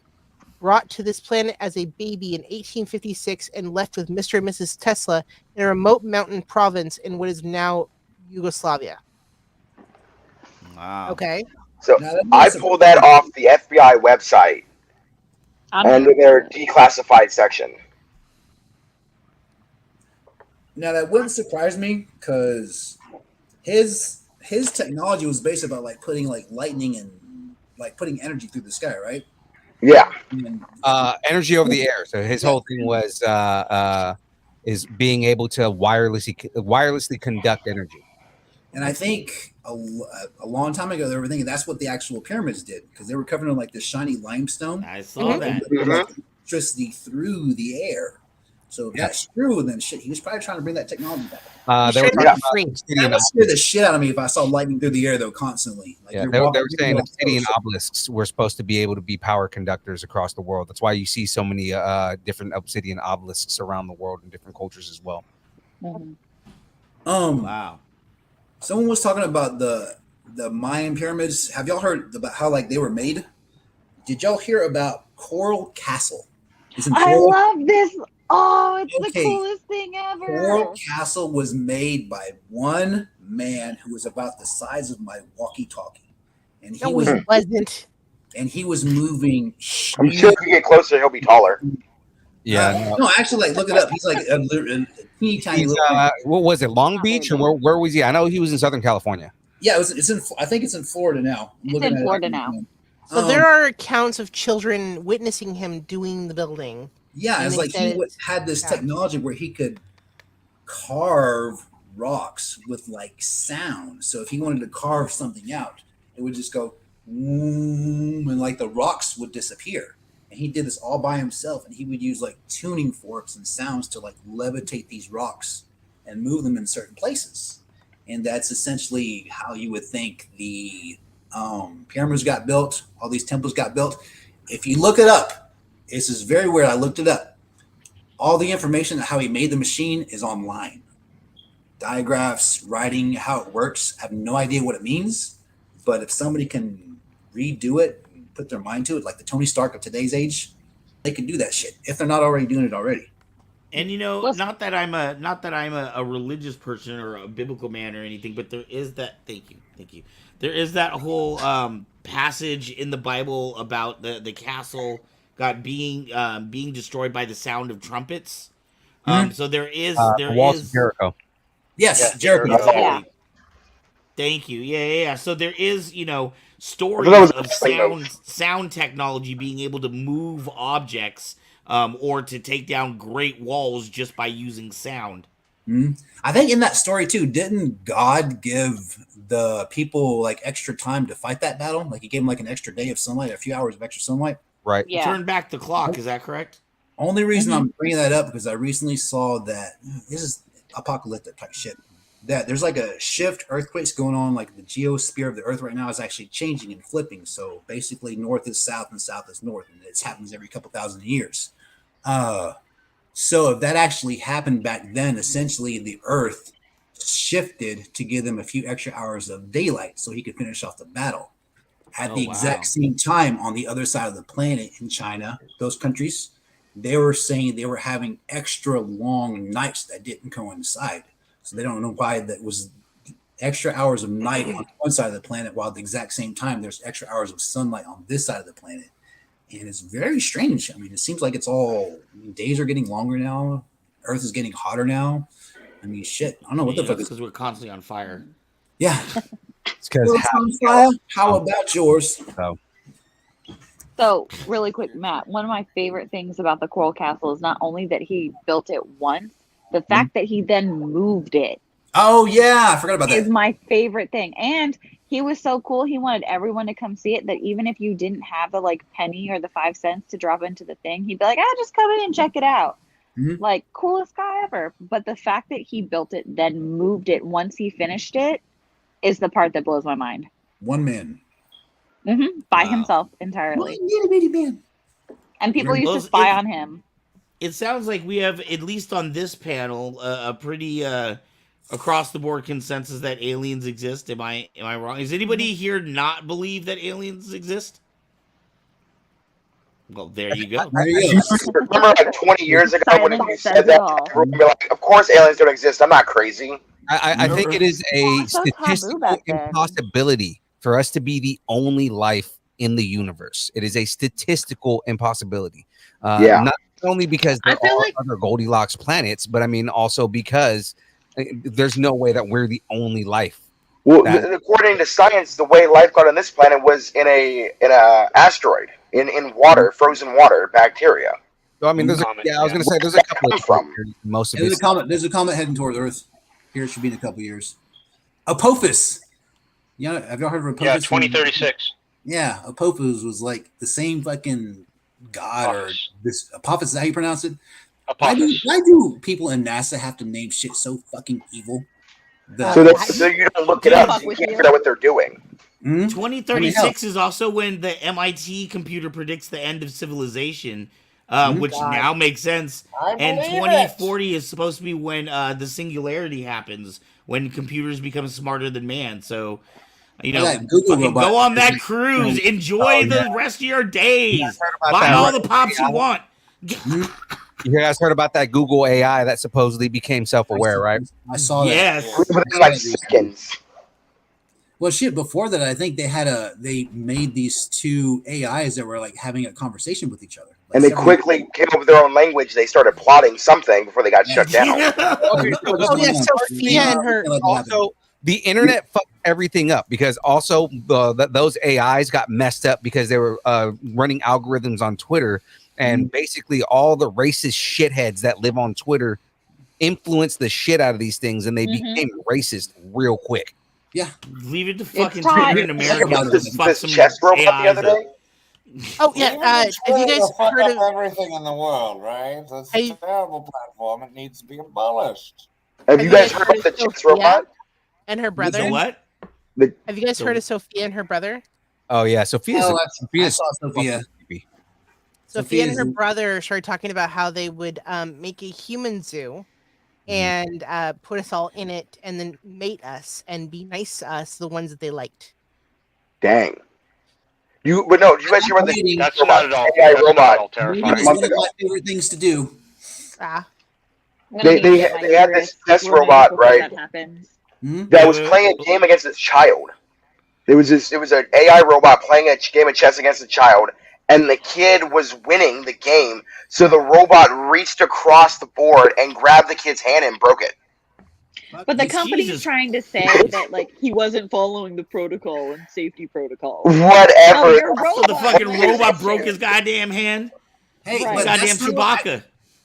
brought to this planet as a baby in 1856 and left with Mr. and Mrs. Tesla in a remote mountain province in what is now Yugoslavia. Wow. Okay. So I pulled that off the FBI website under their declassified section. Now that wouldn't surprise me because his technology was based about like putting like lightning and like putting energy through the sky, right? Yeah. Energy over the air. So his whole thing was is being able to wirelessly conduct energy. And I think a long time ago they were thinking that's what the actual pyramids did because they were covered in like this shiny limestone. I saw that. Electricity through the air. So if that's true, then shit, he was probably trying to bring that technology back. They were talking about that would scare the shit out of me if I saw lightning through the air though constantly. Like they were saying obsidian obelisks were supposed to be able to be power conductors across the world. That's why you see so many different obsidian obelisks around the world in different cultures as well. Wow. Someone was talking about the Mayan pyramids. Have y'all heard about how like they were made? Did y'all hear about Coral Castle? I love this. Oh, it's the coolest thing ever. Coral Castle was made by one man who was about the size of my walkie-talkie, and he wasn't. And he was moving. I'm sure if you get closer, he'll be taller. Yeah. No, actually, like look it up. He's like a teeny tiny. What was it? Long Beach or where was he? I know he was in Southern California. Yeah, it's in. I think it's in Florida now. It's in Florida now. So there are accounts of children witnessing him doing the building. Yeah, it's like he had this technology where he could carve rocks with like sound. So if he wanted to carve something out, it would just go and like the rocks would disappear. And he did this all by himself, and he would use like tuning forks and sounds to like levitate these rocks and move them in certain places. And that's essentially how you would think the pyramids got built, all these temples got built. If you look it up, this is very weird. I looked it up. All the information on how he made the machine is online. Diagraphs, writing, how it works. I have no idea what it means. But if somebody can redo it and put their mind to it, like the Tony Stark of today's age, they can do that shit if they're not already doing it already. And not that I'm a religious person or a biblical man or anything, but there is that. Thank you. There is that whole passage in the Bible about the castle being destroyed by the sound of trumpets. So there is Walls of Jericho. Yes, Jericho. Exactly. Yeah. Thank you. Yeah. So there is, stories of sound technology being able to move objects, or to take down great walls just by using sound. I think in that story too, didn't God give the people like extra time to fight that battle? Like he gave them like an extra day of sunlight, a few hours of extra sunlight. Right. Yeah. Turn back the clock. Is that correct? Only reason I'm bringing that up because I recently saw that this is apocalyptic type shit. That there's like a shift, earthquakes going on, like the geosphere of the earth right now is actually changing and flipping. So basically, north is south and south is north, and it happens every couple thousand years. So if that actually happened back then, essentially the earth shifted to give them a few extra hours of daylight so he could finish off the battle. At the exact same time, on the other side of the planet in China, those countries, they were saying they were having extra long nights that didn't coincide. So they don't know why that was extra hours of night on one side of the planet, while at the exact same time there's extra hours of sunlight on this side of the planet. And it's very strange. I mean, it seems like days are getting longer now. Earth is getting hotter now. I mean, shit. I don't know what the fuck. Because we're constantly on fire. Yeah. It's because how about yours? So really quick, Matt, one of my favorite things about the Coral Castle is not only that he built it once, the fact that he then moved it. Oh yeah, I forgot about that. Is my favorite thing. And he was so cool. He wanted everyone to come see it, that even if you didn't have the like penny or the 5 cents to drop into the thing, he'd be like, just come in and check it out. Like, coolest guy ever. But the fact that he built it, then moved it once he finished it, is the part that blows my mind. One man. By himself entirely. One itty bitty man. And people used to spy on him. It sounds like we have, at least on this panel, a pretty across the board consensus that aliens exist. Am I wrong? Is anybody here not believe that aliens exist? Well, there you go. Remember, like 20 years ago when you said that, everyone would be like, "Of course, aliens don't exist." I'm not crazy. I think it is a statistical impossibility for us to be the only life in the universe. It is a statistical impossibility. Not only because there are other Goldilocks planets, but I mean also because there's no way that we're the only life. Well, according to science, the way life got on this planet was in a asteroid, in water, frozen water, bacteria. So, I mean, there's I was going to say there's a couple of from. Most of there's a comet heading towards Earth. Here it should be in a couple years. Apophis. Yeah, have y'all heard of Apophis? Yeah, 2036. Yeah, Apophis was like the same fucking god or this Apophis. Is that how you pronounce it? Why do people in NASA have to name shit so fucking evil? So you don't look it up. So you can't figure out what they're doing. 2036 is also when the MIT computer predicts the end of civilization, which now makes sense. And 2040 is supposed to be when the singularity happens, when computers become smarter than man. So, you know, fucking go on that cruise, enjoy the rest of your days, buy all the pops you want. You guys heard about that Google AI that supposedly became self-aware, right? I saw that. Yes. Within like seconds. Well, shit. Before that, I think they made these two AIs that were like having a conversation with each other. Like And they quickly came up with their own language. They started plotting something before they got shut down. Sophia and her. Also, the internet fucked everything up because also those AIs got messed up because they were running algorithms on Twitter. And basically all the racist shitheads that live on Twitter influenced the shit out of these things, and they became racist real quick. Yeah. Leave it to fucking Twitter in America. This chess robot the other day? Oh, yeah. Have you guys heard of everything in the world, right? That's a terrible platform. It needs to be abolished. Have you guys heard of the chess robot? And her brother? The what? Have you guys heard of Sophia and her brother? Oh, yeah. Sophia. I saw Sophia. Sophia and her brother started talking about how they would make a human zoo and put us all in it and then mate us and be nice to us, the ones that they liked. Dang. But no, do you guys hear about the That's robot, not at all. AI That's robot? not at all terrifying. It's one of my favorite things to do. They had this chess robot, right? That was playing a game against its child. It was an AI robot playing a game of chess against a child, and the kid was winning the game. So the robot reached across the board and grabbed the kid's hand and broke it. But the company's trying to say that like he wasn't following the protocol and safety protocol. Whatever. So the fucking robot broke his goddamn hand. Hey, Right. but Goddamn that's Chewbacca.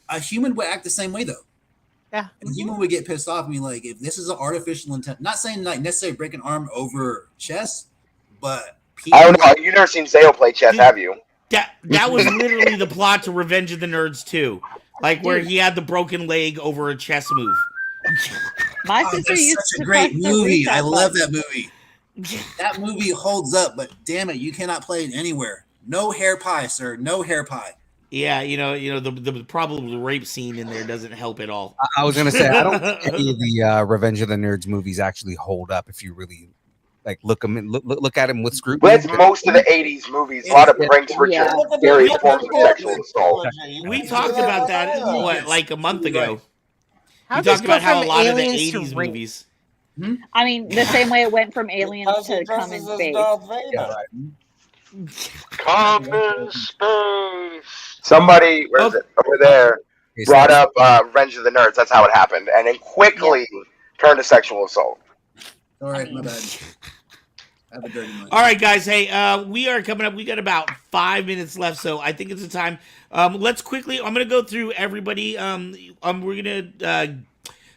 A human would act the same way though. Yeah. A human would get pissed off and be like, if this is an artificial intent, not saying like necessarily break an arm over chess, but people, I don't know. You've never seen Zayo play chess, have you? That was literally the plot to Revenge of the Nerds 2. Like where he had the broken leg over a chess move. My sister used such to a great press the movie. reset I love button. that movie. That movie holds up, but damn it, you cannot play it anywhere. No hair pie, sir. No hair pie. Yeah, the problem with the rape scene in there doesn't help at all. I was gonna say I don't think any of the Revenge of the Nerds movies actually hold up if you really like look at them with scrutiny. Well, that's most of the '80s movies. A lot of pranks were just various forms of sexual assault. We talked about that like a month ago. How We does talked go about how a from lot of the aliens to 80s rape? movies. I mean, the same way it went from aliens to come in space. Come in space. Somebody, where is it? Over there, brought up Revenge of the Nerds. That's how it happened, and then quickly turned to sexual assault. All right, my bad. I have a dirty mind. All right, guys. Hey, we are coming up. We got about 5 minutes left, so I think it's the time. Let's quickly. I'm gonna go through everybody. We're gonna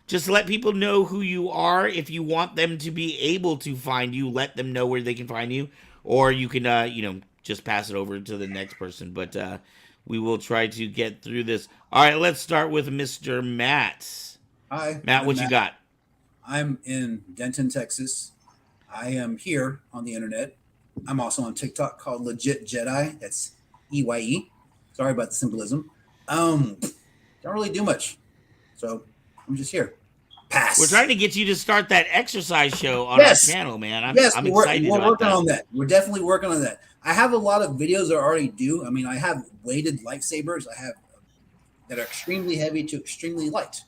just let people know who you are. If you want them to be able to find you, let them know where they can find you, or you can, just pass it over to the next person. But we will try to get through this. All right, let's start with Mr. Matt. Hi, Matt. What you got? I'm in Denton, Texas. I am here on the internet. I'm also on TikTok called Legit Jedi. That's EYE. Sorry about the symbolism. Don't really do much. So I'm just here. Pass. We're trying to get you to start that exercise show on our channel, man. I'm excited we're about working that. on that. We're definitely working on that. I have a lot of videos that I already do. I mean, I have weighted lightsabers. I have that are extremely heavy to extremely light,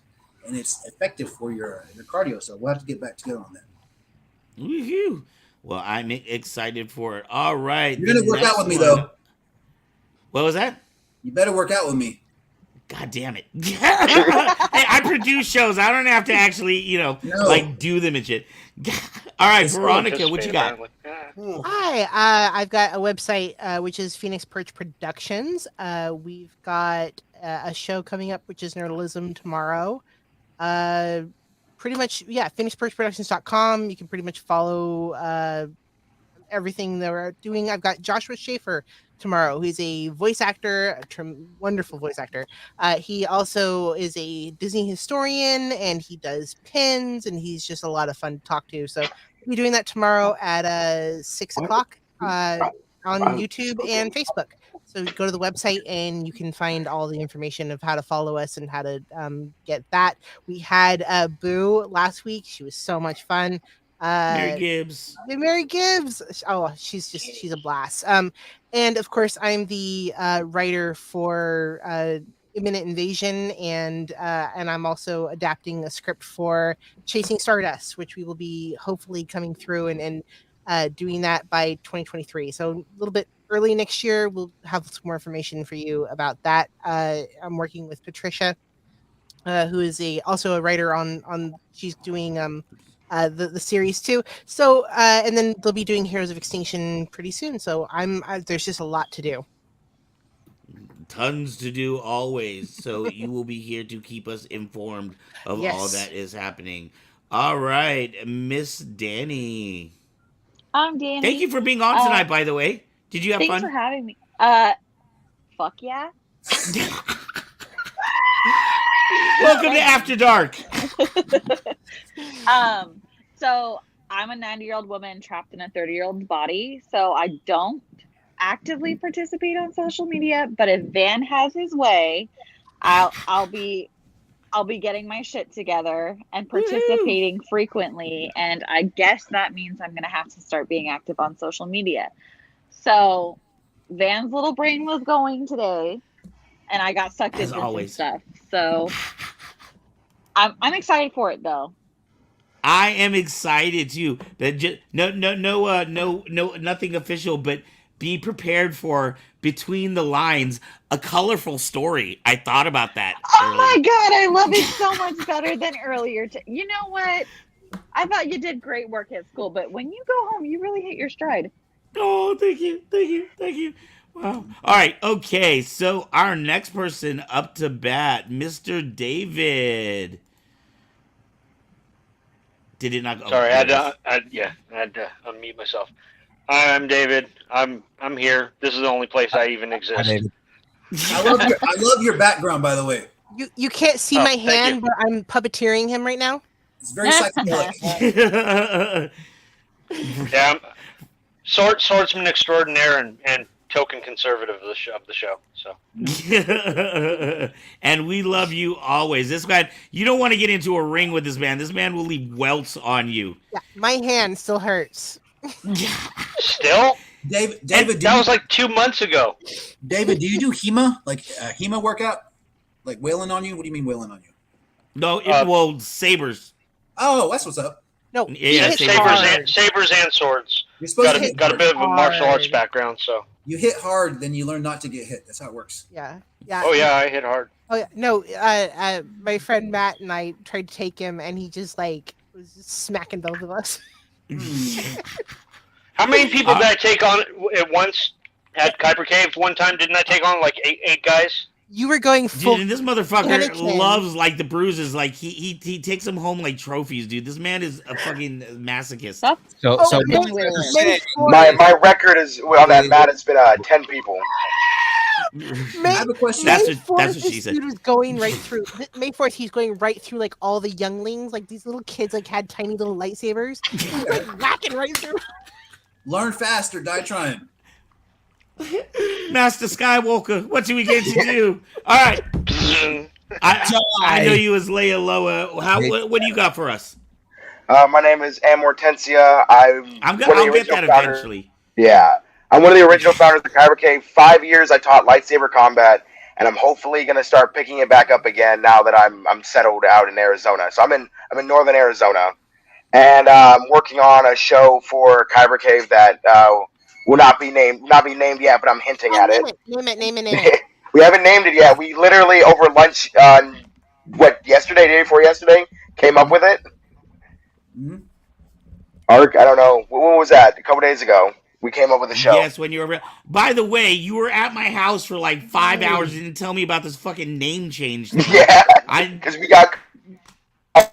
and it's effective for your cardio. So we'll have to get back together on that. Woohoo! Well, I'm excited for it. All right, You're gonna work out with me, though. What was that? You better work out with me. God damn it! Hey, I produce shows. I don't have to actually, like do them and shit. All right, Veronica, what you got? Hi, I've got a website which is Phoenix Perch Productions. We've got a show coming up which is Nerdalism tomorrow. Pretty much, yeah, PhoenixPerchProductions.com. You can pretty much follow everything that we're doing. I've got Joshua Schaefer tomorrow, who's a voice actor, wonderful voice actor. He also is a Disney historian, and he does pins, and he's just a lot of fun to talk to. So we'll be doing that tomorrow at 6 o'clock on YouTube and Facebook. So go to the website and you can find all the information of how to follow us and how to get that. We had Boo last week. She was so much fun. Mary Gibbs. Mary Gibbs. Oh, she's a blast. And of course, I'm the writer for Imminent Invasion, and I'm also adapting a script for Chasing Stardust, which we will be hopefully coming through and doing that by 2023. So a little bit early next year, we'll have some more information for you about that. I'm working with Patricia, who is also a writer on she's doing the series too. So and then they'll be doing Heroes of Extinction pretty soon. So there's just a lot to do. Tons to do always. So you will be here to keep us informed of all that is happening. All right, Miss Danny. I'm Danny. Thank you for being on tonight, by the way. Did you have fun? Thanks for having me. Fuck yeah. Welcome to After Dark. So I'm a 90-year-old woman trapped in a 30-year-old's body. So I don't actively participate on social media, but if Van has his way, I'll be getting my shit together and participating frequently. And I guess that means I'm gonna have to start being active on social media. So Van's little brain was going today, and I got sucked into some stuff. So I'm excited for it, though. I am excited too. But just, no, nothing official. But be prepared for between the lines a colorful story. I thought about that. Oh my god, I love it so much better than earlier. You know what? I thought you did great work at school, but when you go home, you really hit your stride. Oh, thank you. Wow. All right. Okay. So our next person up to bat, Mr. David. Did it not go? Sorry, I had to unmute myself. Hi, I'm David. I'm here. This is the only place I even exist. I love your background, by the way. You can't see my hand, but I'm puppeteering him right now. It's very psychedelic. Yeah, I'm swordsman extraordinaire and token conservative of the show. So, and we love you always. This man, you don't want to get into a ring with this man. This man will leave welts on you. Yeah, my hand still hurts. Still, David, that was like 2 months ago. David, do you do HEMA, like HEMA workout, like wailing on you? What do you mean wailing on you? No, sabers. Oh, that's what's up. No, yeah, sabers and swords. You're supposed got a bit of a martial arts background, so you hit hard, then you learn not to get hit. That's how it works. Yeah. Oh yeah, I hit hard. Oh yeah, no. My friend Matt and I tried to take him, and he just was just smacking both of us. How many people did I take on at once at Kuiper Cave? One time, didn't I take on like eight guys? You were going full. Dude, this motherfucker loves the bruises. Like he takes them home like trophies, dude. This man is a fucking masochist. My record is on that mat. It's been 10 people. I have a question. That's what she said. Dude was going right through May 4th. He's going right through all the younglings, these little kids, had tiny little lightsabers. He's whacking right through. Learn fast or die trying. Master Skywalker, what do we get to do? All right. I know you as Leia Loa. What do you got for us? My name is Amortensia. I'm one of the I'll get original that founders. eventually. Yeah, I'm one of the original founders of Kyber Cave. 5 years I taught lightsaber combat, and I'm hopefully going to start picking it back up again now that I'm settled out in Arizona. So I'm in northern Arizona, and I'm working on a show for Kyber Cave that will not be named yet, but I'm hinting at it. Name it. We haven't named it yet. We literally over lunch on day before yesterday, came up with it. Mm-hmm. Ark, I don't know. What was that? A couple days ago, we came up with a show. Yes, when you were. By the way, you were at my house for like 5 hours and didn't tell me about this fucking name change thing. Yeah, because we got. I'm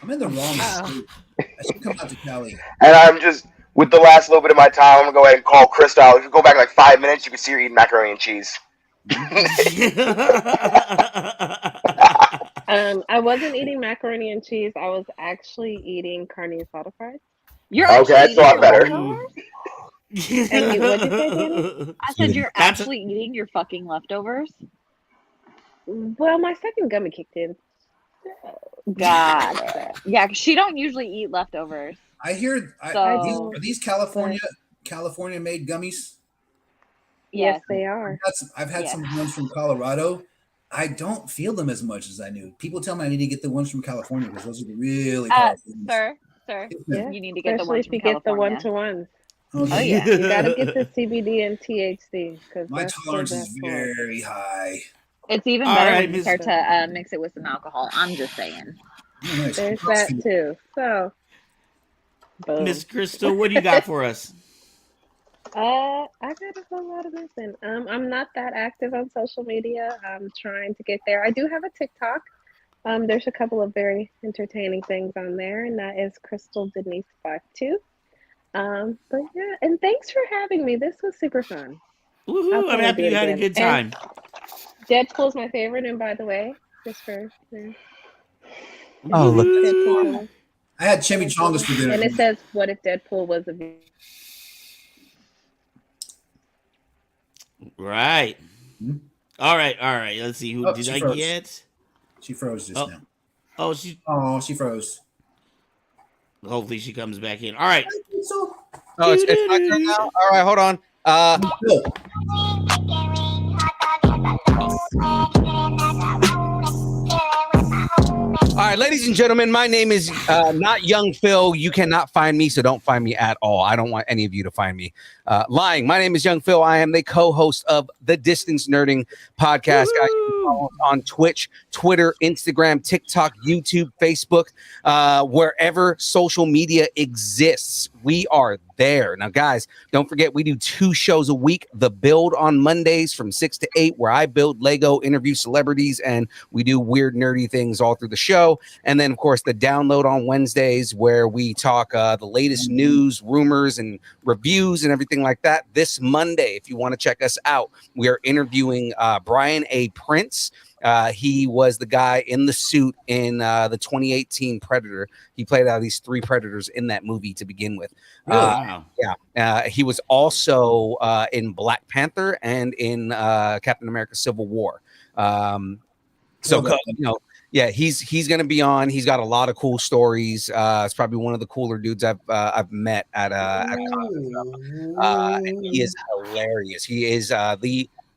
in the wrong state. I should come out to Cali. And I'm just with the last little bit of my time. I'm gonna go ahead and call Crystal. If you go back like 5 minutes, you can see her eating macaroni and cheese. I wasn't eating macaroni and cheese. I was actually eating carne asada fries. You're okay, that's a lot better. And what'd you say, Danny? I said you're actually eating your fucking leftovers. Well, my second gummy kicked in. Got it. Yeah, because she don't usually eat leftovers. I hear. So- are these California made gummies? Yes, they are. I've had some ones from Colorado. I don't feel them as much as I knew. People tell me I need to get the ones from California because those are the really powerful ones. Sir, Yeah. you need to get the Especially ones if from you get the California. 1-to-1s. Okay. Oh yeah. You gotta get the CBD and THC because My tolerance is very high. It's even All better right, when you Miss- start to mix it with some alcohol. I'm just saying. Oh, nice. There's that too. So, boom. Miss Crystal, what do you got for us? I got a whole lot of nothing. I'm not that active on social media. I'm trying to get there. I do have a TikTok. There's a couple of very entertaining things on there, and that is Crystal Denise 52. But yeah, and thanks for having me. This was super fun. Woohoo! I'm happy you had a good time. And Deadpool's my favorite, and by the way, just for Oh, look. Deadpool. I had chimichangas for dinner. And it says, "What if Deadpool was a?" Right. All right. Let's see. Who did I froze. get? She froze just now. Oh, she froze. Hopefully she comes back in. All right. Oh, it's my turn now. All right, hold on. All right, ladies and gentlemen, my name is not Young Phil. You cannot find me, so don't find me at all. I don't want any of you to find me. Lying. My name is Young Phil. I am the co-host of the Distance Nerding podcast. Guys, you can follow us on Twitch, Twitter, Instagram, TikTok, YouTube, Facebook, wherever social media exists. We are there. Now, guys, don't forget we do 2 shows a week. The Build on Mondays from 6 to 8, where I build Lego, interview celebrities, and we do weird, nerdy things all through the show. And then, of course, the Download on Wednesdays, where we talk the latest news, rumors, and reviews and everything like that. This Monday, if you want to check us out, we are interviewing Brian A. Prince. He was the guy in the suit in the 2018 Predator. He played out these 3 Predators in that movie to begin with. Really? Wow. Yeah. He was also in Black Panther and in Captain America: Civil War. Yeah, he's going to be on. He's got a lot of cool stories. It's probably one of the cooler dudes I've met at and he is hilarious. He is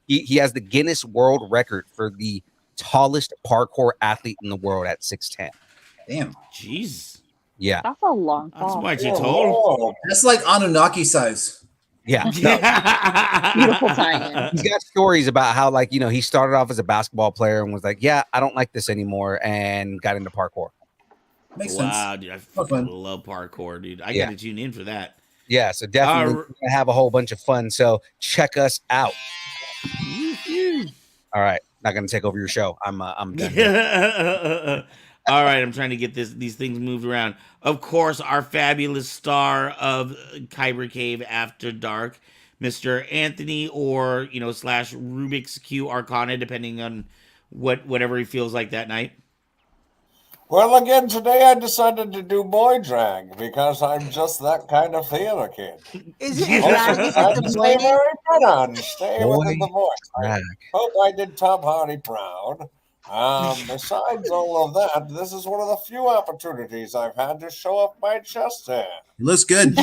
he has the Guinness World Record for the tallest parkour athlete in the world at 6'10". Damn. Jeez. Yeah. That's a long That's fall. quite tall. That's like Anunnaki size. Yeah. Beautiful tie-in. He's got stories about how, like, he started off as a basketball player and was like, yeah, I don't like this anymore, and got into parkour. Makes sense. Wow, dude. I fucking love parkour, dude. I got to tune in for that. Yeah, so definitely we're gonna have a whole bunch of fun. So check us out. All right. Not gonna take over your show. I'm done here. All right, I'm trying to get these things moved around. Of course, our fabulous star of Kyber Cave After Dark, Mr. Anthony, or / Rubik's Q Arcana, depending on whatever he feels like that night. Well, again, today I decided to do boy drag because I'm just that kind of theater kid. Is it drag? Is it Trying the to stay boy? very put on, stay Boy within the voice. drag. I hope I did Tom Hardy proud. Besides all of that, this is one of the few opportunities I've had to show off my chest hair. It looks good.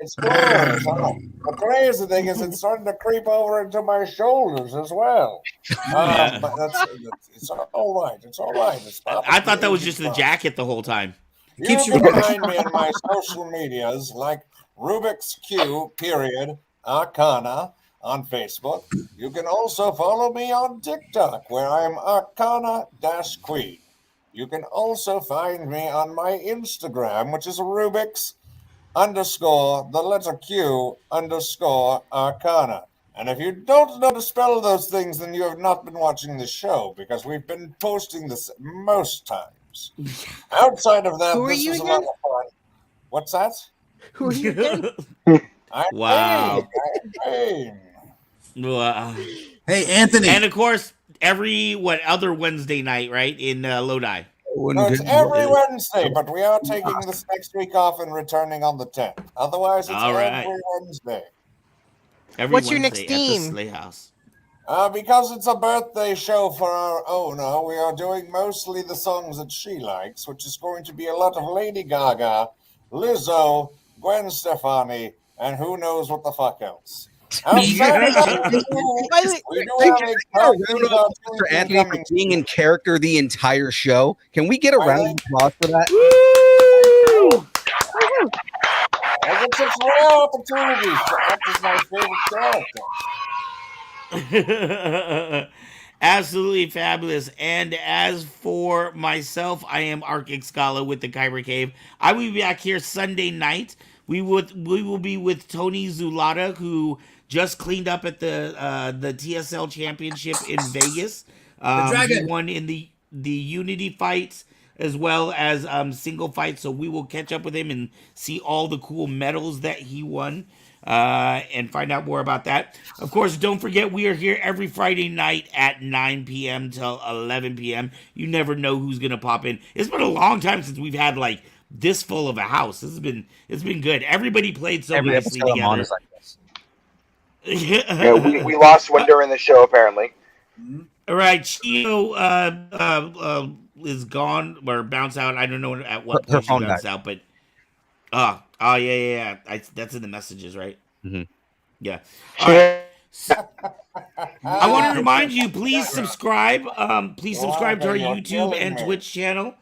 It's glorious. The crazy thing is it's starting to creep over into my shoulders as well. But it's all right. It's all right. It's I thought that was just the jacket the whole time. You can find me in my social medias like Rubik's Q, Arcana on Facebook. You can also follow me on TikTok where I'm Arcana-Queen. You can also find me on my Instagram, which is Rubik's _Q_Arcana. And if you don't know to spell those things, then you have not been watching the show because we've been posting this most times. Outside of that, this was a lot of fun. What's that? Who are you again? Wow. Pain. Wow. Hey, Anthony. And of course, every other Wednesday night, right, in Lodi. No, it's every Wednesday, but we are taking this next week off and returning on the 10th. Otherwise, it's every Wednesday. What's your next Wednesday at the theme? Slay House. Because it's a birthday show for our owner, we are doing mostly the songs that she likes, which is going to be a lot of Lady Gaga, Lizzo, Gwen Stefani, and who knows what the fuck else. Outside of that, we do have a for Anthony for being in character the entire show. Can we get a round of applause for that? I get such rare opportunities to act as my favorite character. Absolutely fabulous. And as for myself, I am Arctic Scala with the Kyber Cave. I will be back here Sunday night. We will be with Tony Zulata, who just cleaned up at the TSL Championship in Vegas. He won in the Unity fights as well as single fights. So we will catch up with him and see all the cool medals that he won and find out more about that. Of course, don't forget we are here every Friday night at 9 p.m. till 11 p.m. You never know who's gonna pop in. It's been a long time since we've had like this full of a house. It's been good. Everybody played so nicely together. Yeah, we lost one during the show apparently. All right, Chio is gone or bounced out. I don't know at what point she bounced out, but yeah. That's in the messages, right? Mm-hmm. Yeah. All right. I want to remind you, please subscribe. Please subscribe to our YouTube and Twitch channel.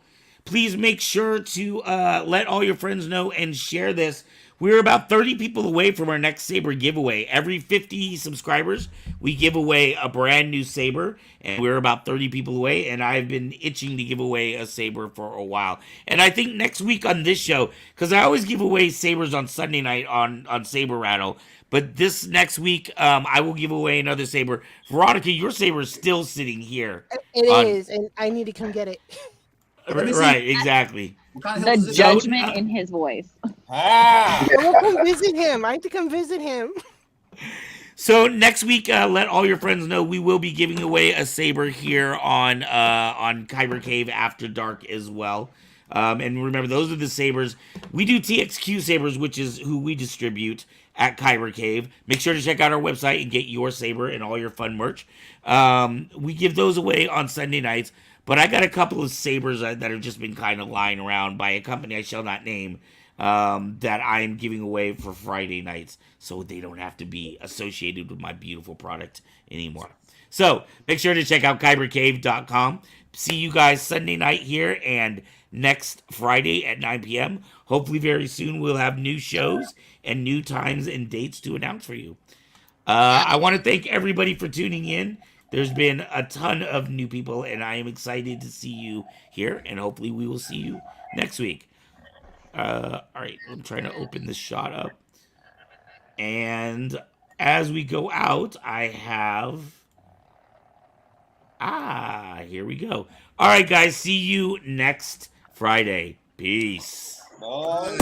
Please make sure to let all your friends know and share this. We're about 30 people away from our next Saber giveaway. Every 50 subscribers, we give away a brand new Saber, and we're about 30 people away, and I've been itching to give away a Saber for a while. And I think next week on this show, because I always give away Sabers on Sunday night on Saber Rattle, but this next week, I will give away another Saber. Veronica, your Saber is still sitting here. It is, and I need to come get it. Right, exactly. The judgment in his voice. I will come visit him. I have to come visit him. So next week, let all your friends know we will be giving away a Saber here on Kyber Cave After Dark as well. And remember, those are the Sabers. We do TXQ Sabers, which is who we distribute at Kyber Cave. Make sure to check out our website and get your Saber and all your fun merch. We give those away on Sunday nights. But I got a couple of Sabers that have just been kind of lying around by a company I shall not name that I'm giving away for Friday nights so they don't have to be associated with my beautiful product anymore. So make sure to check out kybercave.com. See you guys Sunday night here and next Friday at 9 p.m. Hopefully very soon we'll have new shows and new times and dates to announce for you. I want to thank everybody for tuning in. There's been a ton of new people, and I am excited to see you here, and hopefully we will see you next week. All right, I'm trying to open this shot up. And as we go out, I have... here we go. All right, guys, see you next Friday. Peace. Bye.